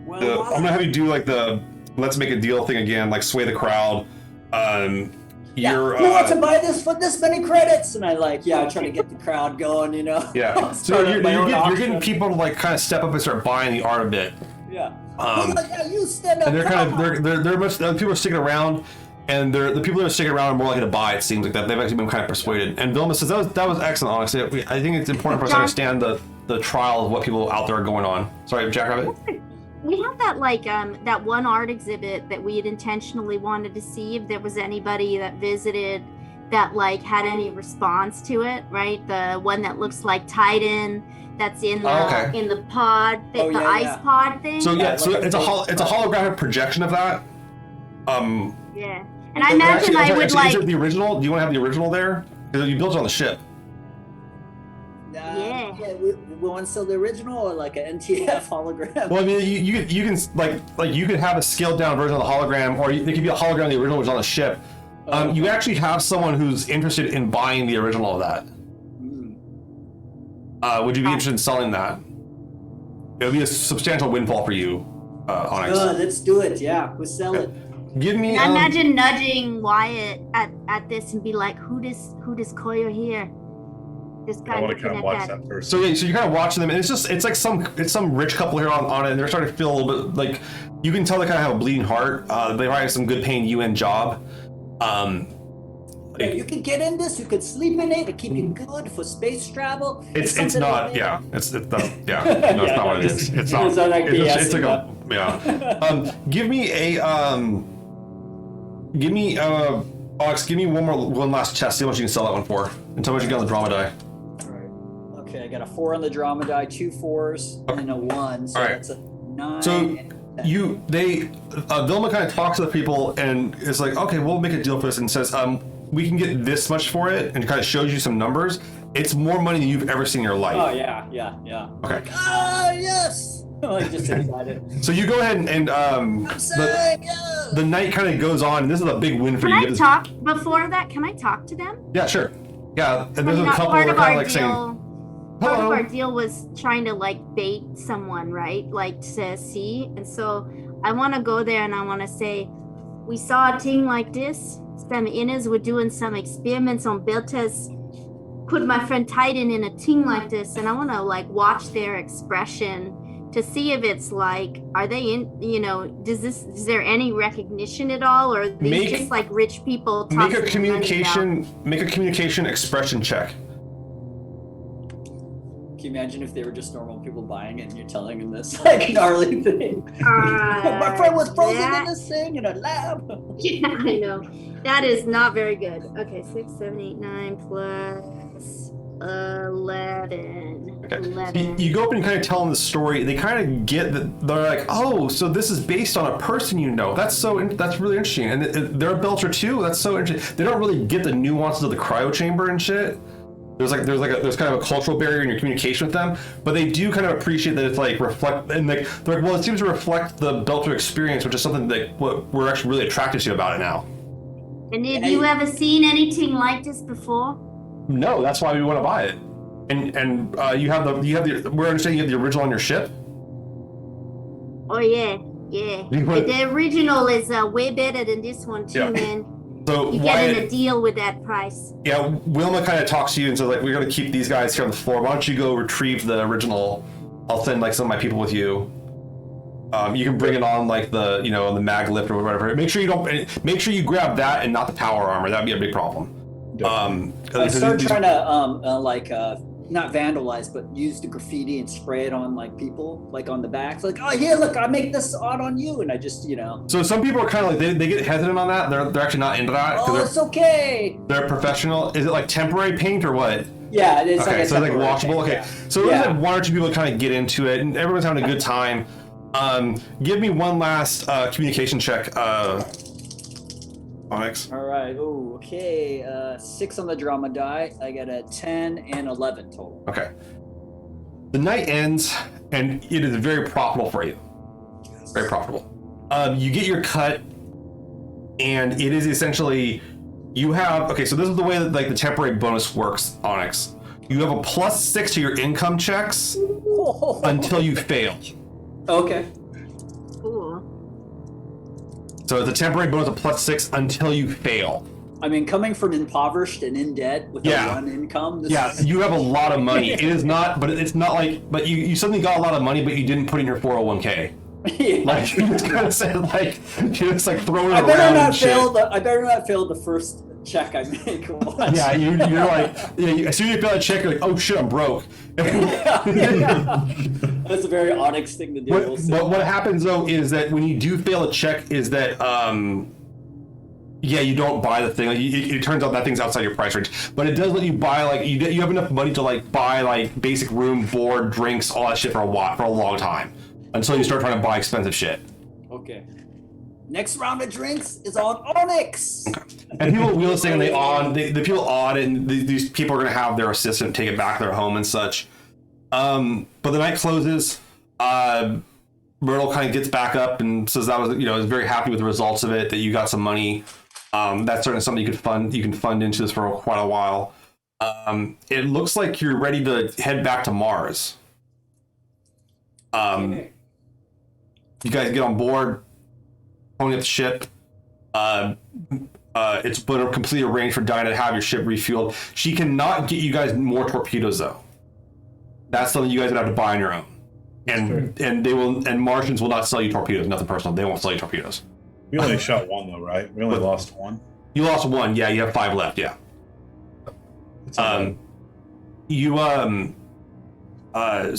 gonna have you do like the let's make a deal thing again, like sway the crowd. You're. You want to buy this for this many credits? And I try to get the crowd going, Yeah. So you're getting people to like kind of step up and start buying the art a bit. Yeah. You stand up. And they're kind of they're much people are sticking around. And the people that are sticking around are more likely to buy. It seems like that they've actually been kind of persuaded. And Vilma says that was excellent. Honestly, I think it's important for us to understand the trial of what people out there are going on. Sorry, Jackrabbit. We have that that one art exhibit that we had intentionally wanted to see if there was anybody that visited that had any response to it. Right, the one that looks like Titan. That's in the in the pod, ice pod thing. So it's a holographic projection of that. Yeah. And I imagine Is it the original? Do you want to have the original there? Because you built it on the ship. Yeah. We want to sell the original or like an NTF hologram. Well, I mean, you can you could have a scaled down version of the hologram, or it could be a hologram of the original, which is on the ship. You actually have someone who's interested in buying the original of that. Would you be interested in selling that? It would be a substantial windfall for you, Onyx. Let's do it. Yeah, we'll sell it. Give me. I imagine nudging Wyatt at this and be like, "Who does Koyo here?" This guy. I want to kind of watch that person. So you're kind of watching them, and it's like some rich couple here on it, and they're starting to feel a little bit like you can tell they kind of have a bleeding heart. They probably have some good paying UN job. You could get in this. You could sleep in it. It keep you good for space travel. It's not. Yeah. It's not. Yeah. No, it's not what it is. It's not. It's like a. Yeah. Give me Alex, give me one last chest. See how much you can sell that one for, and tell me what you got on the drama die. All right. Okay, I got a 4 on the drama die, 2 4s, and a 1. So that's a 9. So Vilma kind of talks to the people and is like, okay, we'll make a deal for this, and says, we can get this much for it, and kind of shows you some numbers. It's more money than you've ever seen in your life. Oh yeah. Okay. Yes. Just excited. So you go ahead and the night kind of goes on, and this is a big win for you. Can I talk before that? Can I talk to them? Yeah, sure. Yeah, and there's a couple part that of are our kind of saying, part hello. of our deal was trying to bait someone, right? To see. And so I want to go there and I want to say, we saw a thing like this. Some inners were doing some experiments on Beltas. Put my friend Titan in a thing like this, and I want to watch their expression to see if it's are they in, is there any recognition at all, or are they just rich people make a communication expression check. Can you imagine if they were just normal people buying it and you're telling them this gnarly thing? My friend was frozen in this thing in a lab. Yeah, I know. That is not very good. Okay, 6, 7, 8, 9 plus 11. Okay. 11. You go up and you kind of tell them the story. They kind of get that. They're like, oh, so this is based on a person you know. That's really interesting. And they're a belter too. That's so interesting. They don't really get the nuances of the cryo chamber and shit. There's kind of a cultural barrier in your communication with them, but they do kind of appreciate that it's reflect, and they're like, well, it seems to reflect the belter experience, which is something that we're actually really attracted to about it now. And have you ever seen anything like this before? No, that's why we want to buy it. And we're understanding you have the original on your ship. Oh yeah. The original is way better than this one too, man. So you get in a deal with that price. Yeah, Wilma kind of talks to you and says we're going to keep these guys here on the floor. Why don't you go retrieve the original? I'll send some of my people with you. You can bring it on the mag lift or whatever. Make sure you grab that and not the power armor. That'd be a big problem. I start trying to not vandalize, but use the graffiti and spray it on people, on the backs. Oh here, look, I make this art on you, and I just So some people are kind of they get hesitant on that. They're actually not into that. Oh, it's okay. They're professional. Is it temporary paint or what? Yeah, it is. Okay, so it's washable. Paint, okay, so there's one or two people that kind of get into it, and everyone's having a good time. Give me one last communication check, Onyx. All right. Oh, okay. 6 on the drama die. I got a 10 and 11 total. Okay. The night ends, and it is very profitable for you. Very profitable. You get your cut, and it is essentially You have, okay, so this is the way that like the temporary bonus works, Onyx. You have a +6 to your income checks until you fail. Okay. Cool. So the temporary bonus of +6 until you fail. I mean, coming from impoverished and in debt with Yeah. one income. Yeah, you have a lot of money. It is not, but it's not like, but you suddenly got a lot of money, but you didn't put in your 401k. Yeah. Like you just kind of said, like you just like throwing it I better around not and shit. fail I better not fail the first check I make. Once. Yeah, you're like, as soon as you fail that check, you're like, oh shit, I'm broke. That's a very Onyx thing to do. What happens though is that when you do fail a check, is that you don't buy the thing. Like, it turns out that thing's outside your price range, but it does let you buy like you have enough money to like buy like basic room, board, drinks, all that shit for a long time, until you start trying to buy expensive shit. Okay. Next round of drinks is on Onyx. Okay. And people wheel this thing and the people on it, and these people are gonna have their assistant take it back to their home and such. But the night closes. Myrtle kind of gets back up and says that was, is very happy with the results of it, that you got some money. That's certainly something you can fund into this for quite a while. It looks like you're ready to head back to Mars. You guys get on board, pulling up the ship. It's been completely arranged for Dinah to have your ship refueled. She cannot get you guys more torpedoes though. That's something you guys would have to buy on your own. And Martians will not sell you torpedoes. Nothing personal. They won't sell you torpedoes. We only shot one though, right? We only lost one. You lost one. Yeah, you have 5 left. Yeah. So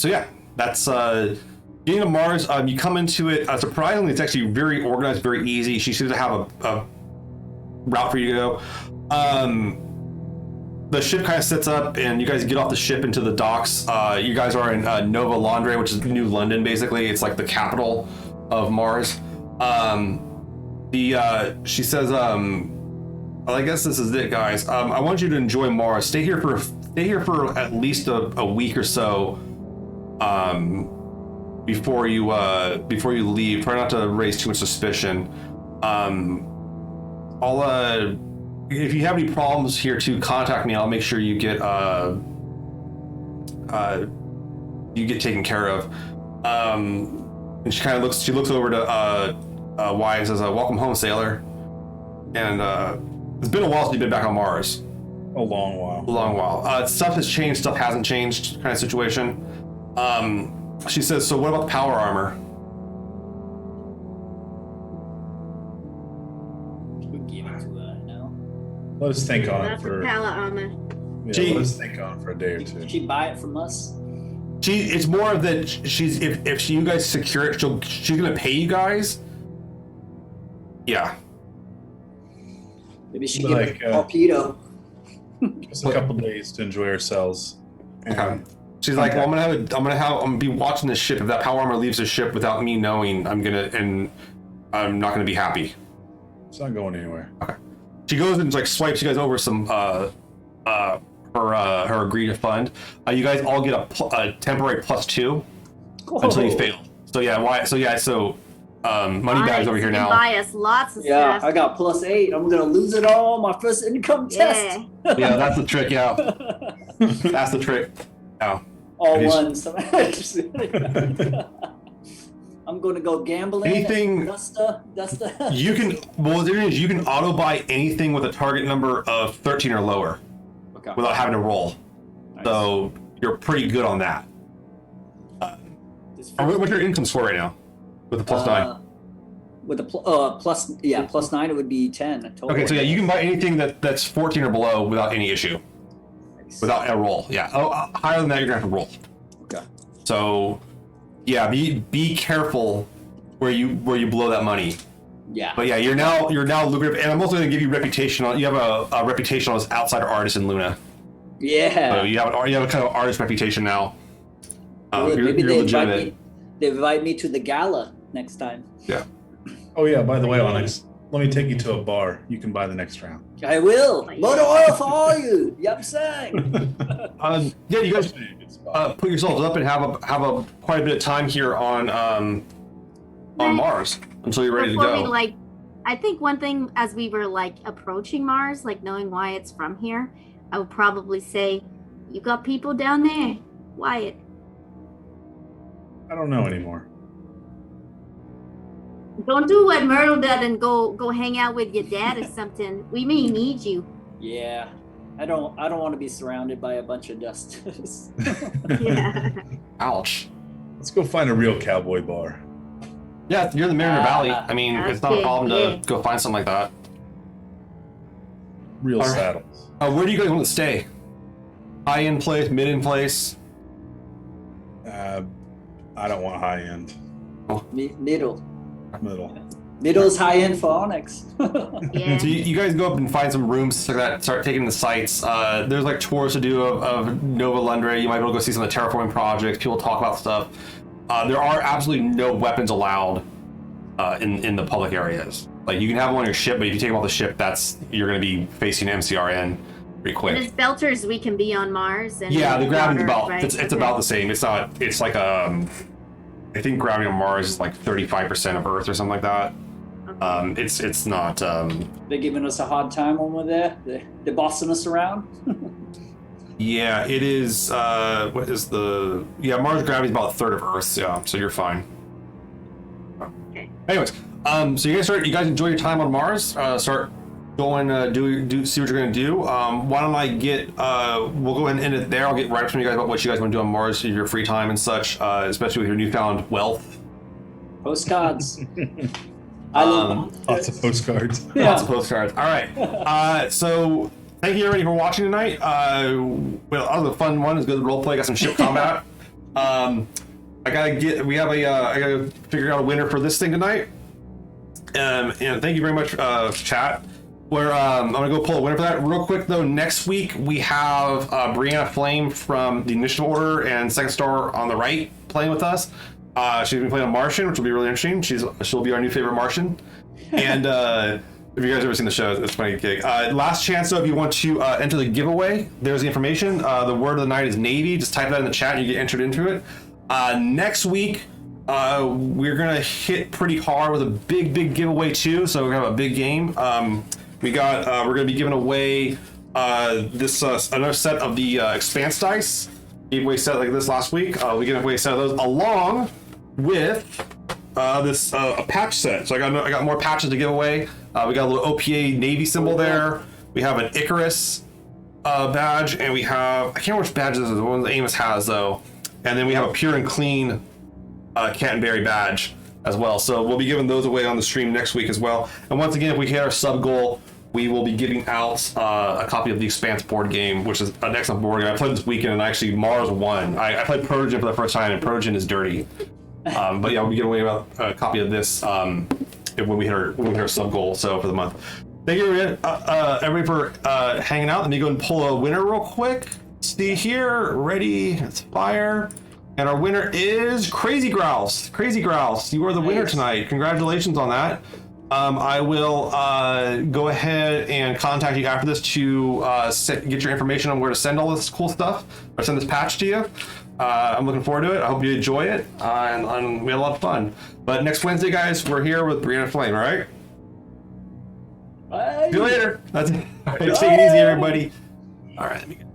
yeah, that's getting to Mars. You come into it. Surprisingly, it's actually very organized, very easy. She seems to have a route for you to go. The ship kind of sets up, and you guys get off the ship into the docks. You guys are in Nova Londre, which is New London, basically. It's like the capital of Mars. She says, well, I guess this is it, guys. I want you to enjoy Mars. Stay here for at least a week or so. Before you leave. Try not to raise too much suspicion. If you have any problems here, to contact me. I'll make sure you get taken care of. And she looks over to Wyatt and says, "Welcome home, sailor." And it's been a while since you've been back on Mars. A long while. Stuff has changed. Stuff hasn't changed. Kind of situation. She says, "So what about the power armor?" Let us think on it That's for. a pallet armor. Yeah, let us think on it for a day or two. Did she buy it from us? It's more of that she's if you guys secure it, she's gonna pay you guys. Yeah. Maybe she give it a torpedo. Just a couple days to enjoy ourselves. Okay. She's like, well, I'm gonna be watching this ship. If that power armor leaves the ship without me knowing, I'm not gonna be happy. It's not going anywhere. Okay. She goes and like swipes you guys over some her agree to fund. You guys all get a temporary +2 until you fail. So yeah, money bags over here now. Buy us lots of Yeah, stuff. I got +8. I'm gonna lose it all on my first income test. Yeah, that's the trick. Yeah, that's the trick. Yeah. All ones. I'm gonna go gambling. Anything. Dusta. You can auto buy anything with a target number of 13 or lower, Okay. without having to roll. Nice. So you're pretty good on that. What's your income score right now with the +9? With the +9, it would be 10. Total. Okay, so yeah, you can buy anything that's 14 or below without any issue, Nice. without a roll. Yeah, higher than that you're gonna have to roll. Okay. So yeah, be careful where you blow that money. Yeah. But yeah, you're now lucrative, and I'm also going to give you reputation. You have a reputation as outsider artist in Luna. Yeah. So you have a kind of artist reputation now. Maybe you're they legitimate. invite me to the gala next time. Yeah. Oh yeah, by the way, Onyx, let me take you to a bar. You can buy the next round. I will. Motor oil for all you. Yep, saying. Yeah, you guys put yourselves up and have quite a bit of time here on Mars until you're ready to Before go. we I think one thing as we were like approaching Mars, like knowing why it's from here, I would probably say, you got people down there, Wyatt. I don't know anymore. Don't do what Myrtle did and go hang out with your dad or something. We may need you. Yeah. I don't want to be surrounded by a bunch of dust. Yeah. Ouch. Let's go find a real cowboy bar. Yeah, you're in the Mariner Valley. I mean, it's not a problem to go find something like that. Real All right. saddles. Where do you guys want to stay? High end place, mid end place? I don't want high end. Middle. Middle. Middle's high end for Onyx. Yeah. So you guys go up and find some rooms like that, start taking the sites. There's like tours to do of Nova Lundra. You might be able to go see some of the terraforming projects. People talk about stuff. There are absolutely no weapons allowed in the public areas. Like you can have them on your ship, but if you take them off the ship, you're going to be facing MCRN pretty quick. And as belters, we can be on Mars. And Yeah, the gravity's water, about right? it's about the same. It's not. It's like I think gravity on Mars is like 35% of Earth or something like that. It's not. They're giving us a hard time when we're there. They're bossing us around. Yeah, it is. What is the? Yeah, Mars gravity is about a third of Earth's. Yeah, so you're fine. Okay. Anyways, so you guys enjoy your time on Mars. Start going, do see what you're gonna do. Why don't I get? We'll go ahead and end it there. I'll get right up to you guys about what you guys want to do on Mars in your free time and such, especially with your newfound wealth. Postcards. I love Lots of postcards. Yeah. Lots of postcards. All right. So thank you everybody for watching tonight. Well, that was a fun one. It was good role play. Got some ship combat. I gotta figure out a winner for this thing tonight. And thank you very much, chat. I'm gonna go pull a winner for that real quick though. Next week we have Brianna Flame from the Initiative Order and Second Star on the right playing with us. She's been playing a Martian, which will be really interesting. She'll be our new favorite Martian. And if you guys ever seen the show, it's a funny gig. Last chance though, if you want to enter the giveaway, there's the information. The word of the night is Navy. Just type that in the chat and you get entered into it. Next week, we're gonna hit pretty hard with a big giveaway too. So we're gonna have a big game. We're gonna be giving away another set of the Expanse dice. Gave away a set like this last week. We gave away a set of those along with this a patch set. So I got more patches to give away. We got a little OPA Navy symbol there. We have an Icarus badge, and we have, I can't remember which badge this is. The one that Amos has though. And then we have a Pure and Clean Canterbury badge as well. So we'll be giving those away on the stream next week as well. And once again, if we hit our sub goal, we will be giving out a copy of the Expanse board game, which is an excellent board game. I played this weekend, and actually Mars won. I played Protogen for the first time, and Protogen is dirty. But yeah, we'll be giving away a copy of this when we hit our sub goal. So for the month. Thank you everybody for hanging out. Let me go and pull a winner real quick. See here, ready, let's fire. And our winner is Crazy Grouse. Crazy Grouse, you are the winner tonight. Congratulations on that. I will go ahead and contact you after this to get your information on where to send all this cool stuff, or send this patch to you. I'm looking forward to it. I hope you enjoy it, and we had a lot of fun. But next Wednesday, guys, we're here with Brianna Flame, all right? Bye. See you later. That's it. All right, take it easy, everybody. All right, let me get